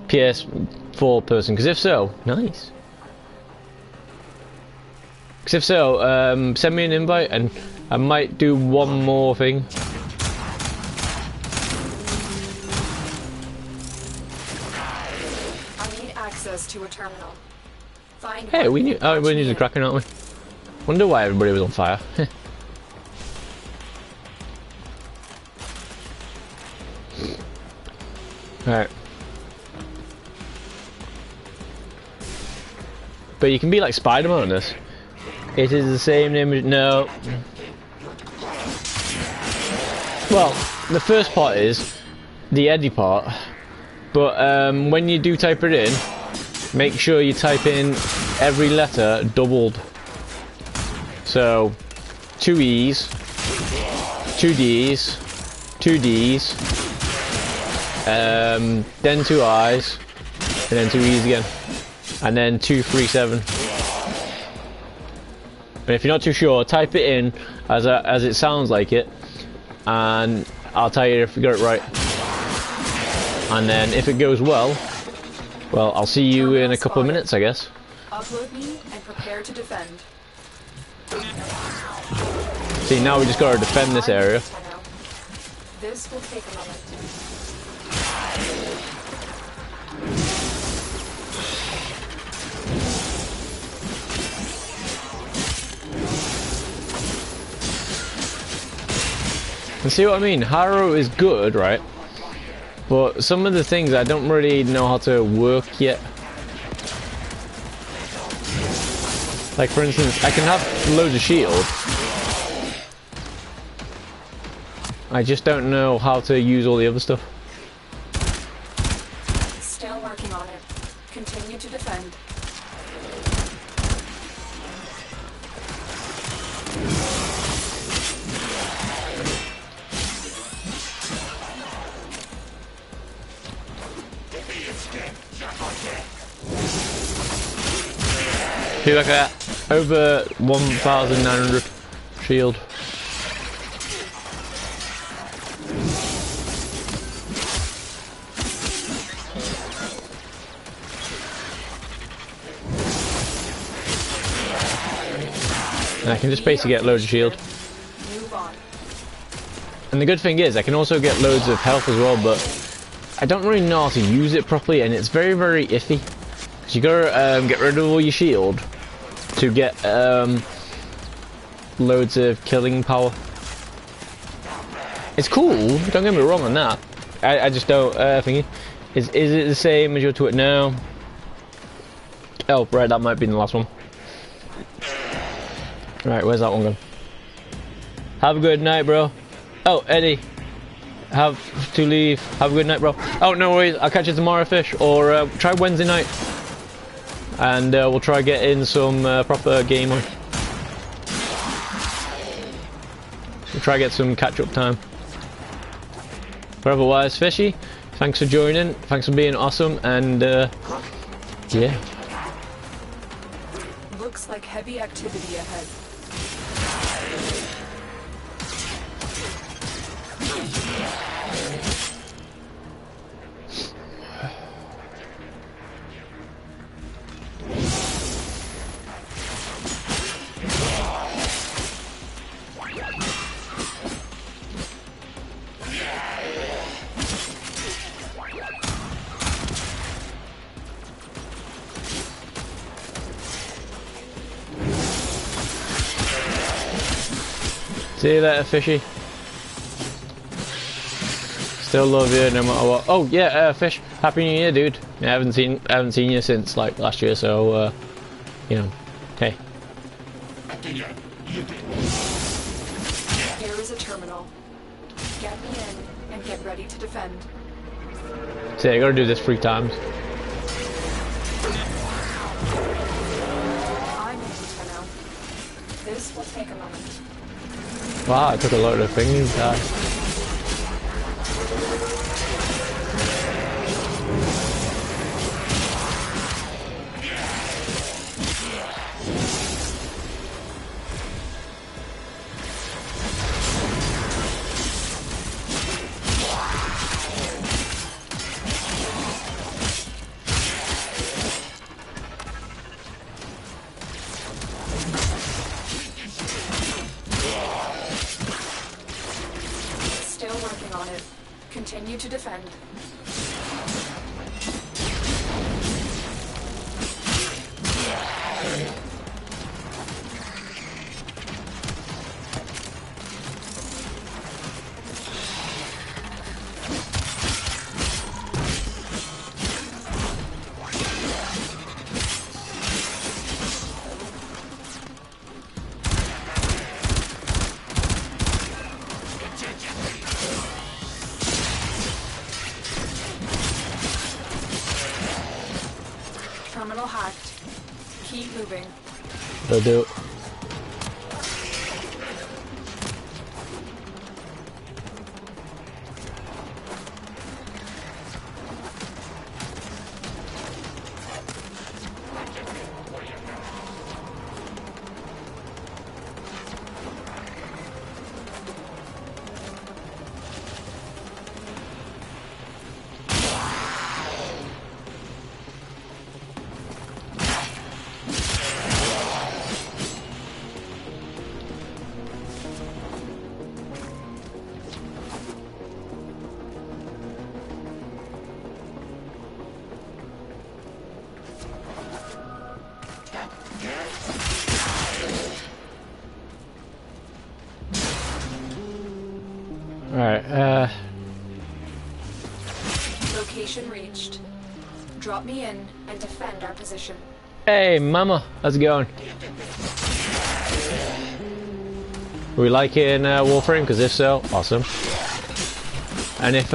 PS4 person? Because if so, nice. Because if so, send me an invite and I might do one more thing. I need access to a terminal. Find Hey, one we knew. and Oh, patch we're me using in. Kraken, aren't we? Wonder why everybody was on fire. Alright. But you can be like Spider-Man on this. It is the same name as... No. Well, the first part is the Eddie part. But when you do type it in, make sure you type in every letter doubled. So, 2 E's, 2 D's, 2 D's, then 2 I's, and then 2 E's again, and then 2, 3, 7. And if you're not too sure, type it in as it sounds like it, and I'll tell you if you got it right. And then if it goes well, I'll see you in a couple of minutes, I guess. Upload me and prepare to defend. See, now we just gotta defend this area. This will take a moment. And see what I mean? Harrow is good, right? But some of the things I don't really know how to work yet. Like for instance, I can have loads of shield. I just don't know how to use all the other stuff. Still working on it. Continue to defend. See, look at that. Over 1,900 shield. And I can just basically get loads of shield. Move on. And the good thing is, I can also get loads of health as well, but I don't really know how to use it properly, and it's very, very iffy. So you gotta get rid of all your shield to get loads of killing power. It's cool, don't get me wrong on that. I just don't think is it the same as your Twitter now? Oh, right, that might be the last one. Right, where's that one gone? Have a good night, bro. Oh, Eddie. Have to leave. Have a good night, bro. Oh, no worries. I'll catch you tomorrow, Fish. Or try Wednesday night. And we'll try getting some proper game on. We'll try get some catch-up time. But otherwise, Fishy, thanks for joining. Thanks for being awesome. And, yeah. Looks like heavy activity ahead. See you later, Fishy. Still love you no matter what. Oh yeah, Fish. Happy New Year, dude. I haven't seen you since like last year, so you know. Hey. Here is a terminal. Get me in and get ready to defend. See, I gotta do this 3 times. I'm in for now. This will take a moment. Wow, I took a load of things. Continue to defend. Terminal hacked. Keep moving. They'll do it. Alright, Location reached. Drop me in and defend our position. hey mama, how's it going? We liking Warframe? Because if so, awesome. And if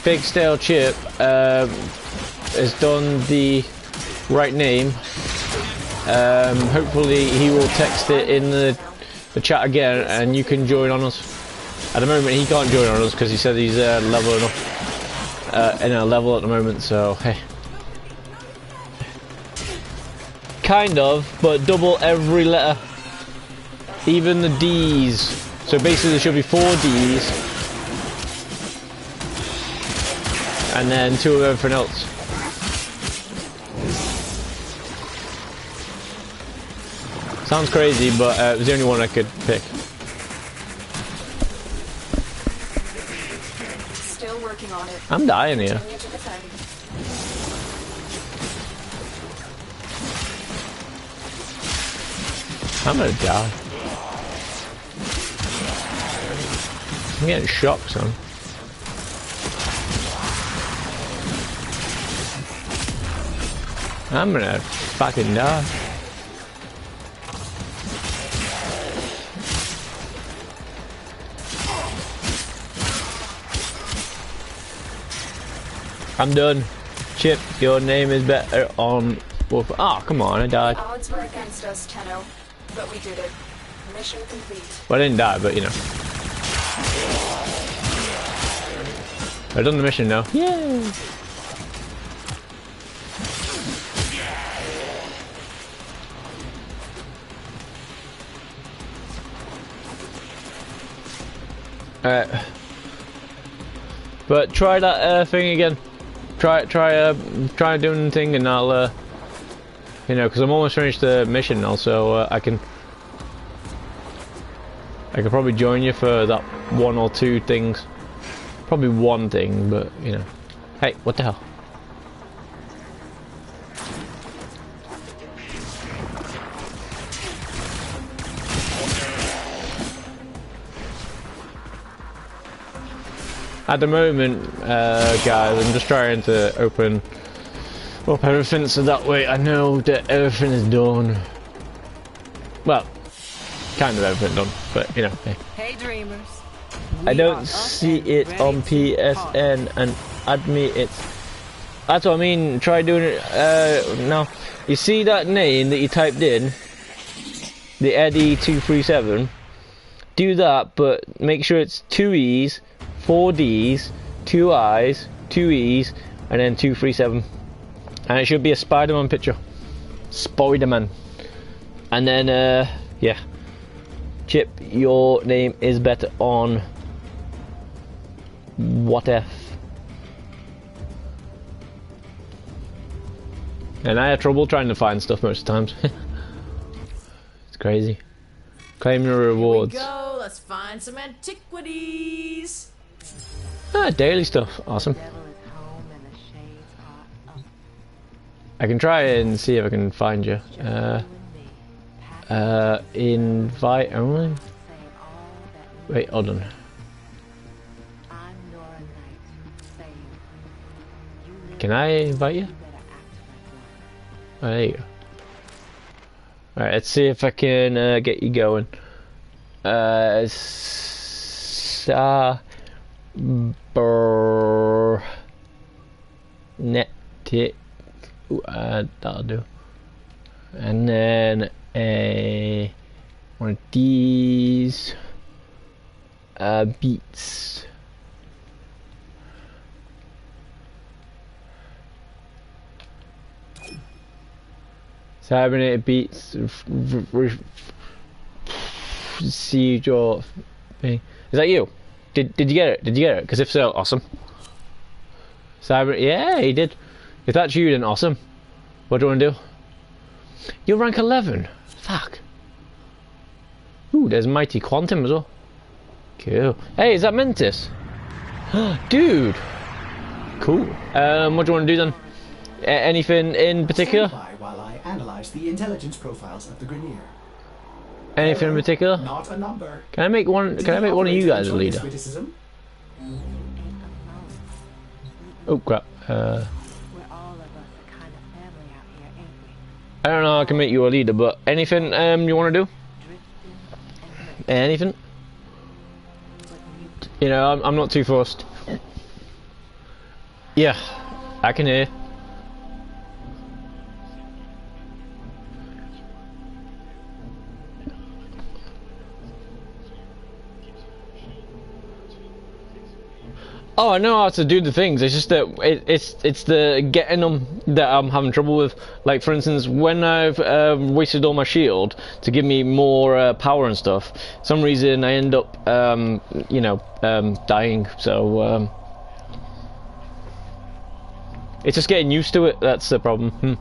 Big Stale Chip has done the right name, hopefully he will text it in the chat again and you can join on us. At the moment he can't join on us because he said he's leveling up in a level at the moment, so hey. Kind of, but double every letter. Even the D's. So basically there should be 4 D's. And then 2 of everything else. Sounds crazy, but it was the only one I could pick. Still working on it. I'm dying here. Continue to defend. I'm gonna die. I'm getting shocked, son. I'm gonna fucking die. I'm done. Chip, your name is better on Wolf. Oh, come on, I died. Odds were against us, Tenno, but we did it. Mission complete. Well, I didn't die, but you know. I've done the mission now. Yay! Alright. But try that thing again. Try doing the thing and I'll, you know, because I'm almost finished the mission now, so I can probably join you for that 1 or 2 things. Probably 1 thing, but, you know. Hey, what the hell? At the moment, guys, I'm just trying to open up everything so that way I know that everything is done. Well, kind of everything done, but you know. Hey. Hey, dreamers. I don't see it on PSN and add me that's what I mean. Try doing it now. You see that name that you typed in, the Eddie237. Do that, but make sure it's 2 E's, 4 D's, 2 I's, 2 E's, and then 237. And it should be a Spider-Man picture. Spider-Man. And then yeah. Chip, your name is better on what if? And I have trouble trying to find stuff most times. It's crazy. Claim your rewards. Here we go. Let's find some antiquities. Ah, daily stuff. Awesome. Devil is home and the shades are up. I can try and see if I can find you. Just you and me. Invite only? Saying all that Wait, hold on. I'm Nora Knight. Saying you live, Can I invite you? you better act like one. Oh, there you go. Alright, let's see if I can get you going. Cybernetic. That'll do. And then one of these beats. Cybernetic beats. See your thing. Is that you? Did you get it? Did you get it? Because if so, awesome. Yeah, he did. If that's you, then awesome. What do you want to do? You're rank 11. Fuck. Ooh, there's Mighty Quantum as well. Cool. Hey, is that Mentis? Dude. Cool. What do you want to do then? Anything in particular? Stand by while I analyze the intelligence profiles of the Grineer. Anything in particular? Not a number. Can I make one? Can I make one of you guys a leader? Witticism? Oh crap. We're all of us a kind of family out here, ain't we? I don't know. I can make you a leader, but anything you want to do? Anything? You know, I'm not too fussed. Yeah, I can hear. Oh, I know how to do the things. It's just that it's the getting them that I'm having trouble with. Like for instance, when I've wasted all my shield to give me more power and stuff, for some reason I end up you know dying. So it's just getting used to it. That's the problem.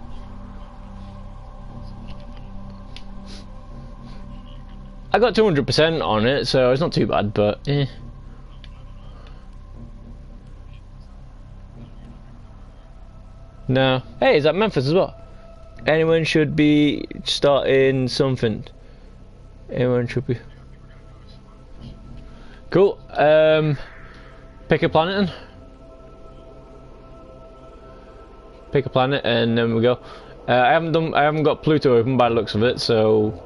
I got 200% on it, so it's not too bad. But eh. No. Hey, is that Memphis as well? Anyone should be starting something. Anyone should be. Cool. Pick a planet then. Pick a planet and then we go. I haven't got Pluto open by the looks of it, so.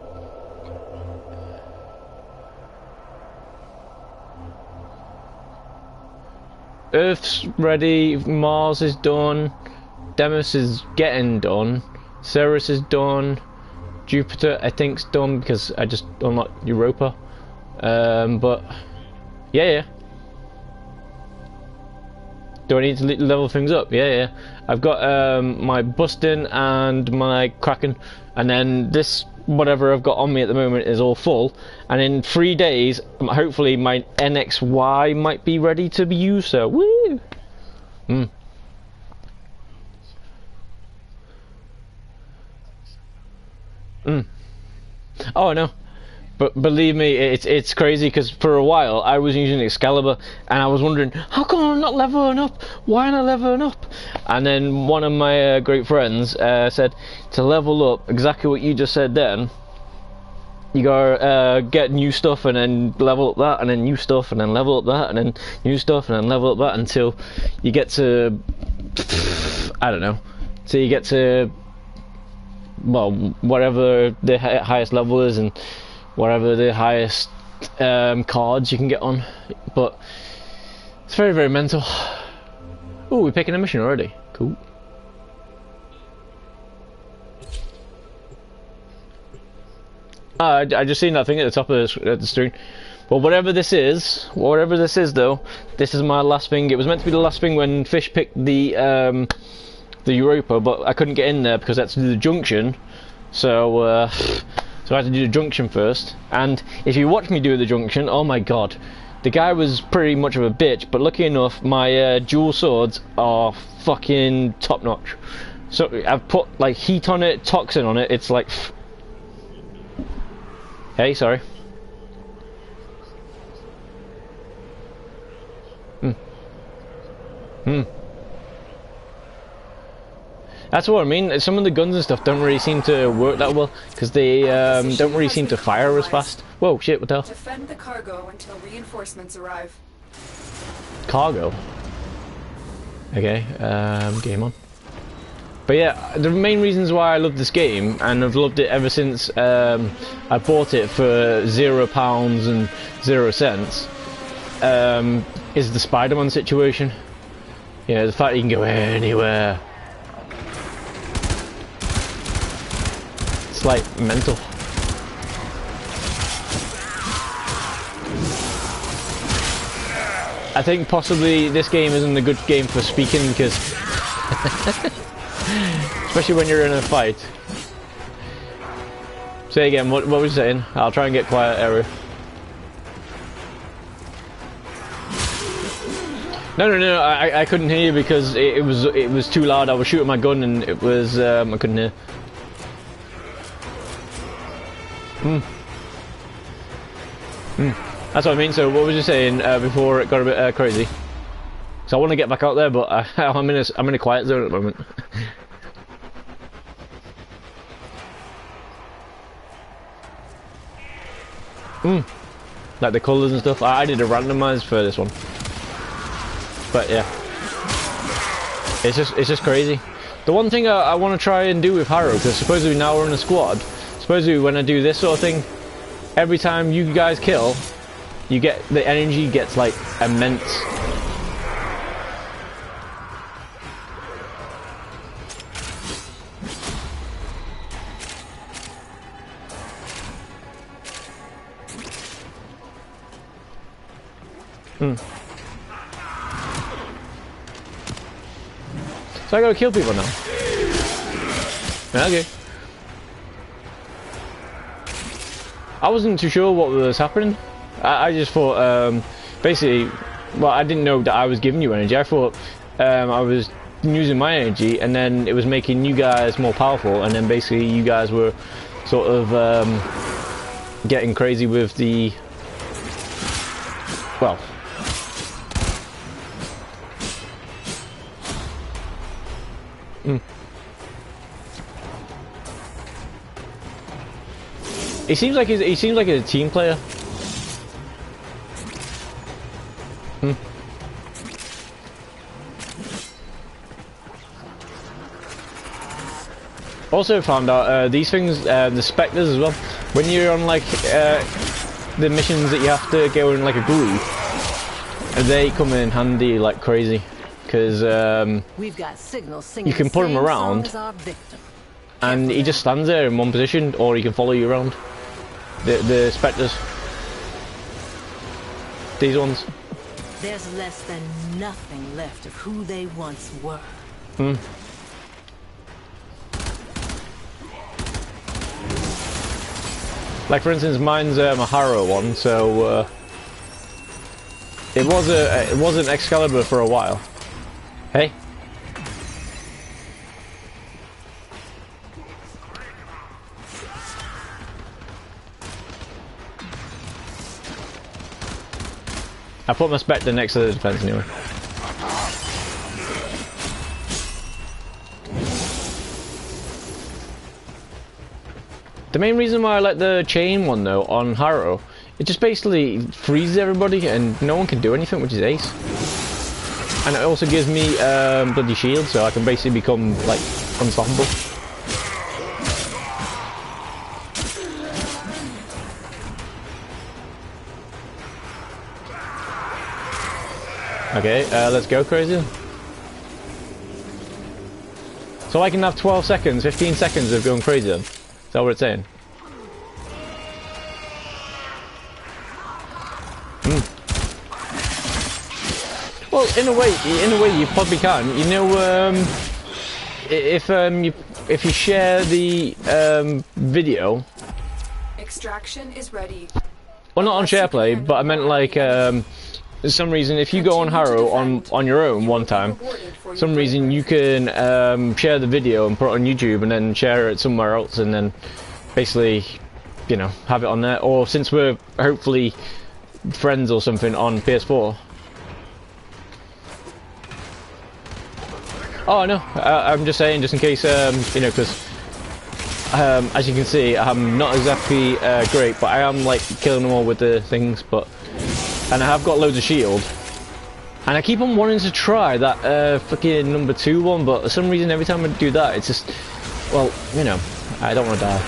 Earth's ready. Mars is done. Deimos is getting done. Ceres is done. Jupiter I think's done because I just unlocked Europa. But yeah. Do I need to level things up? Yeah. I've got my Bustin and my Kraken, and then this whatever I've got on me at the moment is all full. And in 3 days, hopefully my NXY might be ready to be used. So woo. Oh no, but believe me, it's crazy because for a while I was using Excalibur and I was wondering how come I'm not leveling up? Why am I leveling up? And then one of my great friends said to level up exactly what you just said. Then you gotta get new stuff and then level up that, and then new stuff and then level up that, and then new stuff and then level up that until you get to I don't know. So you get to. Well, whatever the highest level is and whatever the highest cards you can get on, but it's very, very mental. Oh, we're picking a mission already. Cool. I just seen that thing at the top of the screen. But whatever this is though, this is my last thing. It was meant to be the last thing when Fish picked the Europa, but I couldn't get in there because I had to do the junction. So I had to do the junction first. And if you watch me do the junction, oh my god, the guy was pretty much of a bitch. But lucky enough, my dual swords are fucking top notch. So I've put like heat on it, toxin on it. It's like, hey, sorry. That's what I mean. Some of the guns and stuff don't really seem to work that well because they don't really seem to fire as fast. Whoa, shit! What the hell? Defend the cargo until reinforcements arrive. Cargo. Okay, game on. But yeah, the main reasons why I love this game, and I've loved it ever since I bought it for £0 and 0 cents, is the Spider-Man situation. Yeah, the fact that you can go anywhere. It's like mental. I think possibly this game isn't a good game for speaking because especially when you're in a fight. Say again, what was you saying? I'll try and get quiet area. No, I couldn't hear you because it was too loud. I was shooting my gun and it was I couldn't hear. That's what I mean. So what was you saying before it got a bit crazy? So I want to get back out there, but I'm in a quiet zone at the moment. Like the colours and stuff. I did a randomize for this one, but yeah, it's just crazy. The one thing I want to try and do with Harrow, because supposedly now we're in a squad. Supposedly when I do this sort of thing, every time you guys kill, you get the energy gets like immense. So I gotta kill people now. Okay. I wasn't too sure what was happening. I just thought, basically, well, I didn't know that I was giving you energy. I thought I was using my energy, and then it was making you guys more powerful, and then basically you guys were sort of getting crazy with the, well, he seems like he's a team player. Also found out these things, the specters as well. When you're on like the missions that you have to go in like a group, they come in handy like crazy because We've got signals you can put him around, and he just stands there in one position, or he can follow you around. The specters, these ones. There's less than nothing left of who they once were. Like for instance, mine's a Harrow one, so it was an Excalibur for a while. Hey. I put my Spectre next to the defense anyway. The main reason why I like the chain one though on Harrow, it just basically freezes everybody and no one can do anything, which is ace. And it also gives me bloody shield, so I can basically become like unstoppable. Okay, let's go crazy. So I can have 12 seconds, 15 seconds of going crazy then. Is that what it's saying? Well, in a way, you probably can. You know, if you share the video. Extraction is ready. Well, not on SharePlay, but I meant like for some reason, if you go on Harrow on your own one time, for some reason you can share the video and put it on YouTube, and then share it somewhere else, and then basically, you know, have it on there. Or since we're hopefully friends or something on PS4. Oh no, I'm just saying, just in case, you know, because as you can see, I'm not exactly great, but I am like killing them all with the things. And I have got loads of shield, and I keep on wanting to try that fucking number 2 one, but for some reason every time I do that, it's just, well, you know, I don't want to die.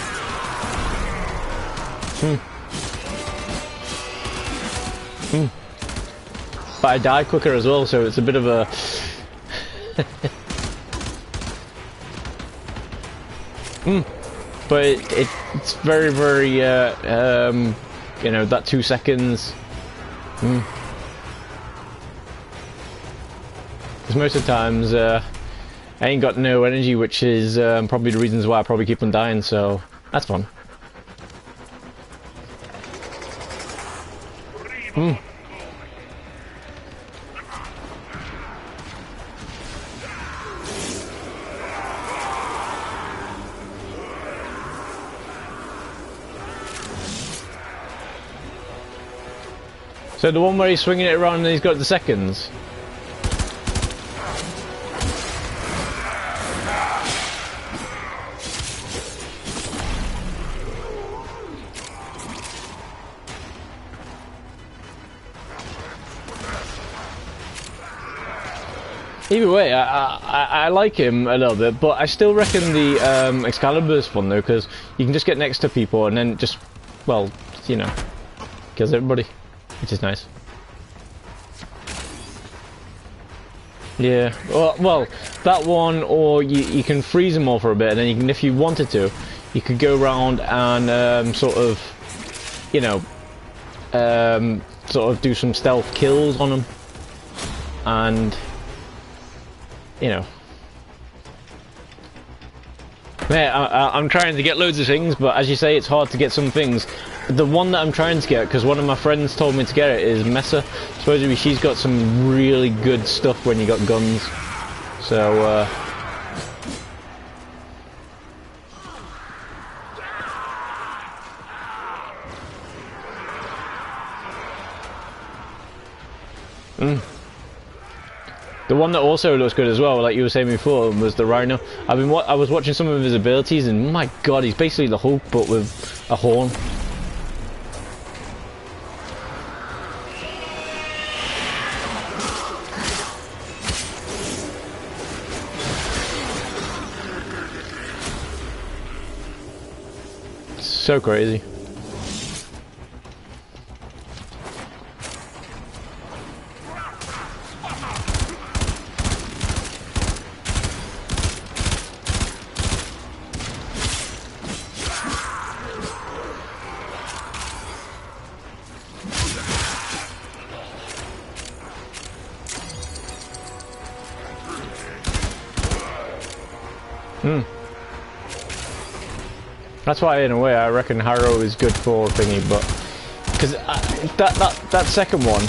But I die quicker as well, so it's a bit of a but it's very, very, you know, that 2 seconds. Because most of the times, I ain't got no energy, which is probably the reasons why I probably keep on dying, so that's fun. So the one where he's swinging it around and he's got the seconds. Either way, I like him a little bit, but I still reckon the Excalibur is fun though, because you can just get next to people and then just, well, you know, kills everybody, which is nice. Yeah, well, that one, or you can freeze them all for a bit, and then you can, if you wanted to, you could go around and sort of, you know, sort of do some stealth kills on them, and, you know. Yeah, I'm trying to get loads of things, but as you say, it's hard to get some things. The one that I'm trying to get, because one of my friends told me to get it, is Mesa. Supposedly she's got some really good stuff when you got guns. So, The one that also looks good as well, like you were saying before, was the Rhino. I was watching some of his abilities, and my god, he's basically the Hulk, but with a horn. So crazy. That's why, in a way, I reckon Harrow is good for thingy, but because that second one,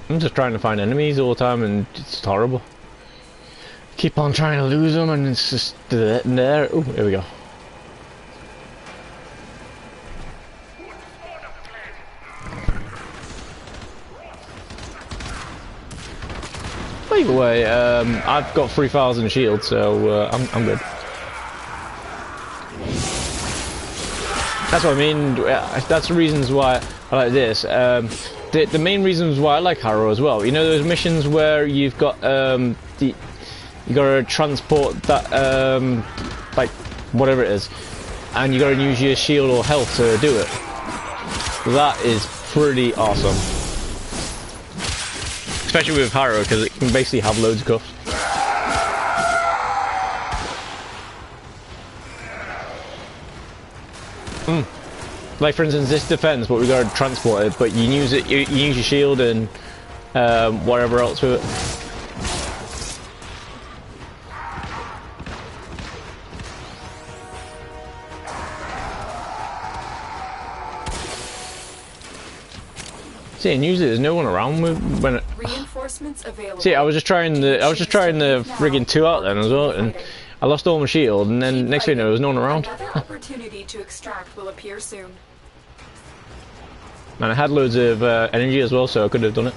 I'm just trying to find enemies all the time, and it's horrible. Keep on trying to lose them, and it's just there. Oh, here we go. Either way, I've got 3,000 shield, so I'm good. That's what I mean. That's the reasons why I like this. The main reasons why I like Harrow as well. You know those missions where you've got you gotta transport that like whatever it is, and you gotta use your shield or health to do it. That is pretty awesome, especially with Harrow, because it can basically have loads of guff. Like for instance, this defense, but we gotta transport it, but you use it. You use your shield and whatever else with it. See, and usually there's no one around when. Reinforcements available. See, I was just trying the friggin' 2 out then as well, and I lost all my shield, and then next thing you know, there was no one around. Another opportunity to extract will appear soon. And I had loads of energy as well, so I could have done it.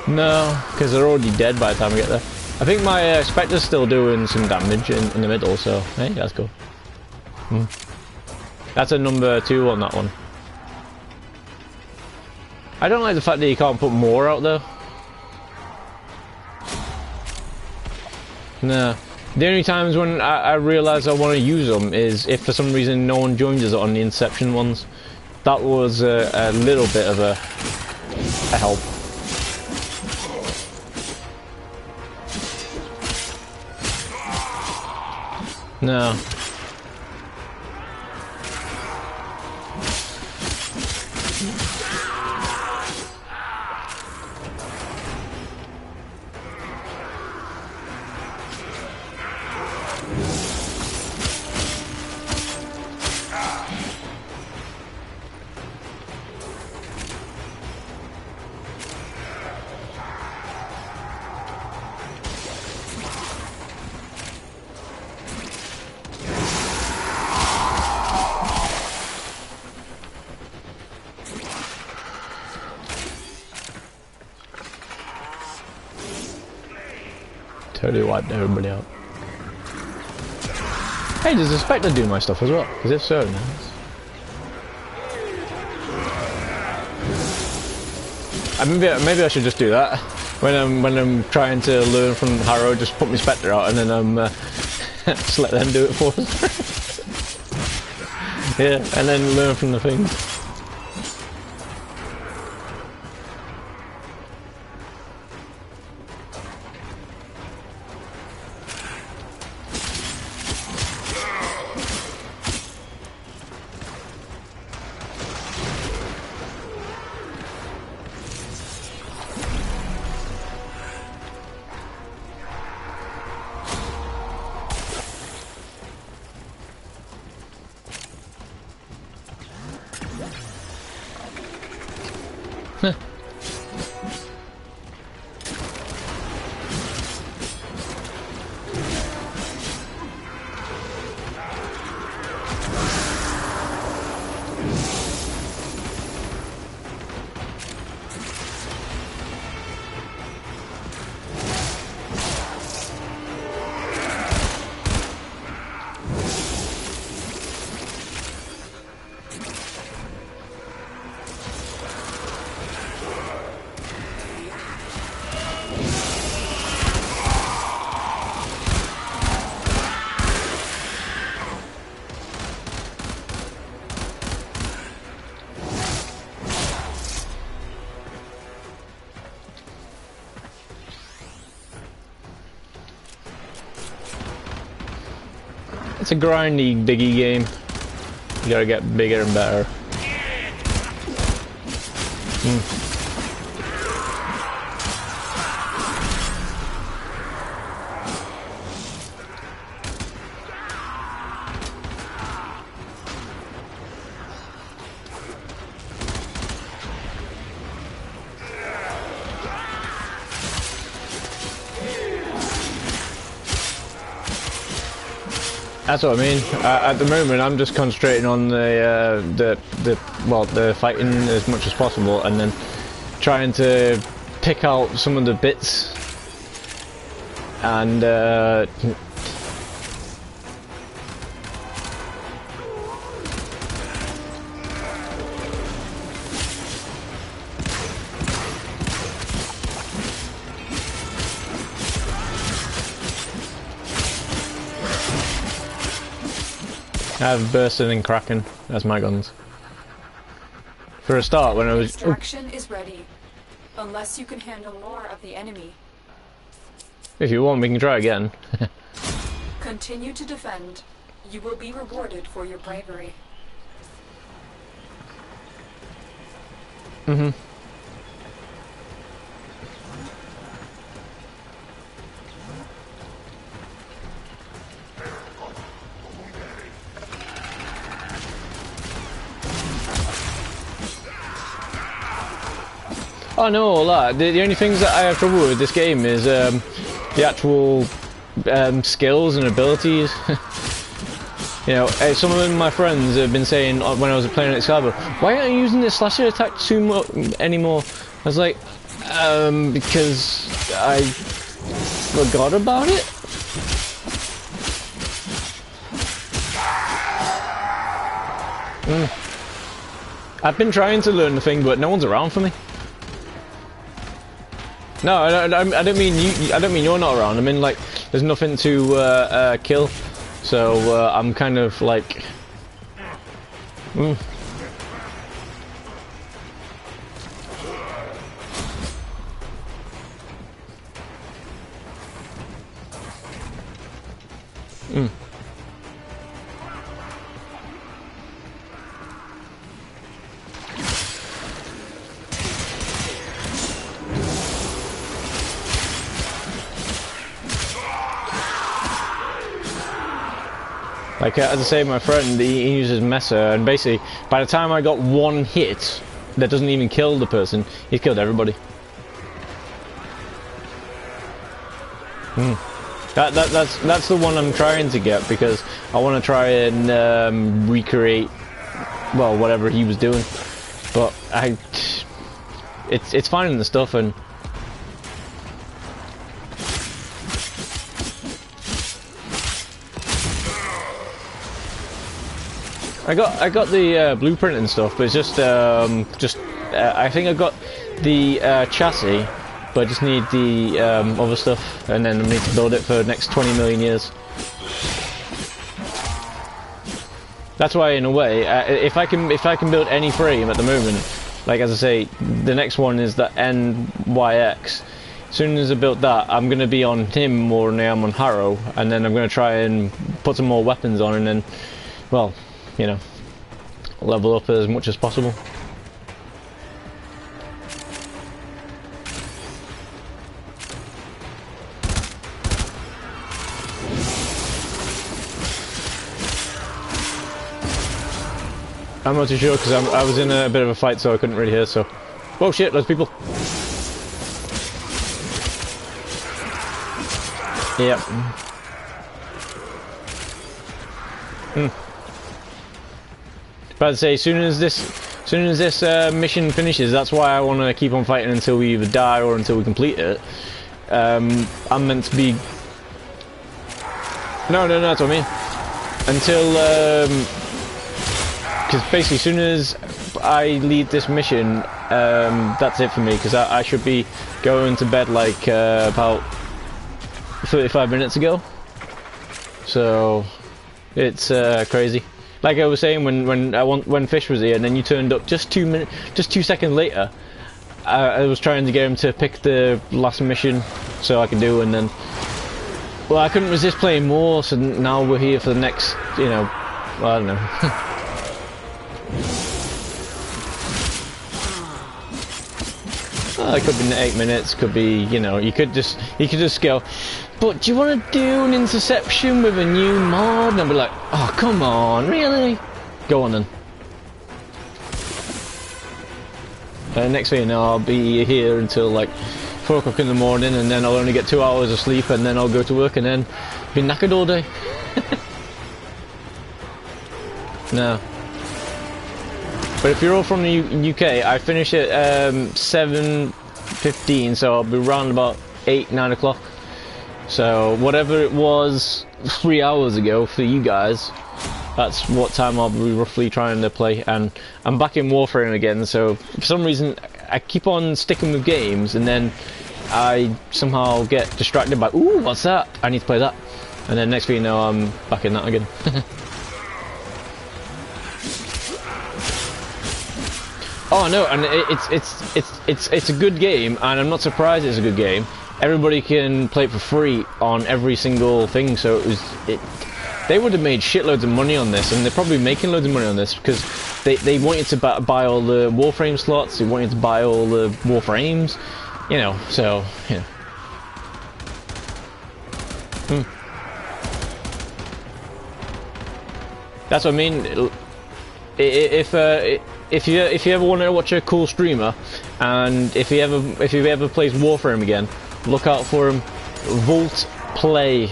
No, because they're already dead by the time we get there. I think my Spectre's still doing some damage in the middle, so hey, that's cool. That's a number 2 on that one. I don't like the fact that you can't put more out though. No. The only times when I realise I want to use them is if for some reason no one joins us on the Inception ones. That was a little bit of a help. No. Totally wiped everybody out. Hey, does the Spectre do my stuff as well? Because if so, no. Maybe I should just do that. When I'm trying to learn from Harrow, just put my Spectre out and then just let them do it for us. Yeah, and then learn from the things. It's a grindy, diggy game. You gotta get bigger and better. That's what I mean. At the moment, I'm just concentrating on the fighting as much as possible, and then trying to pick out some of the bits. And I have bursting and cracking as my guns. For a start, when I was extraction is ready. Unless you can handle more of the enemy. If you want, we can try again. Continue to defend. You will be rewarded for your bravery. Mm-hmm. Oh no, all that. The only things that I have trouble with this game is the actual skills and abilities. You know, some of my friends have been saying when I was playing Excalibur, why aren't you using the slasher attack too much anymore? I was like, because I forgot about it. I've been trying to learn the thing, but no one's around for me. No, I don't mean you. I don't mean you're not around. I mean like there's nothing to kill, so I'm kind of like. Like, as I say, my friend, he uses Messer, and basically, by the time I got one hit that doesn't even kill the person, he's killed everybody. That's the one I'm trying to get, because I want to try and recreate, well, whatever he was doing. But it's finding the stuff, and I got the blueprint and stuff, but it's just I think I got the chassis, but I just need the other stuff, and then I need to build it for the next 20 million years. That's why, in a way, if I can build any frame at the moment, like as I say, the next one is the NYX. As soon as I built that, I'm gonna be on him more than I am on Harrow, and then I'm gonna try and put some more weapons on, and then, well, you know, level up as much as possible. I'm not too sure because I was in a bit of a fight, so I couldn't really hear. So, oh shit, there's people. Yep. But I'd say, as soon as this mission finishes, that's why I want to keep on fighting until we either die or until we complete it. I'm meant to be. No, that's what I mean. Until because basically, as soon as I leave this mission, that's it for me. Because I should be going to bed like about 35 minutes ago. So it's crazy. Like I was saying when Fish was here, and then you turned up just 2 seconds later. I was trying to get him to pick the last mission so I could do, and then, well, I couldn't resist playing more. So now we're here for the next, you know, well, I don't know. It could be 8 minutes. Could be, you know, you could just go. But do you want to do an interception with a new mod? And I'll be like, oh, come on, really? Go on then. Next thing you know, I'll be here until like 4 o'clock in the morning, and then I'll only get 2 hours of sleep, and then I'll go to work, and then be knackered all day. No. But if you're all from the UK, I finish at 7:15, so I'll be around about 8-9 o'clock. So whatever it was 3 hours ago for you guys, that's what time I'll be roughly trying to play. And I'm back in Warframe again, so for some reason I keep on sticking with games, and then I somehow get distracted by, ooh, what's that? I need to play that. And then next thing you know, I'm back in that again. Oh no, and it's a good game, and I'm not surprised it's a good game. Everybody can play it for free on every single thing, so they would have made shitloads of money on this, and they're probably making loads of money on this because they want you to buy all the Warframe slots, they want you to buy all the Warframes, you know, so, you know. That's what I mean. If you ever want to watch a cool streamer, and if he ever plays Warframe again, look out for him. Volt Play.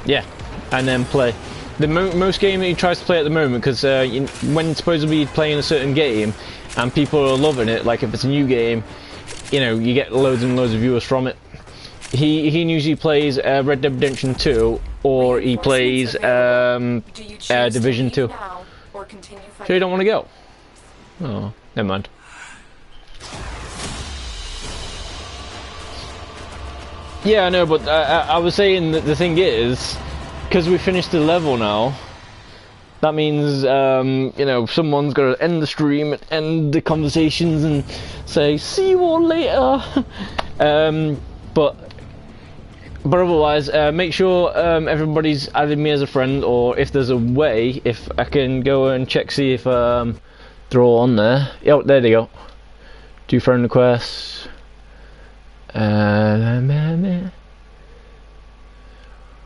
Yeah, and then play. The most game that he tries to play at the moment, because when supposedly playing a certain game and people are loving it, like if it's a new game, you know, you get loads and loads of viewers from it. He usually plays Red Dead Redemption 2, or he plays Division 2. So you don't want to go? Oh, never mind. Yeah, I know, but I was saying that the thing is, because we finished the level now, that means, you know, someone's got to end the stream and end the conversations and say, see you all later. But otherwise, make sure everybody's added me as a friend, or if there's a way, if I can go and check, see if they're all on there. Oh, there they go. Do friend requests.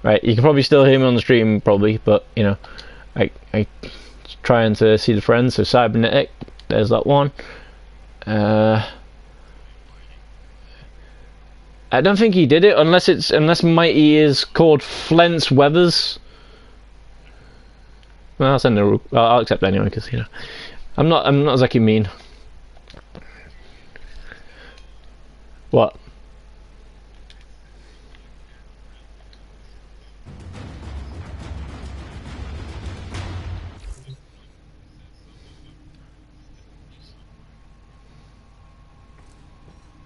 Right, you can probably still hear me on the stream, probably, but you know, I trying to see the friends. So Cybernetic, there's that one. I don't think he did it unless Mighty is called Flence Weathers. Well, I'll accept it anyway, because you know, I'm not exactly mean. What?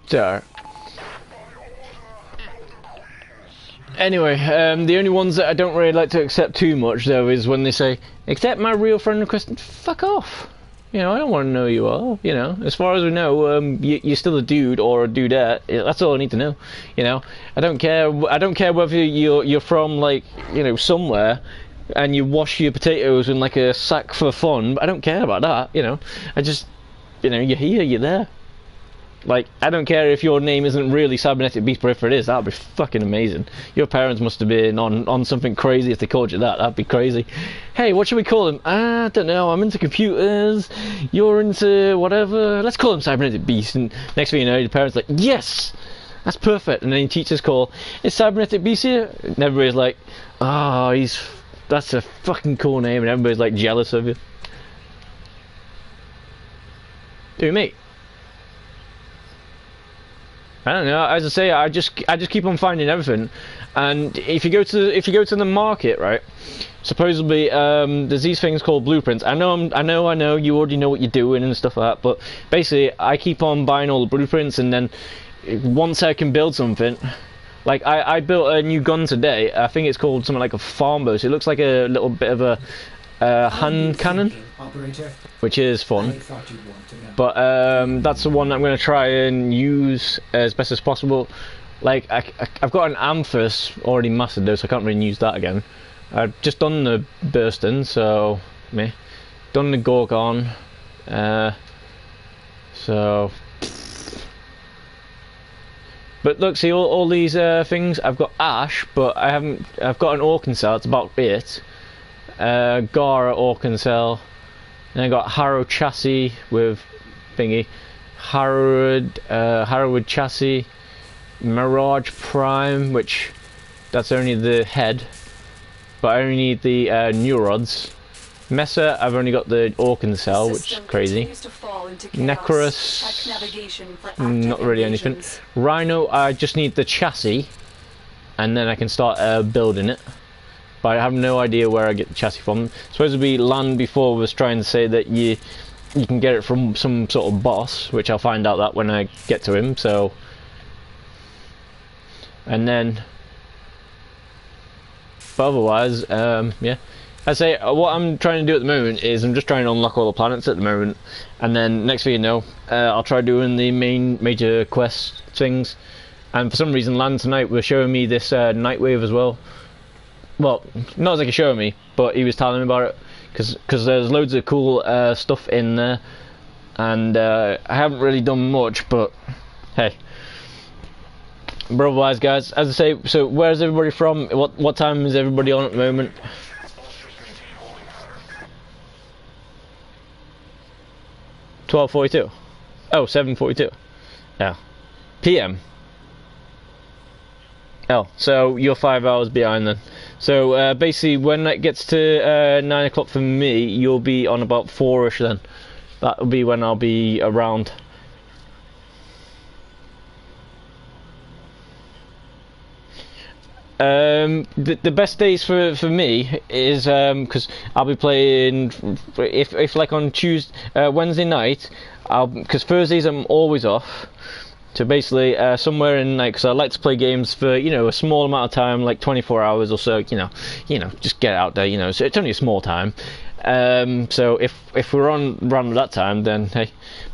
So. Anyway, the only ones that I don't really like to accept too much, though, is when they say, accept my real friend request. Fuck off. You know, I don't want to know who you are. You know, as far as we know, you're still a dude or a dudette. That's all I need to know. You know, I don't care whether you're from, like, you know, somewhere, and you wash your potatoes in like a sack for fun. I don't care about that. You know, I just, you know, you're here, you're there. Like, I don't care if your name isn't really Cybernetic Beast, but if it is, that'd be fucking amazing. Your parents must have been on something crazy if they called you that. That'd be crazy. Hey, what should we call him? I don't know, I'm into computers, you're into whatever. Let's call him Cybernetic Beast. And next thing you know, your parents are like, yes! That's perfect. And then your teachers call, is Cybernetic Beast here? And everybody's like, oh, that's a fucking cool name. And everybody's like jealous of you. Who, me? I don't know. As I say, I just keep on finding everything, and if you go to the market, right? Supposedly, there's these things called blueprints. I know. You already know what you're doing and stuff like that. But basically, I keep on buying all the blueprints, and then once I can build something, like I built a new gun today. I think it's called something like a farm bow. So it looks like a little bit of a hand cannon, operator? Which is fun. I thought you'd want to know. But that's the one I'm going to try and use as best as possible. Like, I've got an Amphis already mastered though, so I can't really use that again. I've just done the Burston, so meh. Done the Gorgon, so. But look, see all these things. I've got Ash, but I haven't. I've got an Orkincell. It's about it. Gara Orkincell. And I got Harrow chassis with thingy, Harrowwood chassis, Mirage Prime, which that's only the head, but I only need the neurods. Mesa, I've only got the Orkincell, which is crazy. Necrus, not really anything. Rhino, I just need the chassis, and then I can start building it. But I have no idea where I get the chassis from. Supposedly Land before was trying to say that you can get it from some sort of boss, which I'll find out that when I get to him. So, and then, but otherwise, yeah, I say what I'm trying to do at the moment is I'm just trying to unlock all the planets at the moment, and then next thing you know, I'll try doing the major quest things. And for some reason, Land tonight was showing me this Nightwave as well. Well, not as like he showed me, but he was telling me about it because there's loads of cool stuff in there, and I haven't really done much, but hey. But otherwise, guys, as I say, so where's everybody from? What time is everybody on at the moment? 12:42. Oh, 7:42. Yeah. PM. Oh, so you're 5 hours behind then. So basically, when it gets to 9 o'clock for me, you'll be on about 4ish then. That'll be when I'll be around. The best days for me is because I'll be playing if like on Wednesday night, because Thursdays I'm always off. So basically somewhere in like, because I like to play games for a small amount of time, like 24 hours or so. Just get out there. So it's only a small time. So if we're on around that time, then hey.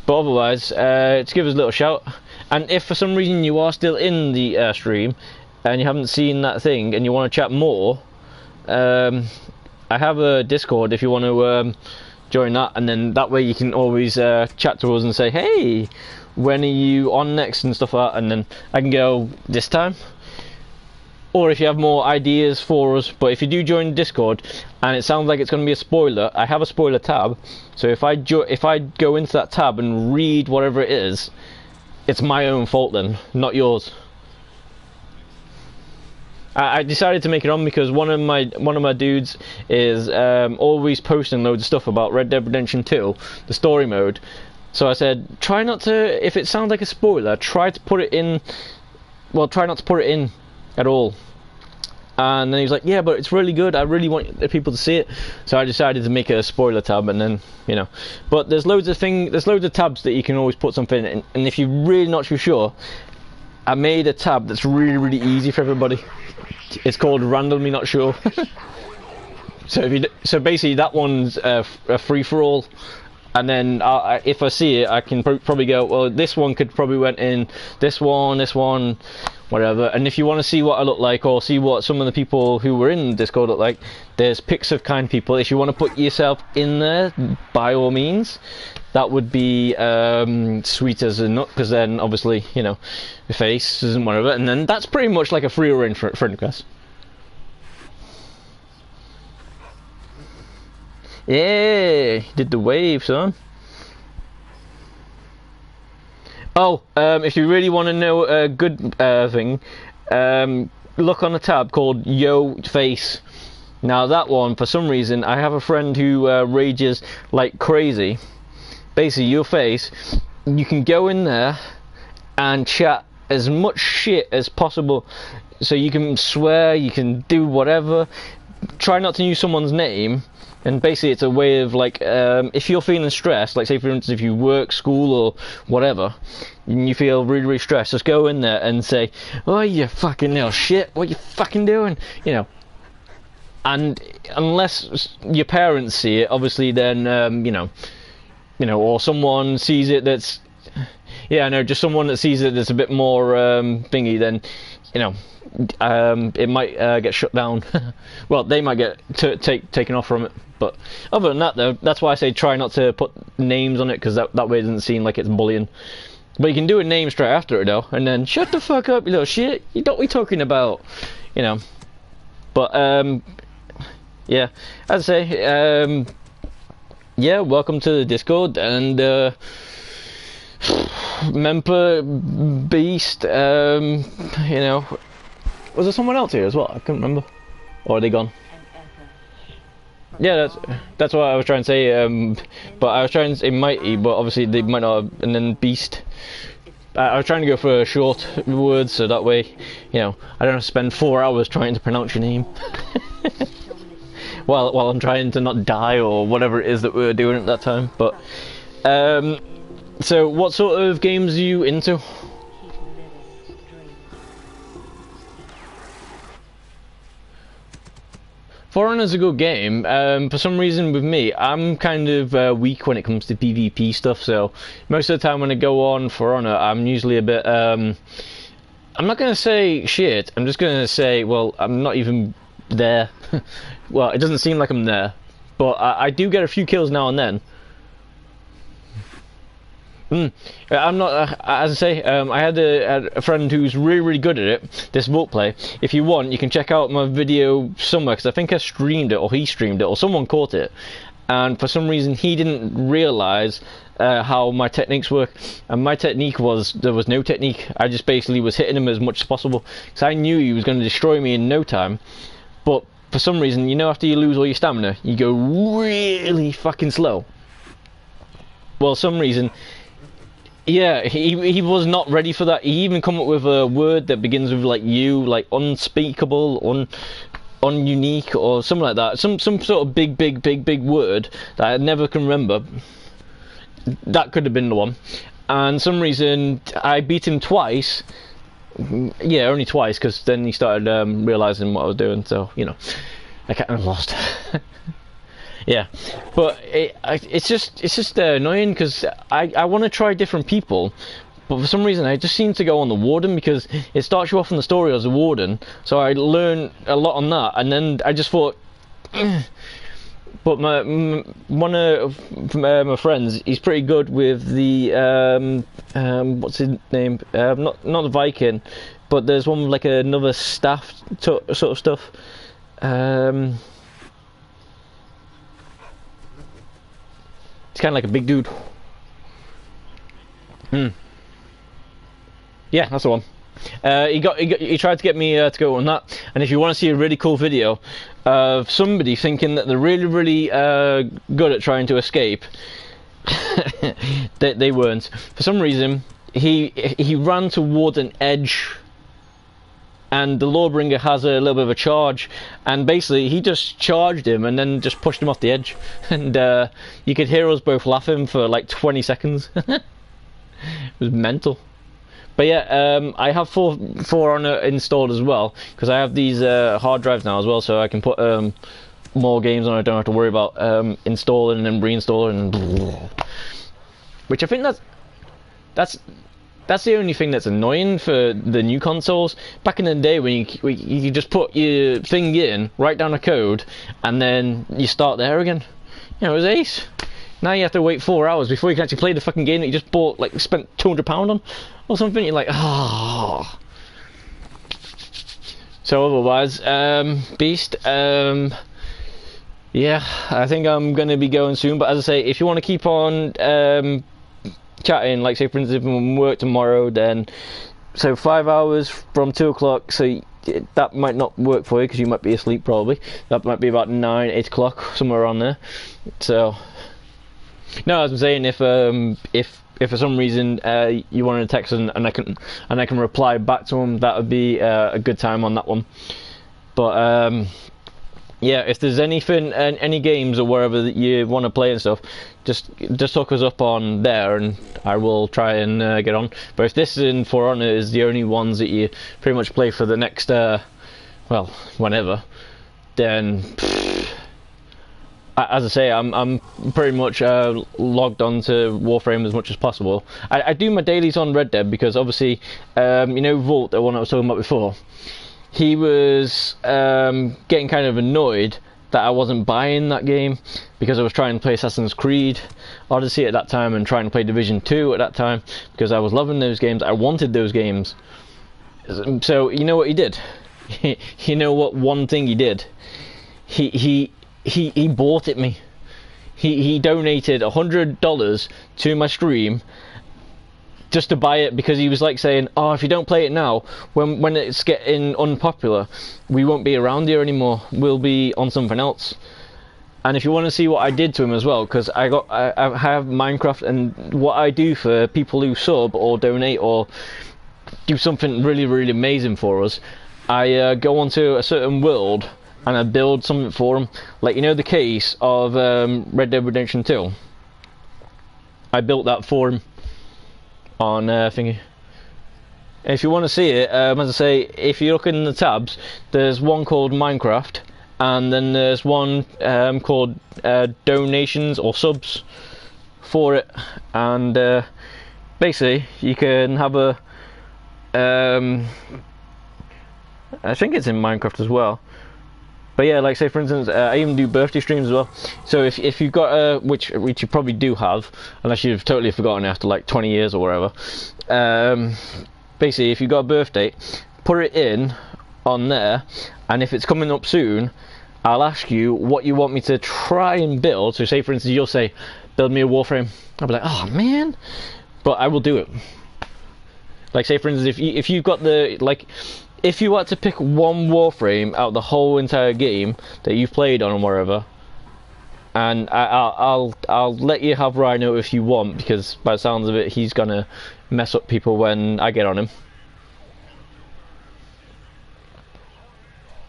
But otherwise, just give us a little shout. And if for some reason you are still in the stream and you haven't seen that thing and you want to chat more, I have a Discord if you want to join that, and then that way you can always chat to us and say, hey, when are you on next and stuff like that, and then I can go this time. Or if you have more ideas for us, but if you do join Discord and it sounds like it's going to be a spoiler, I have a spoiler tab, so if I go into that tab and read whatever it is, it's my own fault then, not yours. I decided to make it on because one of my dudes is always posting loads of stuff about Red Dead Redemption 2, the story mode. So I said, try not to, if it sounds like a spoiler, try not to put it in at all. And then he was like, yeah, but it's really good, I really want the people to see it. So I decided to make a spoiler tab, and then but there's loads of tabs that you can always put something in, and if you're really not too sure, I made a tab that's really easy for everybody. It's called randomly not sure. So basically that one's a free for all, and then if I see it, I can probably go, well, this one could probably went in, this one, whatever. And if you want to see what I look like, or see what some of the people who were in Discord look like, there's pics of kind people. If you want to put yourself in there, by all means, that would be sweet as a nut, because then obviously your face and whatever, and then that's pretty much like a free range friend request. Yeah, did the wave, son. Oh, if you really want to know a good thing, look on a tab called Yo Face. Now that one, for some reason, I have a friend who rages like crazy. Basically, your face, you can go in there and chat as much shit as possible. So you can swear, you can do whatever. Try not to use someone's name. And basically it's a way of like, if you're feeling stressed, like say for instance if you work, school or whatever, and you feel really stressed, just go in there and say, oh, you fucking little shit, what you fucking doing? And unless your parents see it, obviously then, or someone sees it that's, just someone that sees it that's a bit more thingy, then, it might get shut down. Well, they might get taken off from it. But other than that, though, that's why I say try not to put names on it, because that way it doesn't seem like it's bullying. But you can do a name straight after it, though, and then shut the fuck up, you little shit. You know what we talking about, But yeah, as I say, welcome to the Discord, and Memper Beast. Was there someone else here as well? I couldn't remember. Or are they gone? Yeah, that's what I was trying to say. But I was trying to say Mighty, but obviously they might not have, and then Beast. I was trying to go for short words, so that way, I don't have to spend 4 hours trying to pronounce your name. while I'm trying to not die or whatever it is that we were doing at that time. But so what sort of games are you into? For Honor's a good game. For some reason with me, I'm kind of weak when it comes to PvP stuff, so most of the time when I go on For Honor, I'm usually a bit, I'm not going to say shit, I'm just going to say, well, I'm not even there. Well, it doesn't seem like I'm there, but I do get a few kills now and then. I'm not, as I say, I had a friend who's really good at it, this vault play. If you want, you can check out my video somewhere, because I think I streamed it, or he streamed it, or someone caught it. And for some reason, he didn't realise how my techniques work. And my technique was, there was no technique. I just basically was hitting him as much as possible, because I knew he was going to destroy me in no time. But for some reason, you know, after you lose all your stamina, you go really fucking slow. Well, some reason... Yeah, he was not ready for that. He even come up with a word that begins with like U, like unspeakable, ununique, or something like that. Some sort of big word that I never can remember. That could have been the one. And some reason I beat him twice. Yeah, only twice, because then he started realizing what I was doing. So you know, I kind of lost. Yeah, but it's just annoying, because I want to try different people, but for some reason I just seem to go on the warden, because it starts you off in the story as a warden, so I learn a lot on that, and then I just thought, but one of my friends, he's pretty good with the what's his name? Not the Viking, but there's one with like another staff sort of stuff. It's kind of like a big dude. Yeah, that's the one. He tried to get me to go on that. And if you want to see a really cool video of somebody thinking that they're really good at trying to escape, they weren't. For some reason, he ran towards an edge, and the Lawbringer has a little bit of a charge, and basically he just charged him and then just pushed him off the edge, and you could hear us both laughing for like 20 seconds. It was mental. But yeah, I have For Honor installed as well, because I have these hard drives now as well, so I can put more games on. I don't have to worry about installing and then reinstalling, and which I think that's the only thing that's annoying for the new consoles. Back in the day when you just put your thing in, write down a code, and then you start there again. You know, it was ace. Now you have to wait 4 hours before you can actually play the fucking game that you just bought, like spent £200 on or something. You're like, ah. Oh. So otherwise, Beast, yeah, I think I'm going to be going soon. But as I say, if you want to keep on chatting, like say for instance, if I'm work tomorrow, then so 5 hours from 2 o'clock, so that might not work for you because you might be asleep probably. That might be about 9, 8 o'clock, somewhere around there. So no, as I'm saying, if for some reason you wanted to text and I can reply back to them, that would be a good time on that one. But yeah, if there's anything, any games or wherever that you want to play and stuff, just hook us up on there, and I will try and get on. But if this in For Honor is the only ones that you pretty much play for the next, well, whenever, then as I say, I'm pretty much logged on to Warframe as much as possible. I do my dailies on Red Dead because obviously, you know, Vault, the one I was talking about before, he was getting kind of annoyed that I wasn't buying that game because I was trying to play Assassin's Creed Odyssey at that time and trying to play Division 2 at that time because I was loving those games. I wanted those games. So you know what he did? You know what one thing he did? He bought it me. He donated $100 to my stream just to buy it because he was like saying, oh, if you don't play it now, when it's getting unpopular, we won't be around here anymore. We'll be on something else. And if you want to see what I did to him as well, because I have Minecraft, and what I do for people who sub or donate or do something really amazing for us, I go onto a certain world and I build something for them. Like, you know, the case of Red Dead Redemption 2. I built that for him on thingy. If you want to see it, as I say, if you look in the tabs, there's one called Minecraft, and then there's one called donations or subs for it, and basically you can have a I think it's in Minecraft as well. But yeah, like say for instance, I even do birthday streams as well. So if you've got a, which you probably do have, unless you've totally forgotten after like 20 years or whatever. Basically, if you've got a birthday, put it in on there, and if it's coming up soon, I'll ask you what you want me to try and build. So say for instance, you'll say, build me a Warframe. I'll be like, oh man, but I will do it. Like say for instance, if you've got the like. If you had to pick one Warframe out of the whole entire game that you've played on or whatever, and I'll let you have Rhino if you want, because by the sounds of it, he's gonna mess up people when I get on him.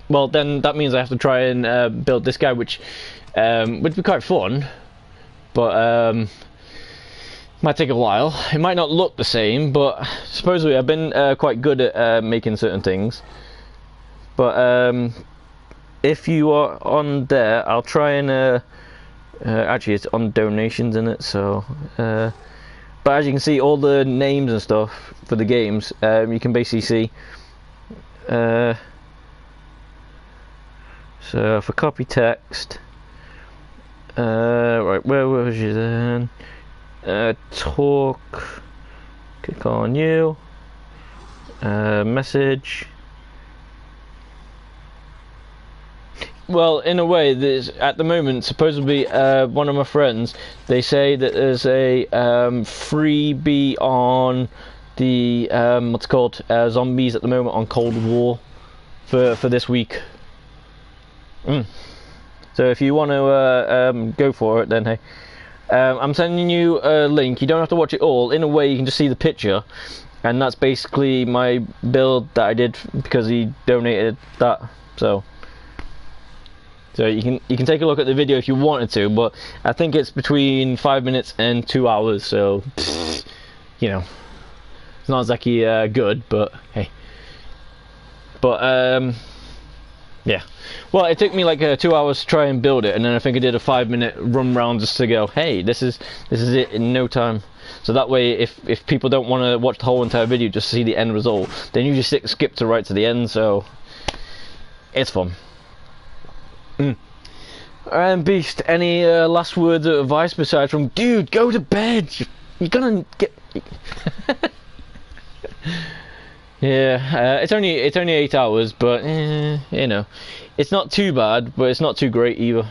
Well, then that means I have to try and build this guy, which would be quite fun, but might take a while. It might not look the same, but supposedly I've been quite good at making certain things. But if you are on there, I'll try and actually it's on donations in it. So, but as you can see, all the names and stuff for the games, you can basically see. So for copy text, right, where was you then? Talk, click on you, message. Well, in a way, there's at the moment supposedly one of my friends, they say that there's a freebie on the what's it called, zombies at the moment on Cold War for this week. So if you want to go for it, then hey. I'm sending you a link. You don't have to watch it all. In a way, you can just see the picture, and that's basically my build that I did because he donated that. So you can take a look at the video if you wanted to, but I think it's between 5 minutes and 2 hours. So you know, it's not exactly good, but hey. But yeah. Well, it took me like 2 hours to try and build it, and then I think I did a 5-minute run round just to go, hey, this is it in no time. So that way, if people don't want to watch the whole entire video just to see the end result, then you just skip to right to the end. So it's fun. Beast, any last words of advice besides from, dude, go to bed. You're gonna get. Yeah, it's only 8 hours, but you know, it's not too bad, but it's not too great either.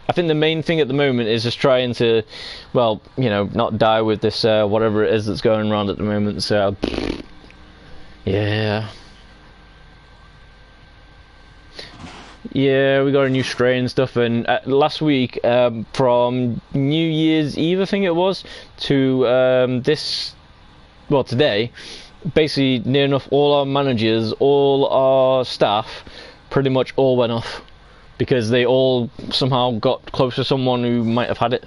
I think the main thing at the moment is just trying to, well, you know, not die with this whatever it is that's going around at the moment. So yeah, we got a new strain and stuff, and last week from New Year's Eve, I think it was, to today. Basically, near enough all our managers, all our staff, pretty much all went off because they all somehow got close to someone who might have had it.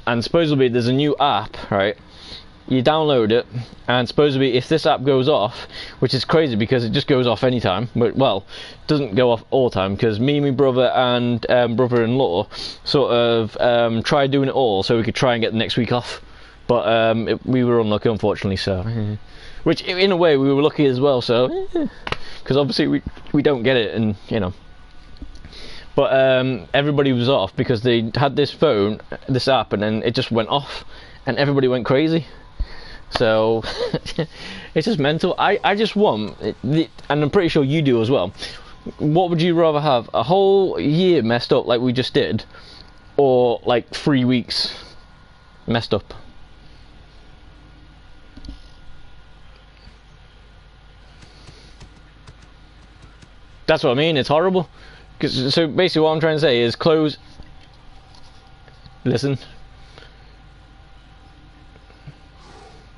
And supposedly there's a new app, right? You download it, and supposedly if this app goes off, which is crazy because it just goes off anytime, but well, it doesn't go off all the time, because me, my brother and brother-in-law sort of tried doing it all so we could try and get the next week off. But we were unlucky, unfortunately, so which in a way we were lucky as well, so because obviously we don't get it, and you know, but everybody was off because they had this app, and then it just went off and everybody went crazy. So it's just mental. I just want and I'm pretty sure you do as well. What would you rather have, a whole year messed up like we just did, or like 3 weeks messed up? That's what I mean, it's horrible. So basically what I'm trying to say is close... Listen.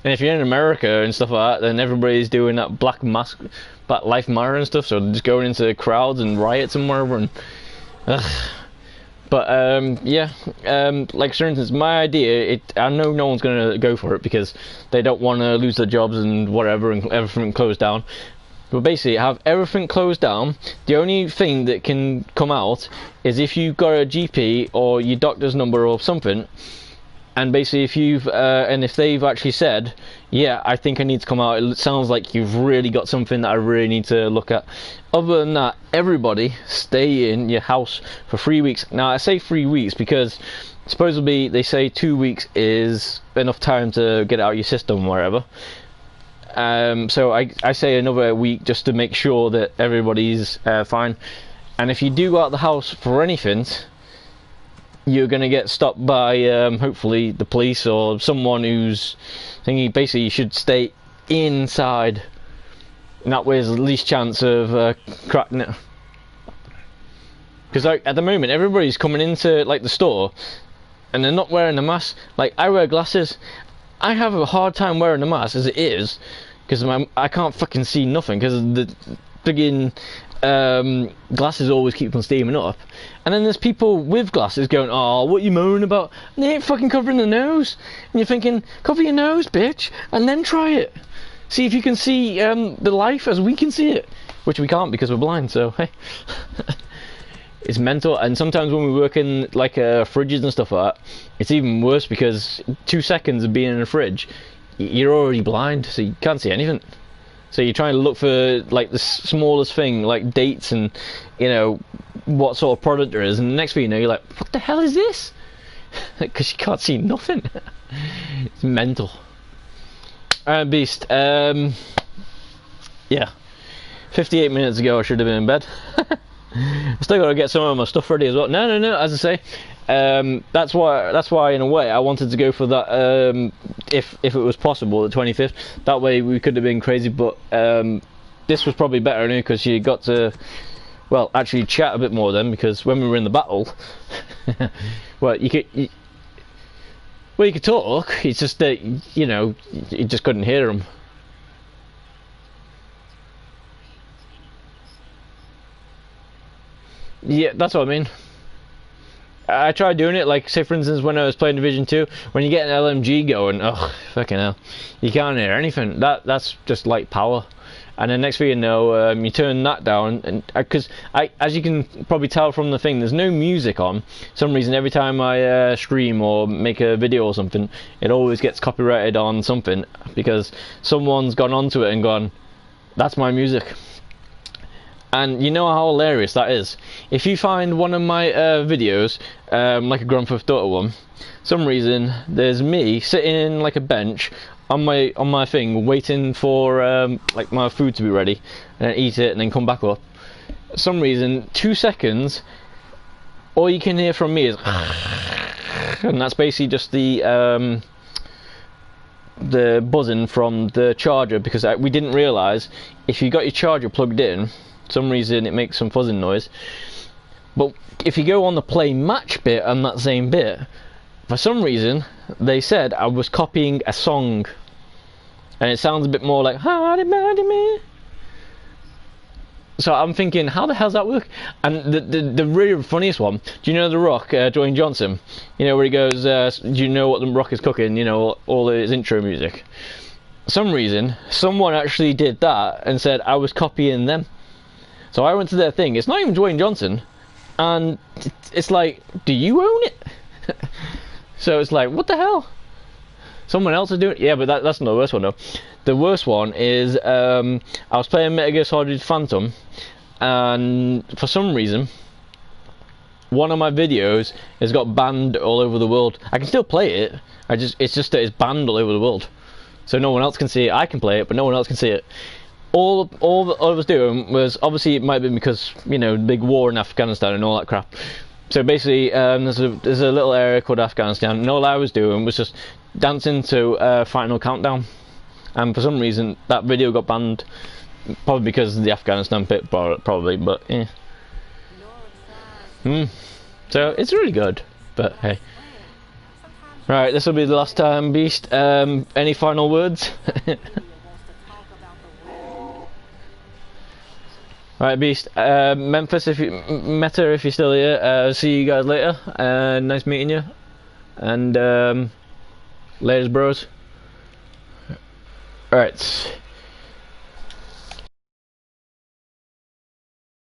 And if you're in America and stuff like that, then everybody's doing that Black Lives Matter and stuff, so they're just going into crowds and riots and whatever, and... But yeah, like for instance, my idea, I know no one's going to go for it because they don't want to lose their jobs and whatever, and everything closed down. But basically, have everything closed down. The only thing that can come out is if you've got a GP or your doctor's number or something. And basically, if you've and if they've actually said, yeah, I think I need to come out. It sounds like you've really got something that I really need to look at. Other than that, everybody stay in your house for 3 weeks. Now, I say 3 weeks because supposedly they say 2 weeks is enough time to get it out of your system, wherever. So I say another week just to make sure that everybody's fine. And if you do go out the house for anything, you're going to get stopped by hopefully the police or someone who's thinking basically you should stay inside. And that way there's the least chance of cracking it. Because like, at the moment everybody's coming into like the store and they're not wearing a mask. Like, I wear glasses. I have a hard time wearing a mask as it is because I can't fucking see nothing because the friggin' glasses always keep on steaming up. And then there's people with glasses going, oh, what you moaning about? And they ain't fucking covering their nose. And you're thinking, cover your nose, bitch, and then try it. See if you can see the life as we can see it, which we can't because we're blind, so hey. It's mental. And sometimes when we work in like fridges and stuff like that, it's even worse because 2 seconds of being in a fridge, you're already blind, so you can't see anything. So you're trying to look for like the smallest thing, like dates and, you know, what sort of product there is, and the next thing you know, you're like, what the hell is this? Because you can't see nothing. It's mental. Alright, Beast. Yeah. 58 minutes ago I should have been in bed. I still got to get some of my stuff ready as well. No. As I say, that's why in a way I wanted to go for that. If it was possible, the 25th. That way we could have been crazy. But this was probably better anyway because you got to, well, actually chat a bit more then. Because when we were in the battle, well, you could talk. It's just that you know you just couldn't hear them. Yeah, that's what I mean. I tried doing it, like, say for instance, when I was playing Division 2, when you get an LMG going, oh, fucking hell, you can't hear anything. That's just like power. And then next thing you know, you turn that down, and because as you can probably tell from the thing, there's no music on. For some reason, every time I stream or make a video or something, it always gets copyrighted on something, because someone's gone onto it and gone, that's my music. And you know how hilarious that is. If you find one of my videos, like a Grand Theft Auto one, some reason there's me sitting in like a bench on my thing, waiting for like my food to be ready, and then eat it and then come back up. For some reason, 2 seconds, all you can hear from me is, and that's basically just the buzzing from the charger, because we didn't realise if you got your charger plugged in, for some reason it makes some fuzzing noise. But if you go on the play match bit on that same bit, for some reason they said I was copying a song, and it sounds a bit more like Hardy Mardy Me. So I'm thinking, how the hell's that work? And the really funniest one, do you know The Rock, Dwayne Johnson? You know where he goes, do you know what The Rock is cooking? You know, all his intro music. For some reason, someone actually did that and said I was copying them. So I went to their thing. It's not even Dwayne Johnson, and it's like, do you own it? So it's like, what the hell? Someone else is doing it? Yeah, but that's not the worst one though. The worst one is I was playing Metal Gear Solid Phantom, and for some reason one of my videos has got banned all over the world. I can still play it. It's just that it's banned all over the world, so no one else can see it. I can play it, but no one else can see it. All I was doing was, obviously it might have been because, you know, big war in Afghanistan and all that crap. So basically, there's a little area called Afghanistan, and all I was doing was just dancing to Final Countdown. And for some reason, that video got banned, probably because of the Afghanistan bit, probably. But yeah. So it's really good. But hey. Right, this will be the last time, Beast. Any final words? Right, Beast. Memphis, Meta, if you're still here, see you guys later. Nice meeting you. And laters, bros. Alright.